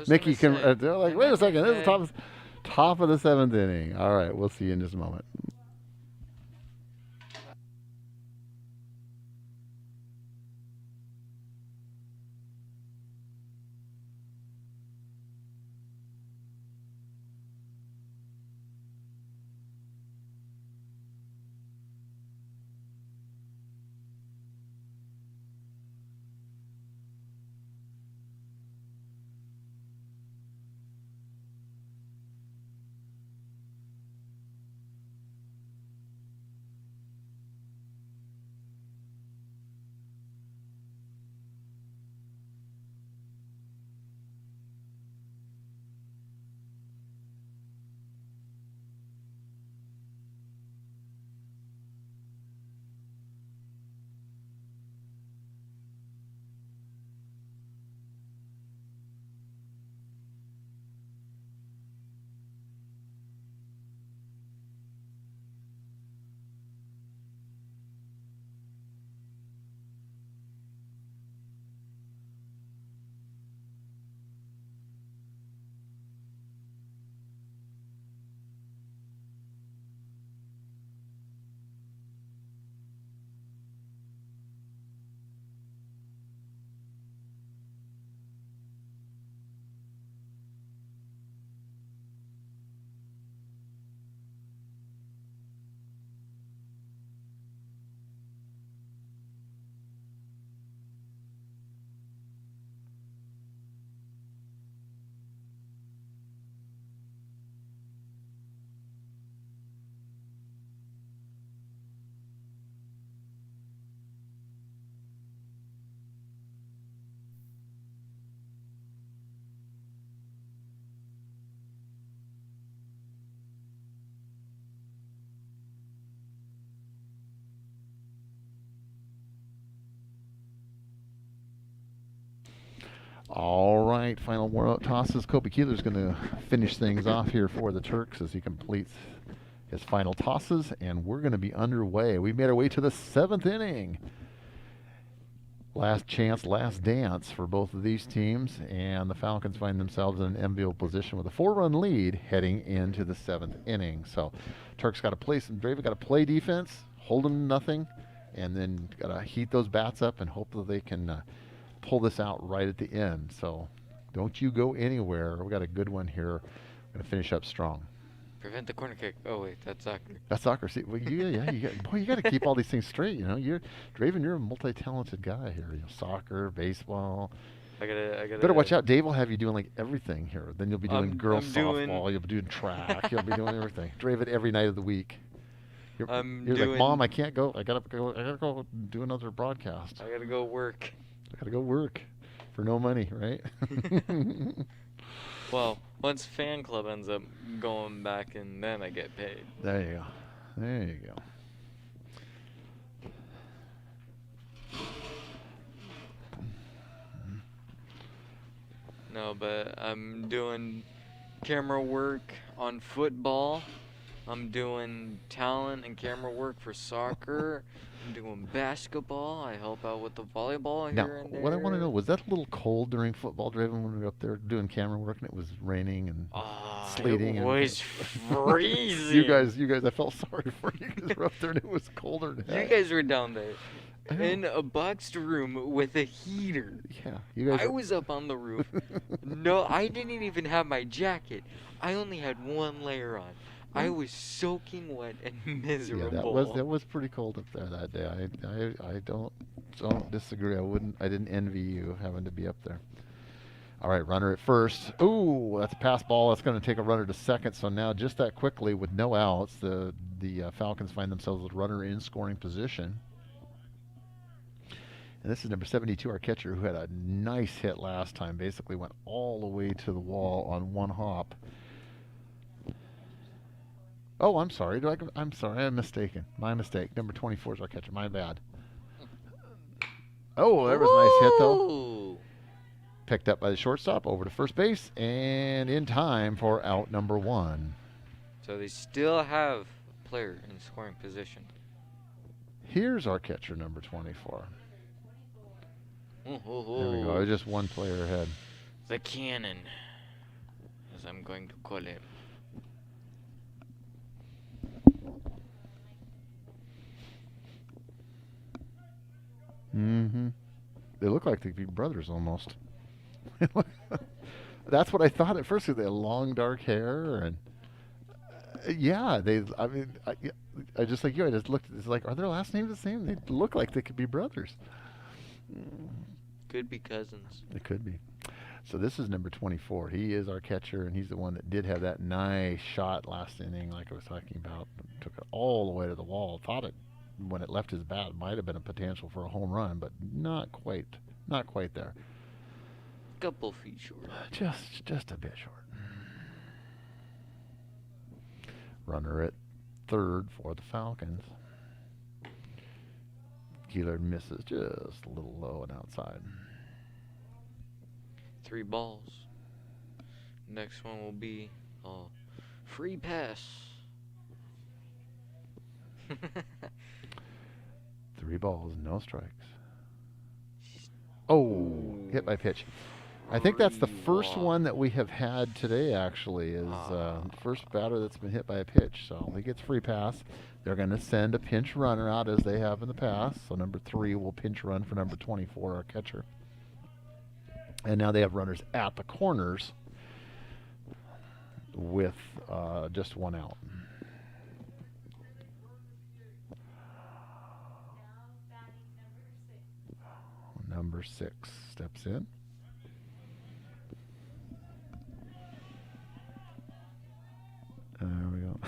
Mickey can. They're like, wait a second. This is top of the 7th inning. All right, we'll see you in just a moment. All right, final warm-up tosses. Kobe Keeler's going to finish things off here for the Turks as he completes his final tosses, and we're going to be underway. We've made our way to the 7th inning. Last chance, last dance for both of these teams, and the Falcons find themselves in an enviable position with a 4-run lead heading into the 7th inning. So Turks got to play some Draven, got to play defense, hold them to nothing, and then got to heat those bats up and hope that they can pull this out right at the end. So don't you go anywhere. We got a good one here. We're going to finish up strong. Prevent the corner kick. Oh wait, that's soccer. That's soccer. See, well, you got to keep all these things straight. You know, Draven, you're a multi-talented guy here. You know, soccer, baseball, I gotta. Better watch out. Dave will have you doing like everything here. Then you'll be doing girls I'm softball. You'll be doing track. You'll be doing everything. David every night of the week. I'm You're like, doing. Mom, I can't go. I gotta go do another broadcast. I gotta go work. I gotta go work for no money, right? Well, once fan club ends up going back, and then I get paid. There you go. There you go. No, but I'm doing camera work on football. I'm doing talent and camera work for soccer. I'm doing basketball. I help out with the volleyball Now, here and there. what I want to know, was that a little cold during football, Draven, when we were up there doing camera work and it was raining and sleeting? It was freezing. You guys, I felt sorry for you because we're up there and it was colder than You heck. guys were down there I know. in a boxed room with a heater. Yeah, you guys. I was up on the roof. No, I didn't even have my jacket. I only had one layer on. I was soaking wet and miserable. Yeah, that was pretty cold up there that day. I don't disagree. I didn't envy you having to be up there. All right, runner at first. Ooh, that's a pass ball. That's going to take a runner to second. So now, just that quickly, with no outs, the Falcons find themselves with runner in scoring position. And this is number 72, our catcher, who had a nice hit last time. Basically went all the way to the wall on one hop. Oh, I'm sorry. I'm sorry. I'm mistaken. My mistake. Number 24 is our catcher. My bad. Oh, that was a nice hit, though. Ooh. Picked up by the shortstop, over to first base, and in time for out number 1. So they still have a player in scoring position. Here's our catcher, number 24. Ooh, ooh, There we go. ooh. Just one player ahead. The cannon, as I'm going to call him. Mm-hmm. They look like they could be brothers almost. That's what I thought at first. 'Cause they had long dark hair and yeah, I mean, I just like you. I just looked. It's like, are their last names the same? They look like they could be brothers. Could be cousins. It could be. So this is number 24. He is our catcher, and he's the one that did have that nice shot last inning, like I was talking about. Took it all the way to the wall. Thought it, when it left his bat, might have been a potential for a home run, but not quite there. Couple feet short. Just a bit short. Runner at third for the Falcons. Keeler misses just a little low and outside. 3 balls. Next one will be free pass. 3 balls, no strikes. Oh, hit by pitch. I think that's the first one that we have had today, actually, is first batter that's been hit by a pitch. So he gets free pass. They're going to send a pinch runner out as they have in the past. So number 3 will pinch run for number 24, our catcher. And now they have runners at the corners with just 1 out. Number 6 steps in. There we go.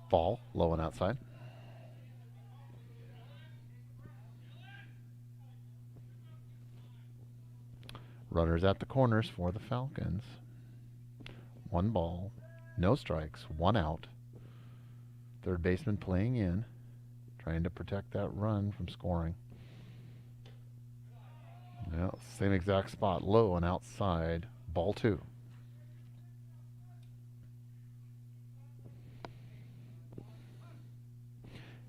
Ball, low and outside. Runners at the corners for the Falcons. 1 ball, no strikes, 1 out. Third baseman playing in, trying to protect that run from scoring. Yeah, same exact spot, low and outside. Ball 2.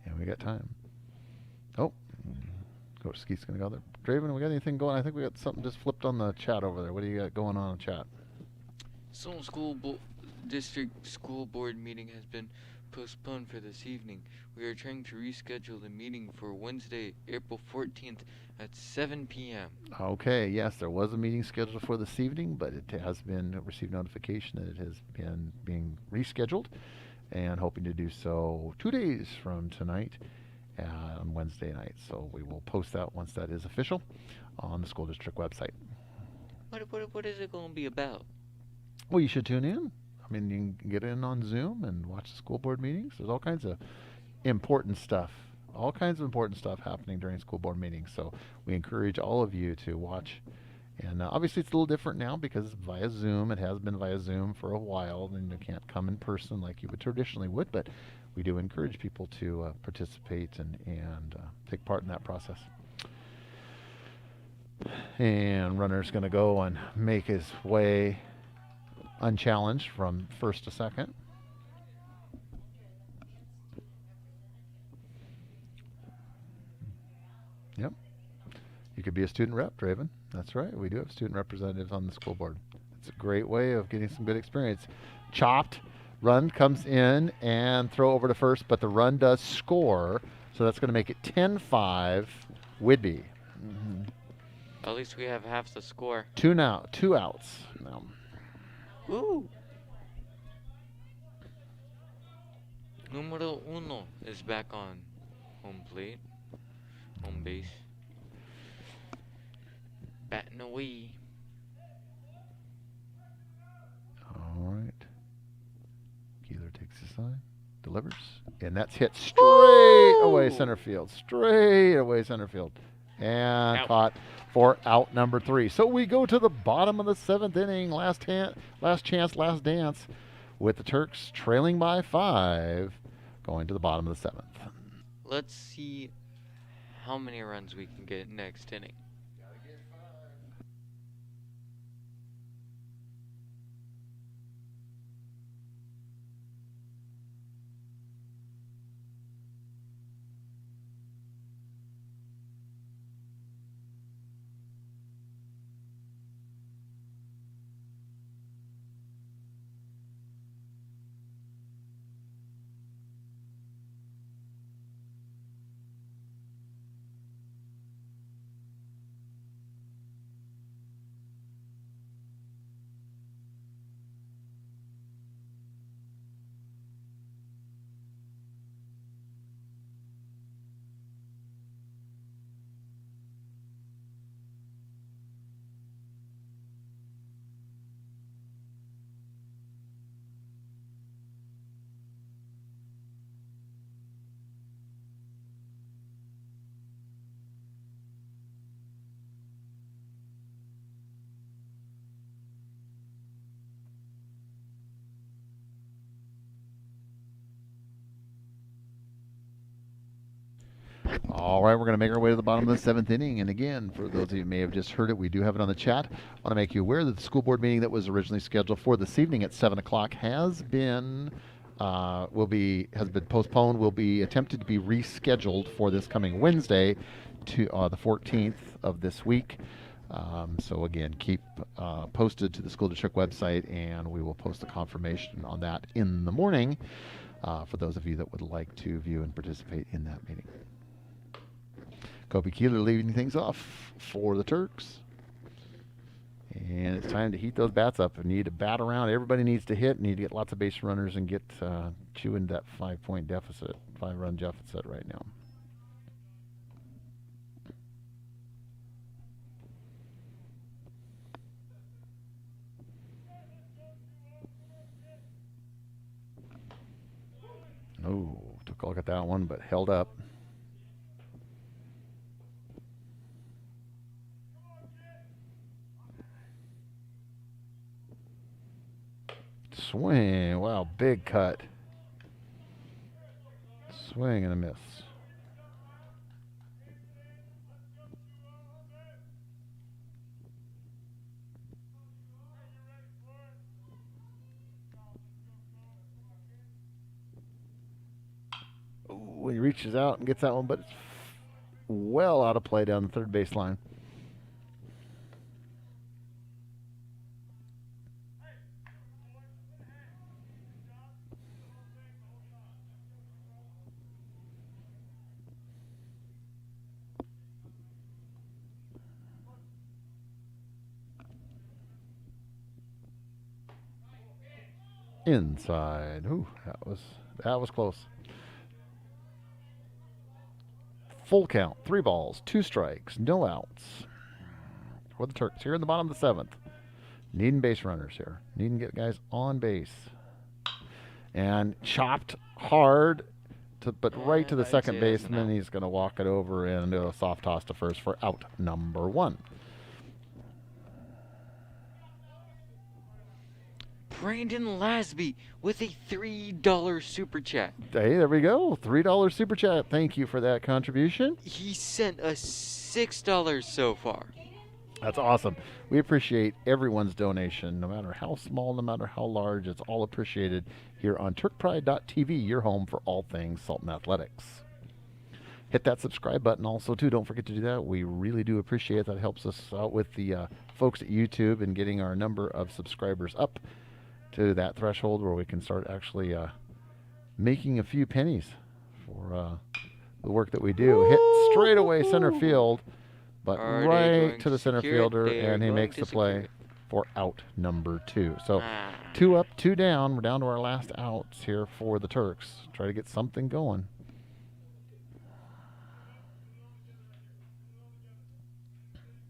And we got time. Oh, Coach Skeet's going to go there. Draven, we got anything going? I think we got something just flipped on the chat over there. What do you got going on in the chat? Sultan District School Board meeting has been postponed for this evening. We are trying to reschedule the meeting for Wednesday, April 14th at 7 p.m. Okay, yes, there was a meeting scheduled for this evening, but it has been received notification that it has been being rescheduled. and hoping to do so 2 days from tonight on Wednesday night. So we will post that once that is official on the school district website. What is it gonna be about? Well, you should tune in. I mean, you can get in on Zoom and watch the school board meetings. There's all kinds of important stuff, all kinds of important stuff happening during school board meetings. So we encourage all of you to watch. And obviously, it's a little different now because via Zoom. It has been via Zoom for a while, and you can't come in person like you would traditionally would. But we do encourage people to participate and take part in that process. And runner's going to go and make his way unchallenged from first to second. Yep. You could be a student rep, Draven. That's right. We do have student representatives on the school board. It's a great way of getting some good experience. Chopped. Run comes in and throw over to first, but the run does score. So that's going to make it 10-5 Whidbey. Mm-hmm. At least we have half the score. Two outs now. Woo! Numero uno is back on home plate. Home base. Batting away. All right. Keeler takes his sign, delivers, and that's hit straight away center field. Straight away center field. And Out. Caught for out number 3. So we go to the bottom of the 7th inning. Last chance, last dance, with the Turks trailing by 5, going to the bottom of the 7th. Let's see how many runs we can get next inning. All right, we're going to make our way to the bottom of the 7th inning. And again, for those of you who may have just heard it, we do have it on the chat. I want to make you aware that the school board meeting that was originally scheduled for this evening at 7 o'clock has been postponed. Will be attempted to be rescheduled for this coming Wednesday, to the 14th of this week. So again, keep posted to the school district website, and we will post a confirmation on that in the morning for those of you that would like to view and participate in that meeting. Kobe Keeler leading things off for the Turks. And it's time to heat those bats up. We need to bat around. Everybody needs to hit. Need to get lots of base runners and get chewing that 5-run deficit right now. Oh, took a look at that one, but held up. Swing. Wow, big cut. Swing and a miss. Ooh, he reaches out and gets that one, but it's well out of play down the third base line. Inside. Ooh, that was close. Full count. 3 balls, 2 strikes, no outs. For the Turks here in the bottom of the 7th. Needing base runners here. Needing to get guys on base. And chopped hard, but right to the I'd second say that's an baseman. out. He's going to walk it over and do a soft toss to first for out number 1. Brandon Lasby with a $3 super chat. Hey, there we go. $3 super chat. Thank you for that contribution. He sent us $6 so far. That's awesome. We appreciate everyone's donation, no matter how small, no matter how large. It's all appreciated here on TurkPride.tv, your home for all things Sultan Athletics. Hit that subscribe button also, too. Don't forget to do that. We really do appreciate it. That helps us out with the folks at YouTube and getting our number of subscribers up to that threshold where we can start actually making a few pennies for the work that we do. Hit straight away center field, but Are they right going to the to center secure it? fielder, They are and he going makes to the secure play it. for out number 2. So Ah. 2 up, 2 down. We're down to our last outs here for the Turks. Try to get something going.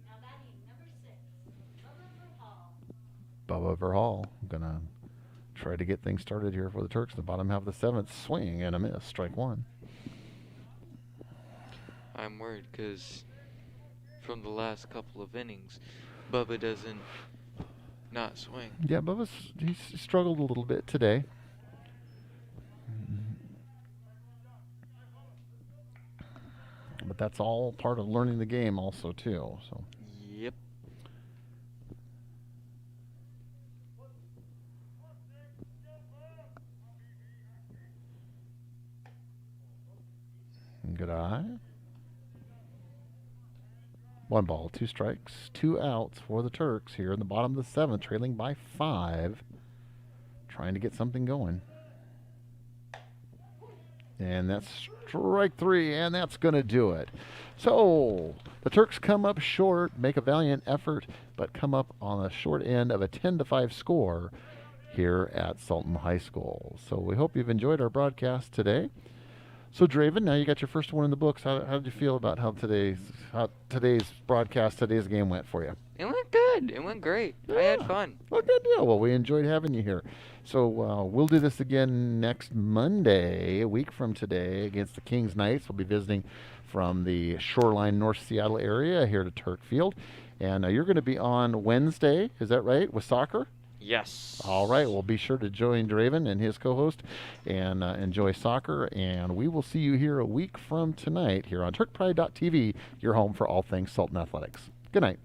Now batting number 6, Bubba Hall. Bubba Verhall gonna try to get things started here for the Turks. The bottom half of the 7th, swing and a miss, strike 1. I'm worried because from the last couple of innings, Bubba doesn't not swing. Yeah, he's struggled a little bit today. But that's all part of learning the game also too. So Yep. good eye. 1 ball, 2 strikes, 2 outs for the Turks here in the bottom of the 7th, trailing by 5, trying to get something going. And that's strike 3, and that's going to do it. So the Turks come up short, make a valiant effort, but come up on the short end of a 10-5 score here at Sultan High School. So we hope you've enjoyed our broadcast today. So Draven, now you got your first one in the books. How did you feel about how today's broadcast, today's game went for you? It went good. It went great. I had Yeah. fun. Well, good deal. Well, we enjoyed having you here. So we'll do this again next Monday, a week from today, against the Kings Knights. We'll be visiting from the Shoreline, North Seattle area here to Turk Field. And you're going to be on Wednesday, is that right, with soccer? Yes. All right. Well, be sure to join Draven and his co-host and enjoy soccer. And we will see you here a week from tonight here on TurkPride.tv, your home for all things Sultan Athletics. Good night.